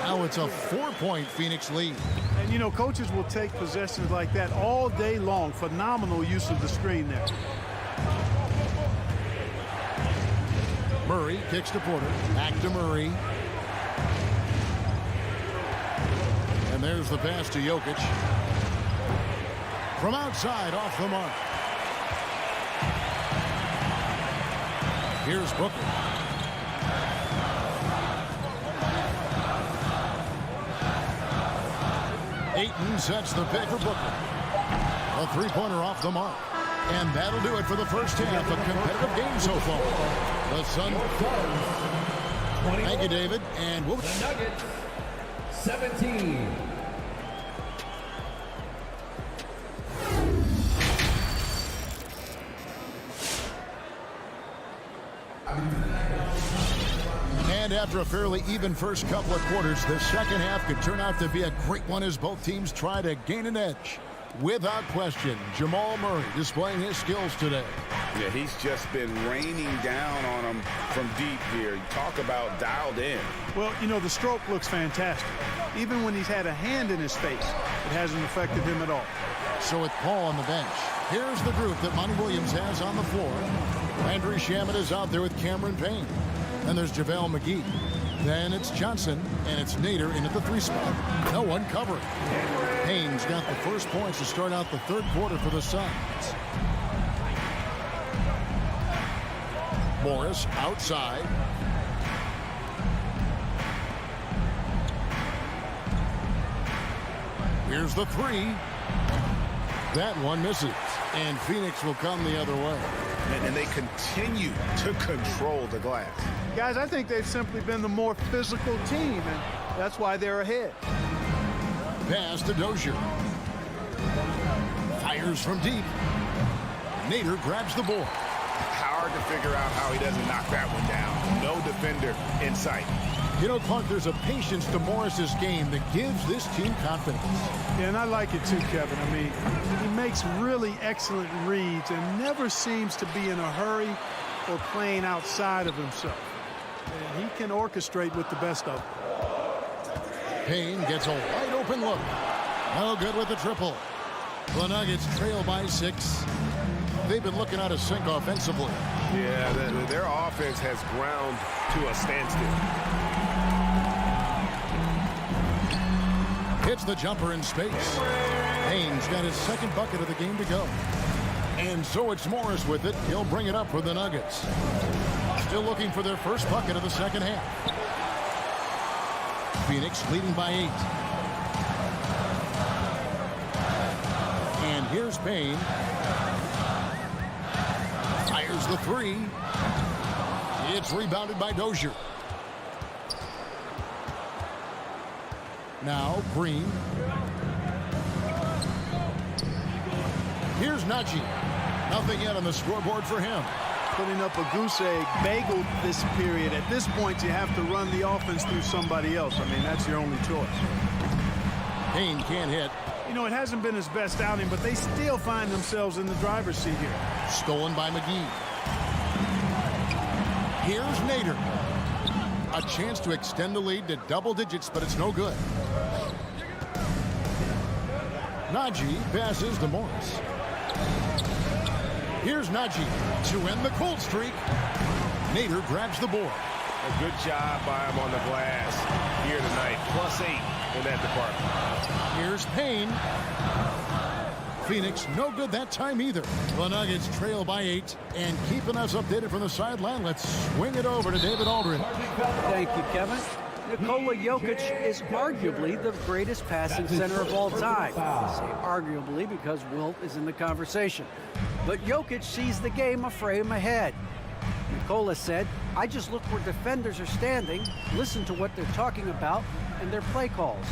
Now it's a 4-point Phoenix lead. And, you know, coaches will take possessions like that all day long. Phenomenal use of the screen there. Murray kicks to Porter. Back to Murray. And there's the pass to Jokic. From outside, off the mark. Here's Booker. Ayton sets the pick for Booker. A three-pointer off the mark. And that'll do it for the first half. A competitive game so far. The Suns. Thank you, David. And we'll... The Nuggets, 17. And after a fairly even first couple of quarters, the second half could turn out to be a great one as both teams try to gain an edge. Without question, Jamal Murray displaying his skills today. Yeah, he's just been raining down on him from deep here. Talk about dialed in. Well, you know, the stroke looks fantastic. Even when he's had a hand in his face, it hasn't affected him at all. So with Paul on the bench, here's the group that Monty Williams has on the floor. Landry Shamet is out there with Cameron Payne. Then there's JaVale McGee. Then it's Johnson, and it's Nader in at the 3 spot. No one covering. Payne's got the first points to start out the third quarter for the Suns. Morris outside. Here's the 3. That one misses. And Phoenix will come the other way. And they continue to control the glass. Guys, I think they've simply been the more physical team, and that's why they're ahead. Pass to Dozier. Fires from deep. Nader grabs the ball. Hard to figure out how he doesn't knock that one down. No defender in sight. You know, Clark, there's a patience to Morris's game that gives this team confidence. Yeah, and I like it too, Kevin. I mean, he makes really excellent reads and never seems to be in a hurry or playing outside of himself. And he can orchestrate with the best of them. Payne gets a wide open look. No good with the triple. The Nuggets trail by 6. They've been looking out of sync offensively. Yeah, their offense has ground to a standstill. Hits the jumper in space. Payne's got his second bucket of the game to go. And so it's Morris with it. He'll bring it up for the Nuggets. Still looking for their first bucket of the second half. Phoenix leading by 8. And here's Payne. Fires the 3. It's rebounded by Dozier. Now Green. Here's Najee. Nothing yet on the scoreboard for him. Putting up a goose egg, bagel this period. At this point, you have to run the offense through somebody else. I mean, that's your only choice. Payne can't hit. You know, it hasn't been his best outing, but they still find themselves in the driver's seat here. Stolen by McGee. Here's Nader. A chance to extend the lead to double digits, but it's no good. Najee passes to Morris. Here's Najee to end the cold streak. Nader grabs the board. A good job by him on the glass here tonight. +8 in that department. Here's Payne. Phoenix no good that time either. The Nuggets trail by 8, and keeping us updated from the sideline, let's swing it over to David Aldrin. Thank you, Kevin. Nikola Jokic is arguably the greatest passing center of all time. I say arguably because Wilt is in the conversation. But Jokic sees the game a frame ahead. Nikola said, I just look where defenders are standing, listen to what they're talking about, and their play calls.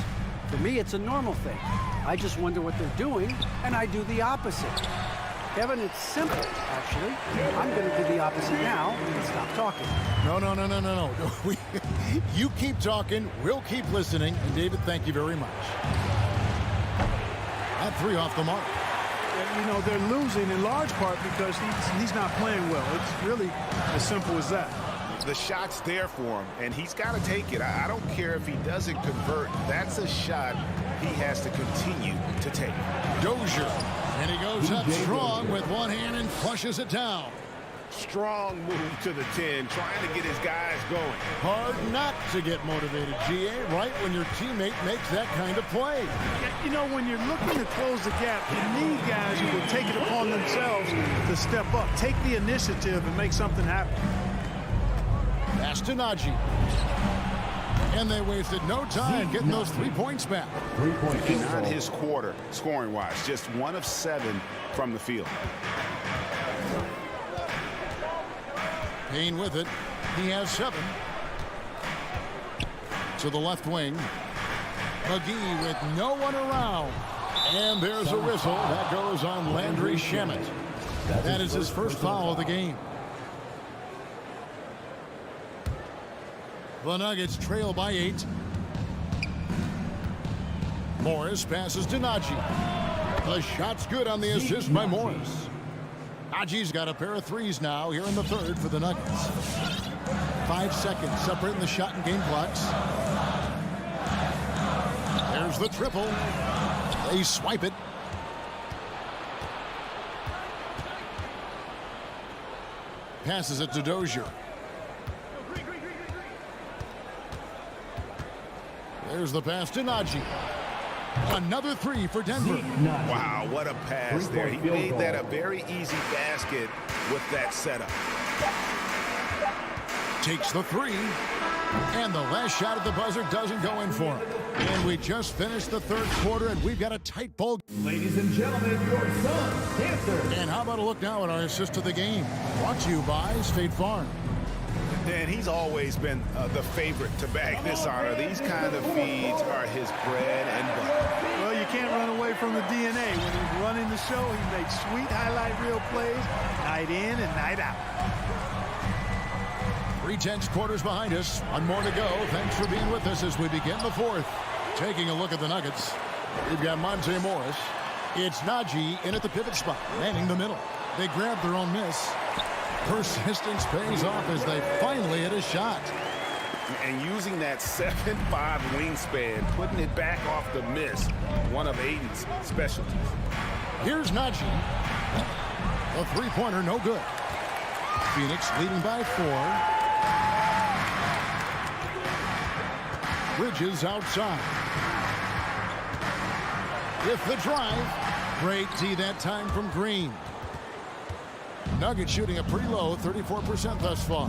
For me, it's a normal thing. I just wonder what they're doing, and I do the opposite. Kevin, it's simple, actually. I'm going to do the opposite now and stop talking. No. You keep talking, we'll keep listening, and David, thank you very much. At 3 off the mark. And, you know, they're losing in large part because he's not playing well. It's really as simple as that. The shot's there for him, and he's got to take it. I don't care if he doesn't convert. That's a shot he has to continue to take. Dozier. And he goes up strong with one hand and flushes it down. Strong move to the 10, trying to get his guys going. Hard not to get motivated, GA, right when your teammate makes that kind of play. You know, when you're looking to close the gap, you need guys who will take it upon themselves to step up, take the initiative, and make something happen. Pass to Najee. And they wasted no time getting those 3 points back. 3 points. Not his quarter, scoring-wise, just 1 of 7 from the field. Payne with it. He has 7. To the left wing. McGee with no one around. And there's a whistle. That goes on Landry Shamet. That is his first foul of the game. The Nuggets trail by 8. Morris passes to Najee. The shot's good on the assist by Morris. Najee's got a pair of threes now here in the third for the Nuggets. 5 seconds separating the shot and game clocks. There's the triple. They swipe it. Passes it to Dozier. There's the pass to Najee. Another 3 for Denver. Wow, what a pass there. He made that a very easy basket with that setup. Takes the 3. And the last shot at the buzzer doesn't go in for him. And we just finished the third quarter, and we've got a tight ball. Ladies and gentlemen, your son, Dancer. And how about a look now at our assist of the game? Brought to you by State Farm. And he's always been the favorite to bag this honor. These kind of feeds are his bread and butter. Well, you can't run away from the DNA. When he's running the show, he makes sweet highlight reel plays night in and night out. 3 tenths quarters behind us. 1 more to go. Thanks for being with us as we begin the fourth. Taking a look at the Nuggets. We've got Monte Morris. It's Najee in at the pivot spot, manning the middle. They grab their own miss. Persistence pays off as they finally hit a shot. And using that 7'5" wingspan, putting it back off the miss, one of Aiden's specialties. Here's Najee. A 3-pointer, no good. Phoenix leading by 4. Bridges outside. With the drive. Great D that time from Green. Nuggets shooting a pretty low 34% thus far.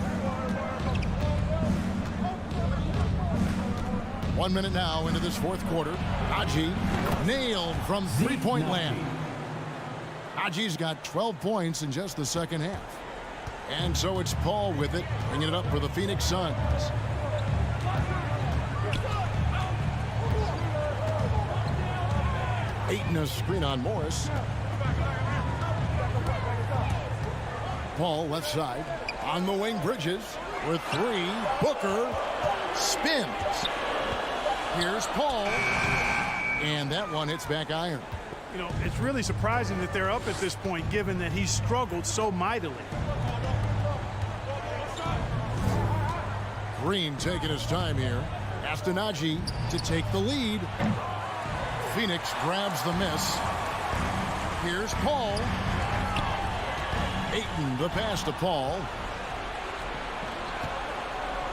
1 minute now into this fourth quarter. Najee nailed from 3-point land. Najee's got 12 points in just the second half. And so it's Paul with it, bringing it up for the Phoenix Suns. Ayton a screen on Morris. Paul left side on the wing. Bridges with 3. Booker spins. Here's Paul, and that one hits back iron. You know, it's really surprising that they're up at this point, given that he struggled so mightily. Green taking his time here. Asked Najee to take the lead. Phoenix grabs the miss. Here's Paul. Ayton, the pass to Paul.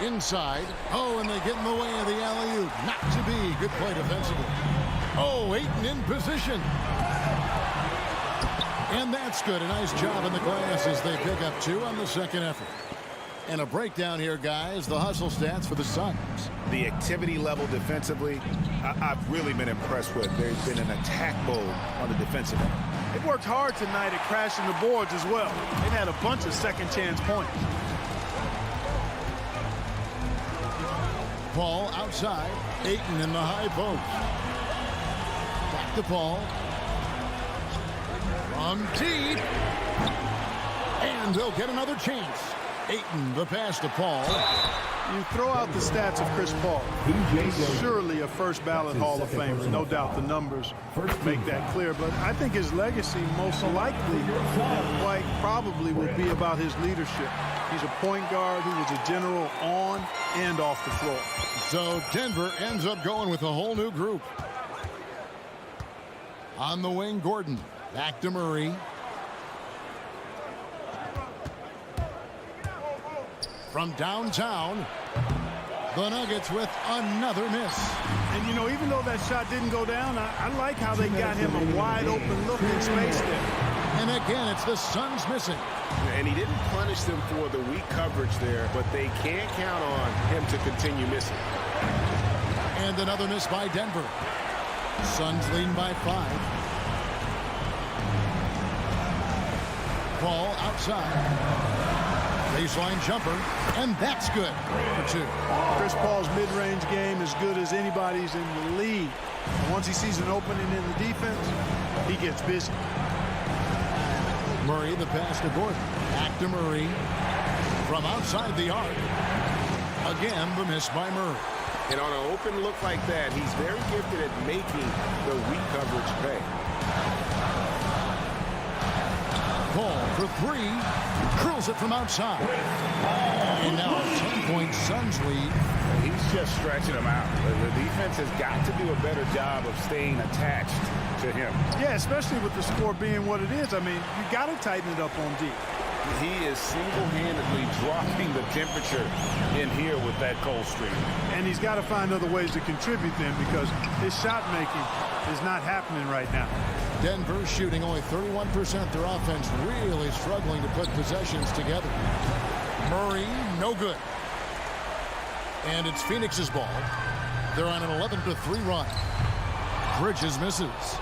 Inside. Oh, and they get in the way of the alley-oop. Not to be. Good play defensively. Oh, Ayton in position. And that's good. A nice job in the glass as they pick up 2 on the second effort. And a breakdown here, guys. The hustle stats for the Suns. The activity level defensively, I've really been impressed with. There's been an attack mode on the defensive end. They worked hard tonight at crashing the boards as well. They've had a bunch of second chance points. Paul outside. Ayton in the high post. Back to Paul. From deep. And they'll get another chance. Ayton, the pass to Paul. You throw out the stats of Chris Paul. He's surely a first ballot Hall of Famer. No doubt the numbers make that clear. But I think his legacy most likely and quite probably will be about his leadership. He's a point guard who was a general on and off the floor. So Denver ends up going with a whole new group. On the wing, Gordon. Back to Murray. From downtown, the Nuggets with another miss. And, you know, even though that shot didn't go down, I like how they got him a wide open look in space there. And again, it's the Suns missing. And he didn't punish them for the weak coverage there, but they can't count on him to continue missing. And another miss by Denver. Suns leading by 5. Ball outside. Baseline jumper, and that's good for 2. Chris Paul's mid-range game is good as anybody's in the league. And once he sees an opening in the defense, he gets busy. Murray, the pass to Gordon. Back to Murray. From outside the arc. Again, the miss by Murray. And on an open look like that, he's very gifted at making the weak coverage pay. Paul for 3. Curls it from outside. And now a 10-point Suns lead. He's just stretching them out. The defense has got to do a better job of staying attached to him. Yeah, especially with the score being what it is. I mean, you got to tighten it up on D. He is single-handedly dropping the temperature in here with that cold streak. And he's got to find other ways to contribute then, because his shot making is not happening right now. Denver shooting only 31%. Their offense really struggling to put possessions together. Murray, no good. And it's Phoenix's ball. They're on an 11-3 run. Bridges misses.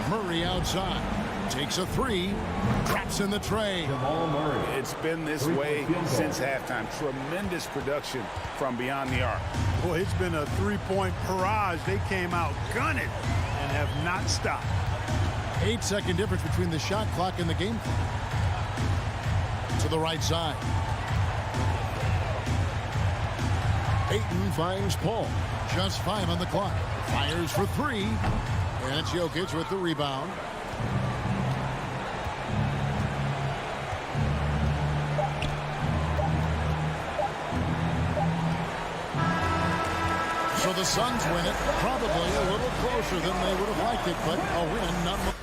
Murray outside. Takes a 3. Traps in the tray. It's been this way since halftime. Tremendous production from beyond the arc. Boy, it's been a three-point barrage. They came out gunning and have not stopped. 8-second difference between the shot clock and the game clock. To the right side. Ayton finds Paul. Just 5 on the clock. Fires for 3. And it's Jokic with the rebound. So the Suns win it, probably a little closer than they would have liked it, but a win nonetheless.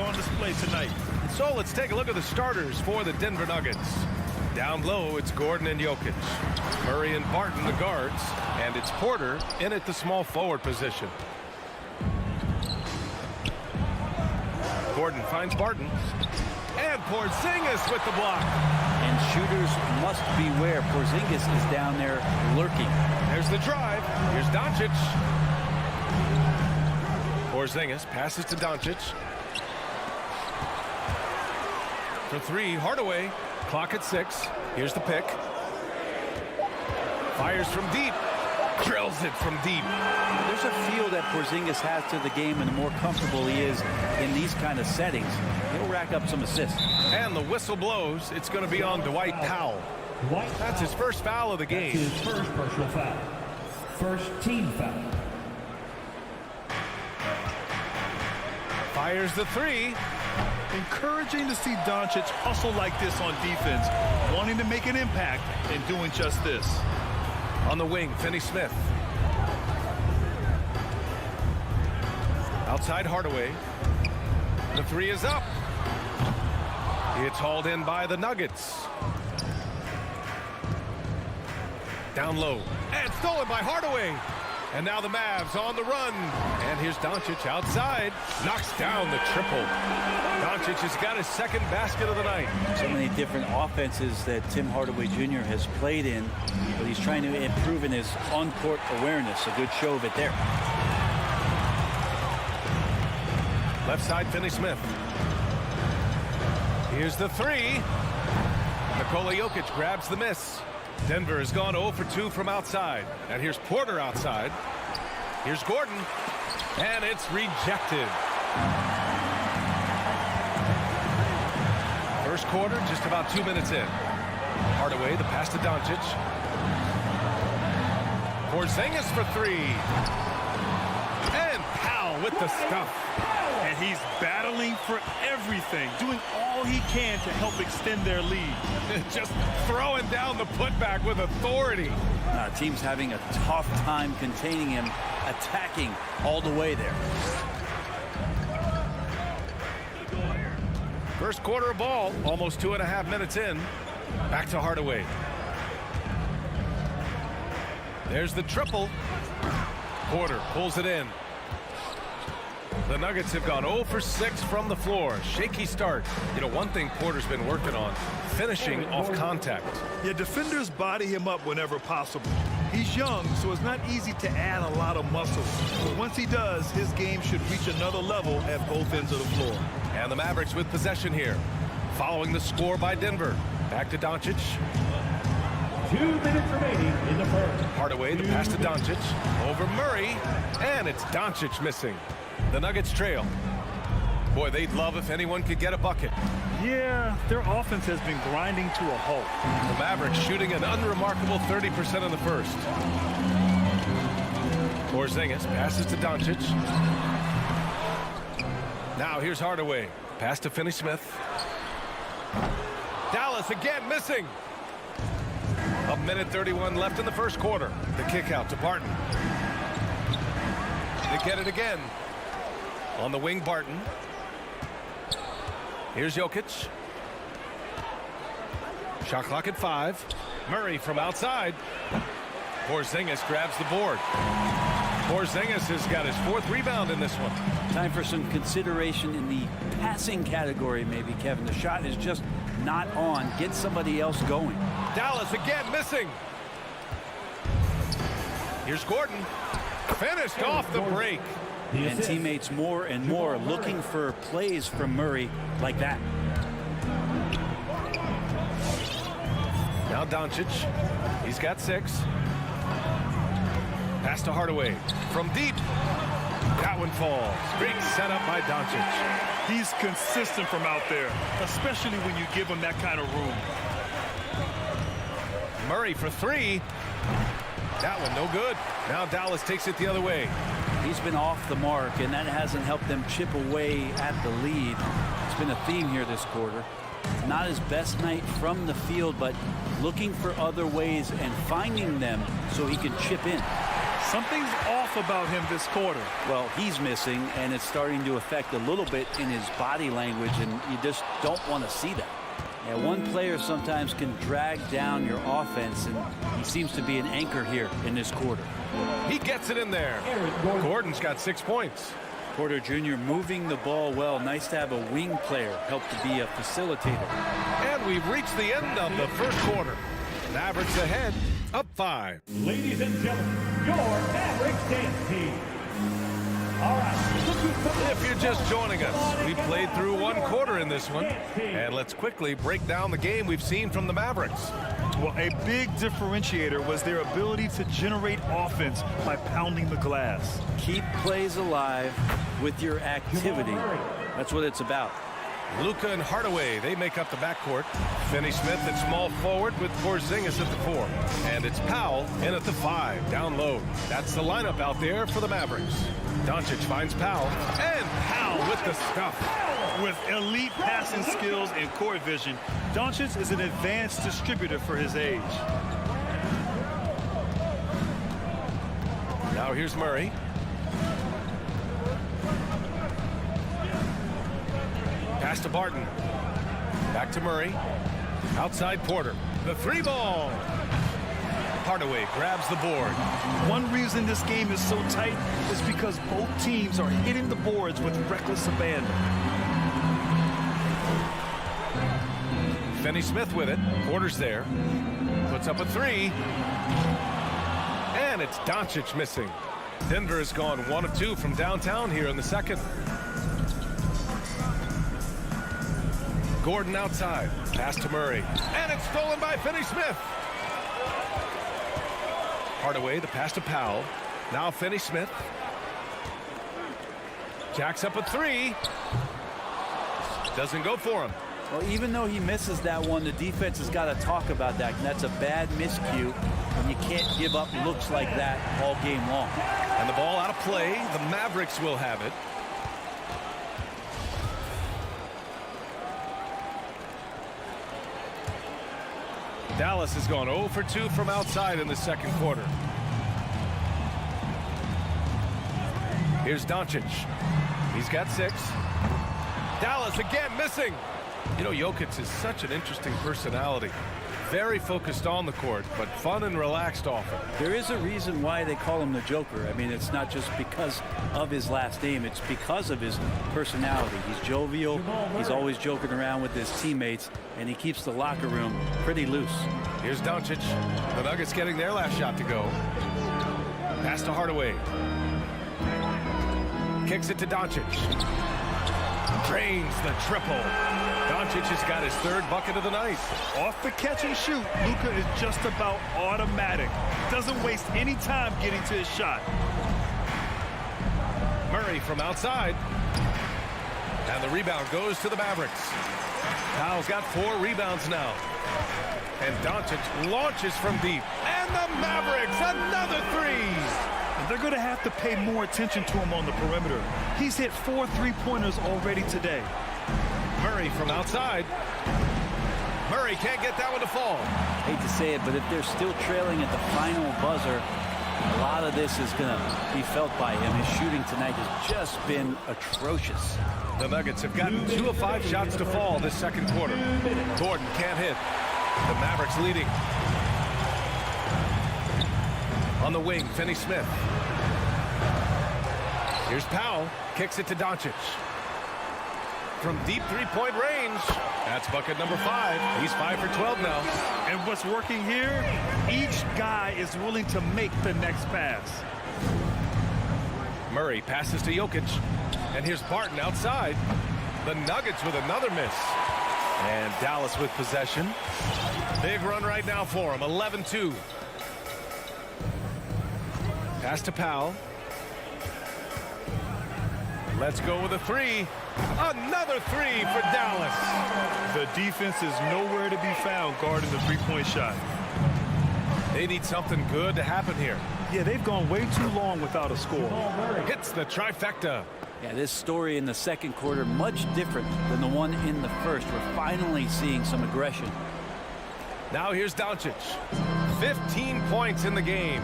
on display tonight. So let's take a look at the starters for the Denver Nuggets. Down low, it's Gordon and Jokic. Murray and Barton, the guards. And it's Porter in at the small forward position. Gordon finds Barton. And Porzingis with the block. And shooters must beware. Porzingis is down there lurking. There's the drive. Here's Doncic. Porzingis passes to Doncic. For three, Hardaway. Clock at 6. Here's the pick. Fires from deep. Drills it from deep. There's a feel that Porzingis has to the game, and the more comfortable he is in these kind of settings, he'll rack up some assists. And the whistle blows. It's going to be on Dwight Powell. That's his first foul of the game. His first personal foul. First team foul. Fires the three. Encouraging to see Doncic hustle like this on defense, wanting to make an impact and doing just this. On the wing, Finney-Smith. Outside Hardaway. The three is up. It's hauled in by the Nuggets. Down low. And stolen by Hardaway. And now the Mavs on the run. And here's Doncic outside. Knocks down the triple. Doncic has got his second basket of the night. So many different offenses that Tim Hardaway Jr. has played in, but he's trying to improve in his on-court awareness. A good show of it there. Left side, Finney-Smith. Here's the three. Nikola Jokic grabs the miss. Denver has gone 0 for 2 from outside. And here's Porter outside. Here's Gordon. And it's rejected. First quarter, just about 2 minutes in. Hardaway, the pass to Doncic. Porzingis for three. And Powell with the stuff. And he's battling for everything, doing all he can to help extend their lead. Just throwing down the putback with authority. Team's having a tough time containing him, attacking all the way there. First quarter of ball, almost 2.5 minutes in. Back to Hardaway. There's the triple. Porter pulls it in. The Nuggets have gone 0 for 6 from the floor. Shaky start. You know, one thing Porter's been working on, finishing off contact. Yeah, defenders body him up whenever possible. He's young, so it's not easy to add a lot of muscle. But once he does, his game should reach another level at both ends of the floor. And the Mavericks with possession here. Following the score by Denver. Back to Doncic. 2 minutes remaining in the first. Hardaway, the pass to Doncic. Over Murray. And it's Doncic missing. The Nuggets trail. Boy, they'd love if anyone could get a bucket. Yeah, their offense has been grinding to a halt. The Mavericks shooting an unremarkable 30% in the first. Porzingis passes to Doncic. Now here's Hardaway. Pass to Finney-Smith. Dallas again missing. 1:31 left in the first quarter. The kick out to Barton. They get it again. On the wing, Barton. Here's Jokic. Shot clock at 5. Murray from outside. Porzingis grabs the board. Porzingis has got his 4th rebound in this one. Time for some consideration in the passing category, maybe, Kevin. The shot is just not on. Get somebody else going. Dallas again missing. Here's Gordon. Finished off the break. And teammates more and more looking for plays from Murray like that. Now Doncic. He's got 6. Pass to Hardaway. From deep. That one falls. Great setup by Doncic. He's consistent from out there, especially when you give him that kind of room. Murray for 3. That one no good. Now Dallas takes it the other way. He's been off the mark, and that hasn't helped them chip away at the lead. It's been a theme here this quarter. Not his best night from the field, but looking for other ways and finding them so he can chip in. Something's off about him this quarter. Well, he's missing, and it's starting to affect a little bit in his body language, and you just don't want to see that. Yeah, one player sometimes can drag down your offense, and he seems to be an anchor here in this quarter. He gets it in there. Gordon's got 6 points. Porter Jr. moving the ball well. Nice to have a wing player help to be a facilitator. And we've reached the end of the first quarter. Mavericks ahead, up 5. Ladies and gentlemen, your Mavericks dance team. All right. If you're just joining us, we played through one quarter in this one. And let's quickly break down the game we've seen from the Mavericks. Well, a big differentiator was their ability to generate offense by pounding the glass. Keep plays alive with your activity. That's what it's about. Luka and Hardaway, they make up the backcourt. Finney-Smith at small forward with Porzingis at the 4. And it's Powell in at the 5, down low. That's the lineup out there for the Mavericks. Doncic finds Powell, and Powell with the stuff. With elite passing skills and court vision, Doncic is an advanced distributor for his age. Now here's Murray. Pass to Barton. Back to Murray. Outside Porter. The 3 ball. Hardaway grabs the board. One reason this game is so tight is because both teams are hitting the boards with reckless abandon. Finney-Smith with it. Porter's there. Puts up a 3. And it's Doncic missing. Denver has gone 1 of 2 from downtown here in the second. Gordon outside. Pass to Murray. And it's stolen by Finney-Smith. Hardaway, the pass to Powell. Now Finney-Smith. Jacks up a 3. Doesn't go for him. Well, even though he misses that one, the defense has got to talk about that. And that's a bad miscue, and you can't give up looks like that all game long. And the ball out of play. The Mavericks will have it. Dallas has gone 0 for 2 from outside in the second quarter. Here's Doncic. He's got 6. Dallas again missing. You know, Jokic is such an interesting personality. Very focused on the court, but fun and relaxed often. There is a reason why they call him the Joker. I mean, it's not just because of his last name. It's because of his personality. He's jovial. He's always joking around with his teammates, and he keeps the locker room pretty loose. Here's Doncic. The Nuggets getting their last shot to go. Pass to Hardaway. Kicks it to Doncic. Drains the triple. Doncic has got his 3rd bucket of the night. Off the catch and shoot, Luka is just about automatic. Doesn't waste any time getting to his shot. Murray from outside. And the rebound goes to the Mavericks. Powell's got 4 rebounds now. And Doncic launches from deep. And the Mavericks, another 3. And they're going to have to pay more attention to him on the perimeter. He's hit 4 3-pointers already today. Murray from outside. Murray can't get that one to fall. Hate to say it, but if they're still trailing at the final buzzer, a lot of this is going to be felt by him. His shooting tonight has just been atrocious. The Nuggets have gotten 2 of 5 shots to fall this second quarter. Gordon can't hit. The Mavericks leading. On the wing, Finney-Smith. Here's Powell. Kicks it to Doncic. From deep 3-point range. That's bucket number 5. He's 5 for 12 now. And what's working here? Each guy is willing to make the next pass. Murray passes to Jokic. And here's Barton outside. The Nuggets with another miss. And Dallas with possession. Big run right now for him. 11-2. Pass to Powell. Let's go with a 3. Another 3 for Dallas. The defense is nowhere to be found guarding the 3-point shot. They need something good to happen here. Yeah, they've gone way too long without a score. Hits the trifecta. Yeah, this story in the second quarter much different than the one in the first. We're finally seeing some aggression. Now here's Doncic. 15 points in the game.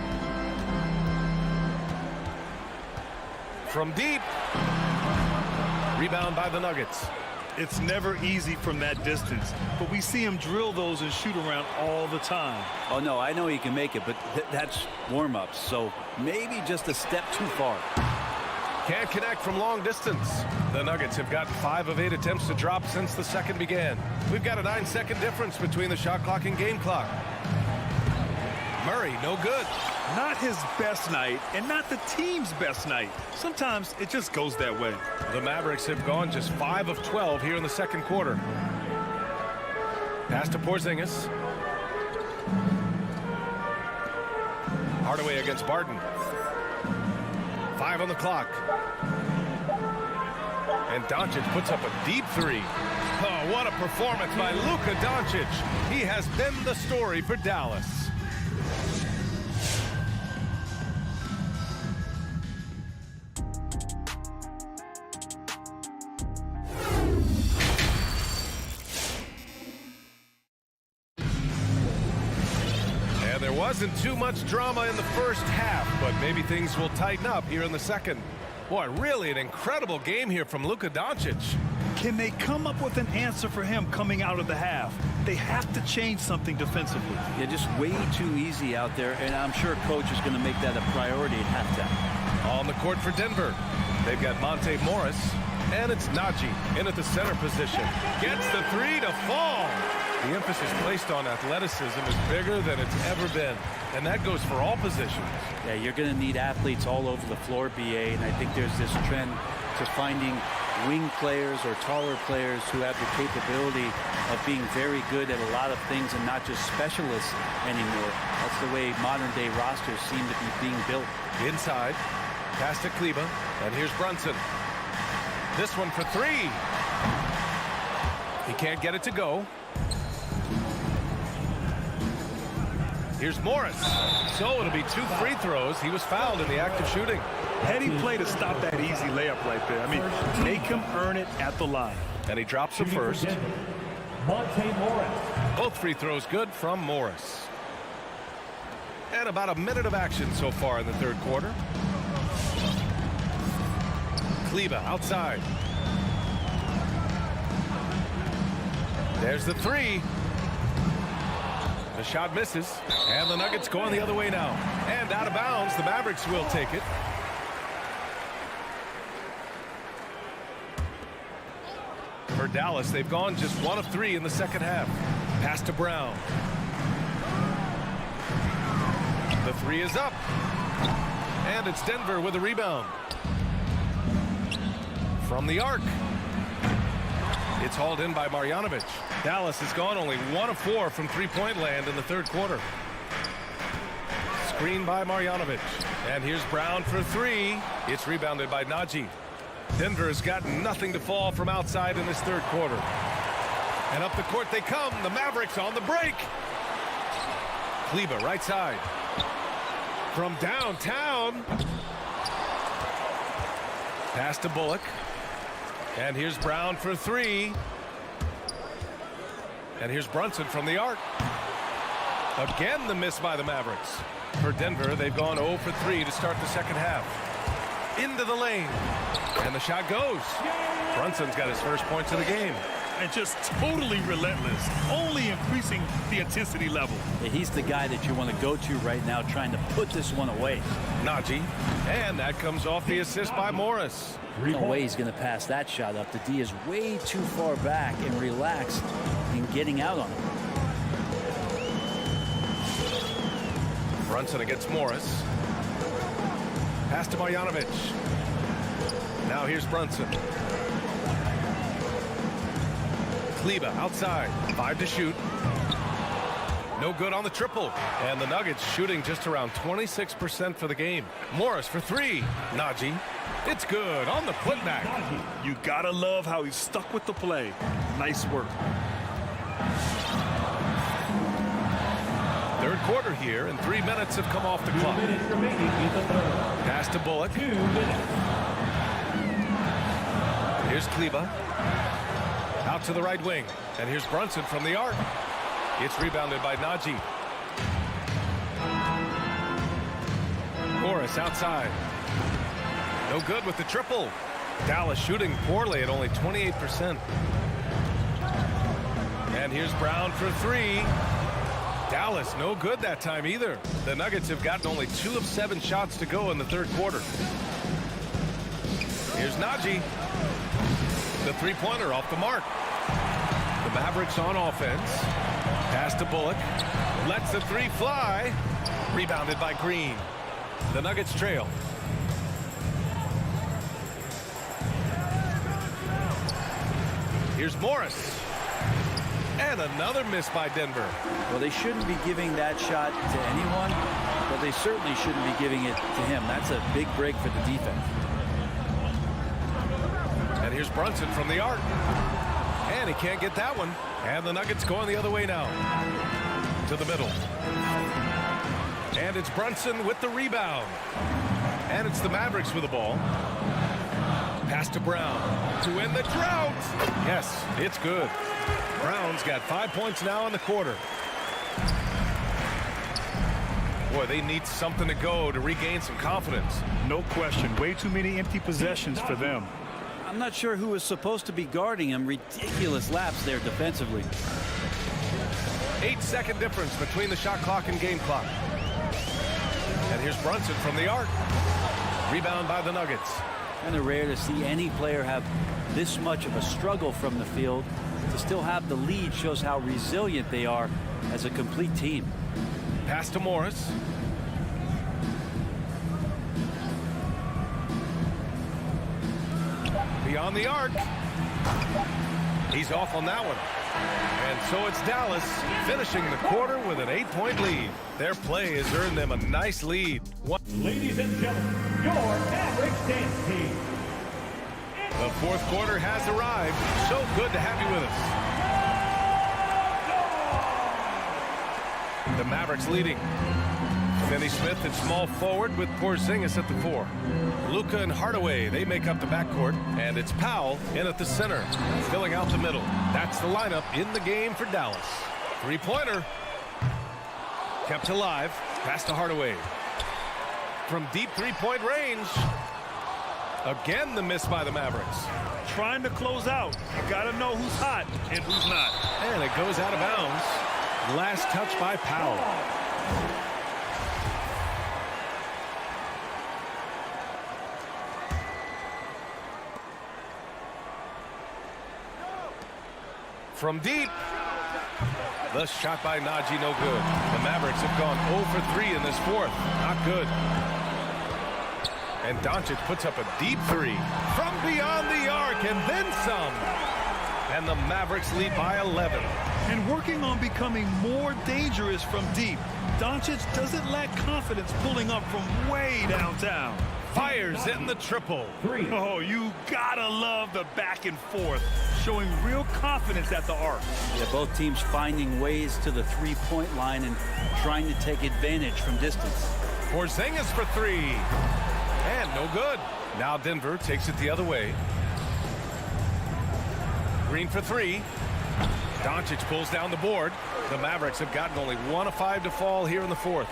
from deep. Rebound by the Nuggets. It's never easy from that distance, but we see him drill those and shoot around all the time. Oh, no, I know he can make it, but that's warm-ups, so maybe just a step too far. Can't connect from long distance. The Nuggets have got 5 of 8 attempts to drop since the second began. We've got a 9-second difference between the shot clock and game clock. Murray, no good. Not his best night, and not the team's best night. Sometimes it just goes that way. The Mavericks have gone just 5 of 12 here in the second quarter. Pass to Porzingis. Hardaway against Barton. 5 on the clock. And Doncic puts up a deep 3. Oh, what a performance by Luka Doncic. He has been the story for Dallas. There wasn't too much drama in the first half, but maybe things will tighten up here in the second. Boy, really an incredible game here from Luka Doncic. Can they come up with an answer for him coming out of the half? They have to change something defensively. Yeah, just way too easy out there, and I'm sure coach is going to make that a priority at halftime. On the court for Denver, they've got Monte Morris, and it's Najee in at the center position. Gets the 3 to fall. The emphasis placed on athleticism is bigger than it's ever been, and that goes for all positions. Yeah, you're going to need athletes all over the floor, BA, and I think there's this trend to finding wing players or taller players who have the capability of being very good at a lot of things and not just specialists anymore. That's the way modern-day rosters seem to be being built. Inside, pass to Kleba, and here's Brunson. This one for 3. He can't get it to go. Here's Morris. So it'll be 2 free throws. He was fouled in the act of shooting. Heady play to stop that easy layup right there. I mean, make him earn it at the line. And he drops the first. Monte Morris. Both free throws good from Morris. And about a minute of action so far in the third quarter. Kleba outside. There's the 3. The shot misses, and the Nuggets going the other way now. And out of bounds, the Mavericks will take it. For Dallas, they've gone just 1 of 3 in the second half. Pass to Brown. The 3 is up. And it's Denver with a rebound. From the arc. It's hauled in by Marjanovic. Dallas has gone only 1 of 4 from three-point land in the third quarter. Screen by Marjanovic. And here's Brown for 3. It's rebounded by Najee. Denver has got nothing to fall from outside in this third quarter. And up the court they come. The Mavericks on the break. Kleba right side. From downtown. Pass to Bullock. And here's Brown for 3. And here's Brunson from the arc. Again, the miss by the Mavericks. For Denver, they've gone 0 for 3 to start the second half. Into the lane. And the shot goes. Brunson's got his first points of the game. And just totally relentless, only increasing the intensity level. Yeah, he's the guy that you want to go to right now, trying to put this one away. Najee. And that comes off the assist by Morris. No way he's going to pass that shot up. The D is way too far back and relaxed in getting out on it. Brunson against Morris. Pass to Marjanovic. Now here's Brunson. Kleba outside. 5 to shoot. No good on the triple. And the Nuggets shooting just around 26% for the game. Morris for 3. Najee. It's good on the putback. You gotta love how he's stuck with the play. Nice work. Third quarter here, and 3 minutes have come off the clock. Pass to Bullock. 2 minutes. Here's Kleba. Out to the right wing. And here's Brunson from the arc. It's rebounded by Najee. Morris outside. No good with the triple. Dallas shooting poorly at only 28%. And here's Brown for three. Dallas no good that time either. The Nuggets have gotten only 2 of 7 shots to go in the third quarter. Here's Najee. The three-pointer off the mark. The Mavericks on offense. Pass to Bullock. Lets the three fly. Rebounded by Green. The Nuggets trail. Here's Morris. And another miss by Denver. Well, they shouldn't be giving that shot to anyone, but they certainly shouldn't be giving it to him. That's a big break for the defense. And here's Brunson from the arc. And he can't get that one. And the Nuggets going the other way now. To the middle. And it's Brunson with the rebound. And it's the Mavericks with the ball. Pass to Brown to win the drought. Yes, it's good. Brown's got 5 points now in the quarter. Boy, they need something to go to regain some confidence. No question. Way too many empty possessions for them. I'm not sure who was supposed to be guarding him. Ridiculous laps there defensively. 8-second difference between the shot clock and game clock. And here's Brunson from the arc. Rebound by the Nuggets. Kind of rare to see any player have this much of a struggle from the field. To still have the lead shows how resilient they are as a complete team. Pass to Morris. Beyond the arc. He's off on that one. And so it's Dallas finishing the quarter with an 8-point lead. Their play has earned them a nice lead. Ladies and gentlemen, your Mavericks dance team. The fourth quarter has arrived. So good to have you with us. The Mavericks leading. Finney Smith at small forward with Porzingis at the 4. Luka and Hardaway, they make up the backcourt. And it's Powell in at the center, filling out the middle. That's the lineup in the game for Dallas. Three-pointer. Kept alive. Pass to Hardaway. From deep three-point range. Again, the miss by the Mavericks. Trying to close out. You got to know who's hot and who's not. And it goes out of bounds. Last touch by Powell. From deep. The shot by Najee, no good. The Mavericks have gone 0 for 3 in this fourth. Not good. And Doncic puts up a deep three from beyond the arc and then some. And the Mavericks lead by 11. And working on becoming more dangerous from deep. Doncic doesn't lack confidence pulling up from way downtown. Fires in the triple. Oh, you gotta love the back and forth, showing real confidence at the arc. Yeah, both teams finding ways to the three-point line and trying to take advantage from distance. Porzingis for three. And no good. Now Denver takes it the other way. Green for three. Doncic pulls down the board. The Mavericks have gotten only 1 of 5 to fall here in the fourth.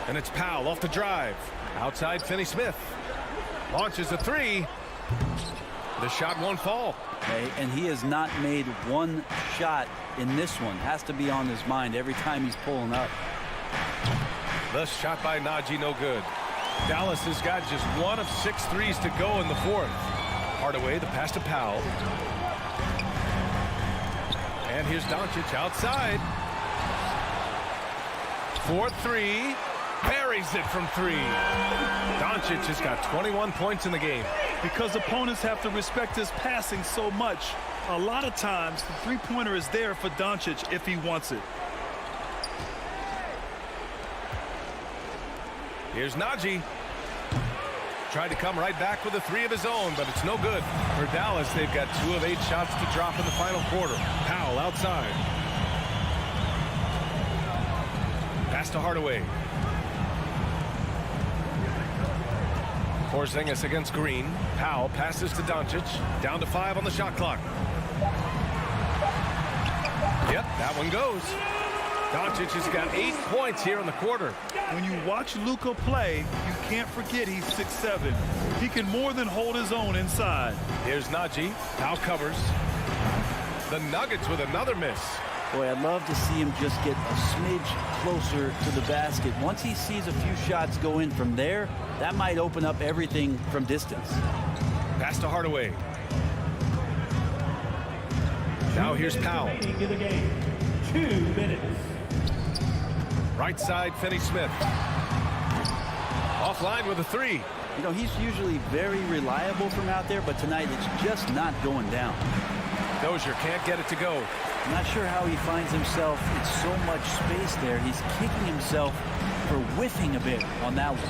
And it's Powell off the drive. Outside Finney Smith. Launches a three. The shot won't fall. Okay, and he has not made one shot in this one. Has to be on his mind every time he's pulling up. The shot by Najee, no good. Dallas has got just 1 of 6 threes to go in the fourth. Hardaway, the pass to Powell. And here's Doncic outside. 4-3. Buries it from 3. Doncic has got 21 points in the game. Because opponents have to respect his passing so much, a lot of times the three-pointer is there for Doncic if he wants it. Here's Najee. Tried to come right back with a 3 of his own, but it's no good. For Dallas, they've got 2 of 8 shots to drop in the final quarter. Powell outside. Pass to Hardaway. Porzingis against Green. Powell passes to Doncic. Down to 5 on the shot clock. Yep, that one goes. Doncic has got 8 points here in the quarter. When you watch Luka play, you can't forget he's 6'7". He can more than hold his own inside. Here's Najee. Now covers. The Nuggets with another miss. Boy, I'd love to see him just get a smidge closer to the basket. Once he sees a few shots go in from there, that might open up everything from distance. Pass to Hardaway. Now here's Powell. In the game. 2 minutes. Right side, Finney-Smith. Offline with a three. You know, he's usually very reliable from out there, but tonight it's just not going down. Dozier can't get it to go. I'm not sure how he finds himself in so much space there. He's kicking himself for whiffing a bit on that one.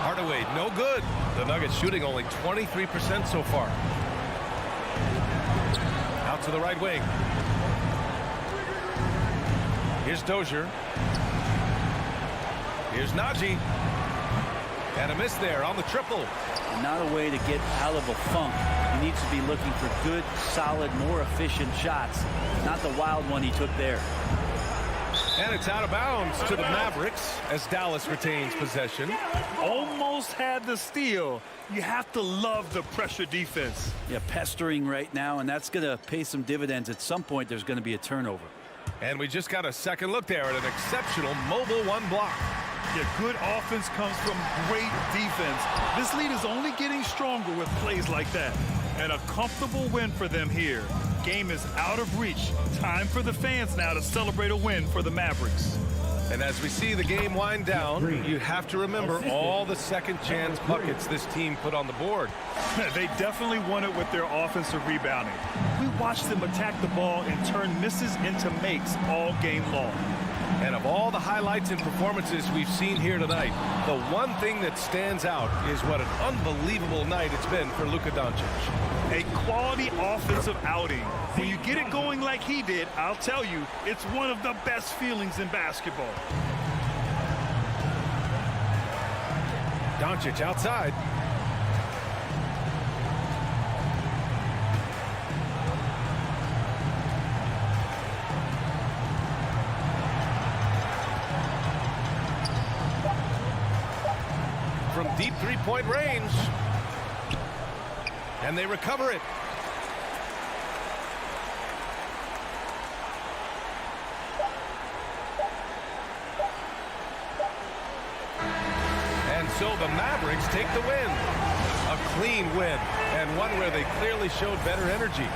Hardaway, no good. The Nuggets shooting only 23% so far. Out to the right wing. Here's Dozier. Here's Najee. And a miss there on the triple. And not a way to get out of a funk. He needs to be looking for good, solid, more efficient shots. Not the wild one he took there. And it's out of bounds to the Mavericks as Dallas retains possession. Almost had the steal. You have to love the pressure defense. Yeah, pestering right now, and that's going to pay some dividends. At some point, there's going to be a turnover. And we just got a second look there at an exceptional mobile one block. Yeah, good offense comes from great defense. This lead is only getting stronger with plays like that. And a comfortable win for them here. Game is out of reach. Time for the fans now to celebrate a win for the Mavericks. And as we see the game wind down, you have to remember all the second chance buckets this team put on the board. They definitely won it with their offensive rebounding. We watched them attack the ball and turn misses into makes all game long. And of all the highlights and performances we've seen here tonight, the one thing that stands out is what an unbelievable night it's been for Luka Doncic. A quality offensive outing. When you get it going like he did, I'll tell you, it's one of the best feelings in basketball. Doncic outside. From deep three-point range. And they recover it. And so the Mavericks take the win. A clean win, and one where they clearly showed better energy.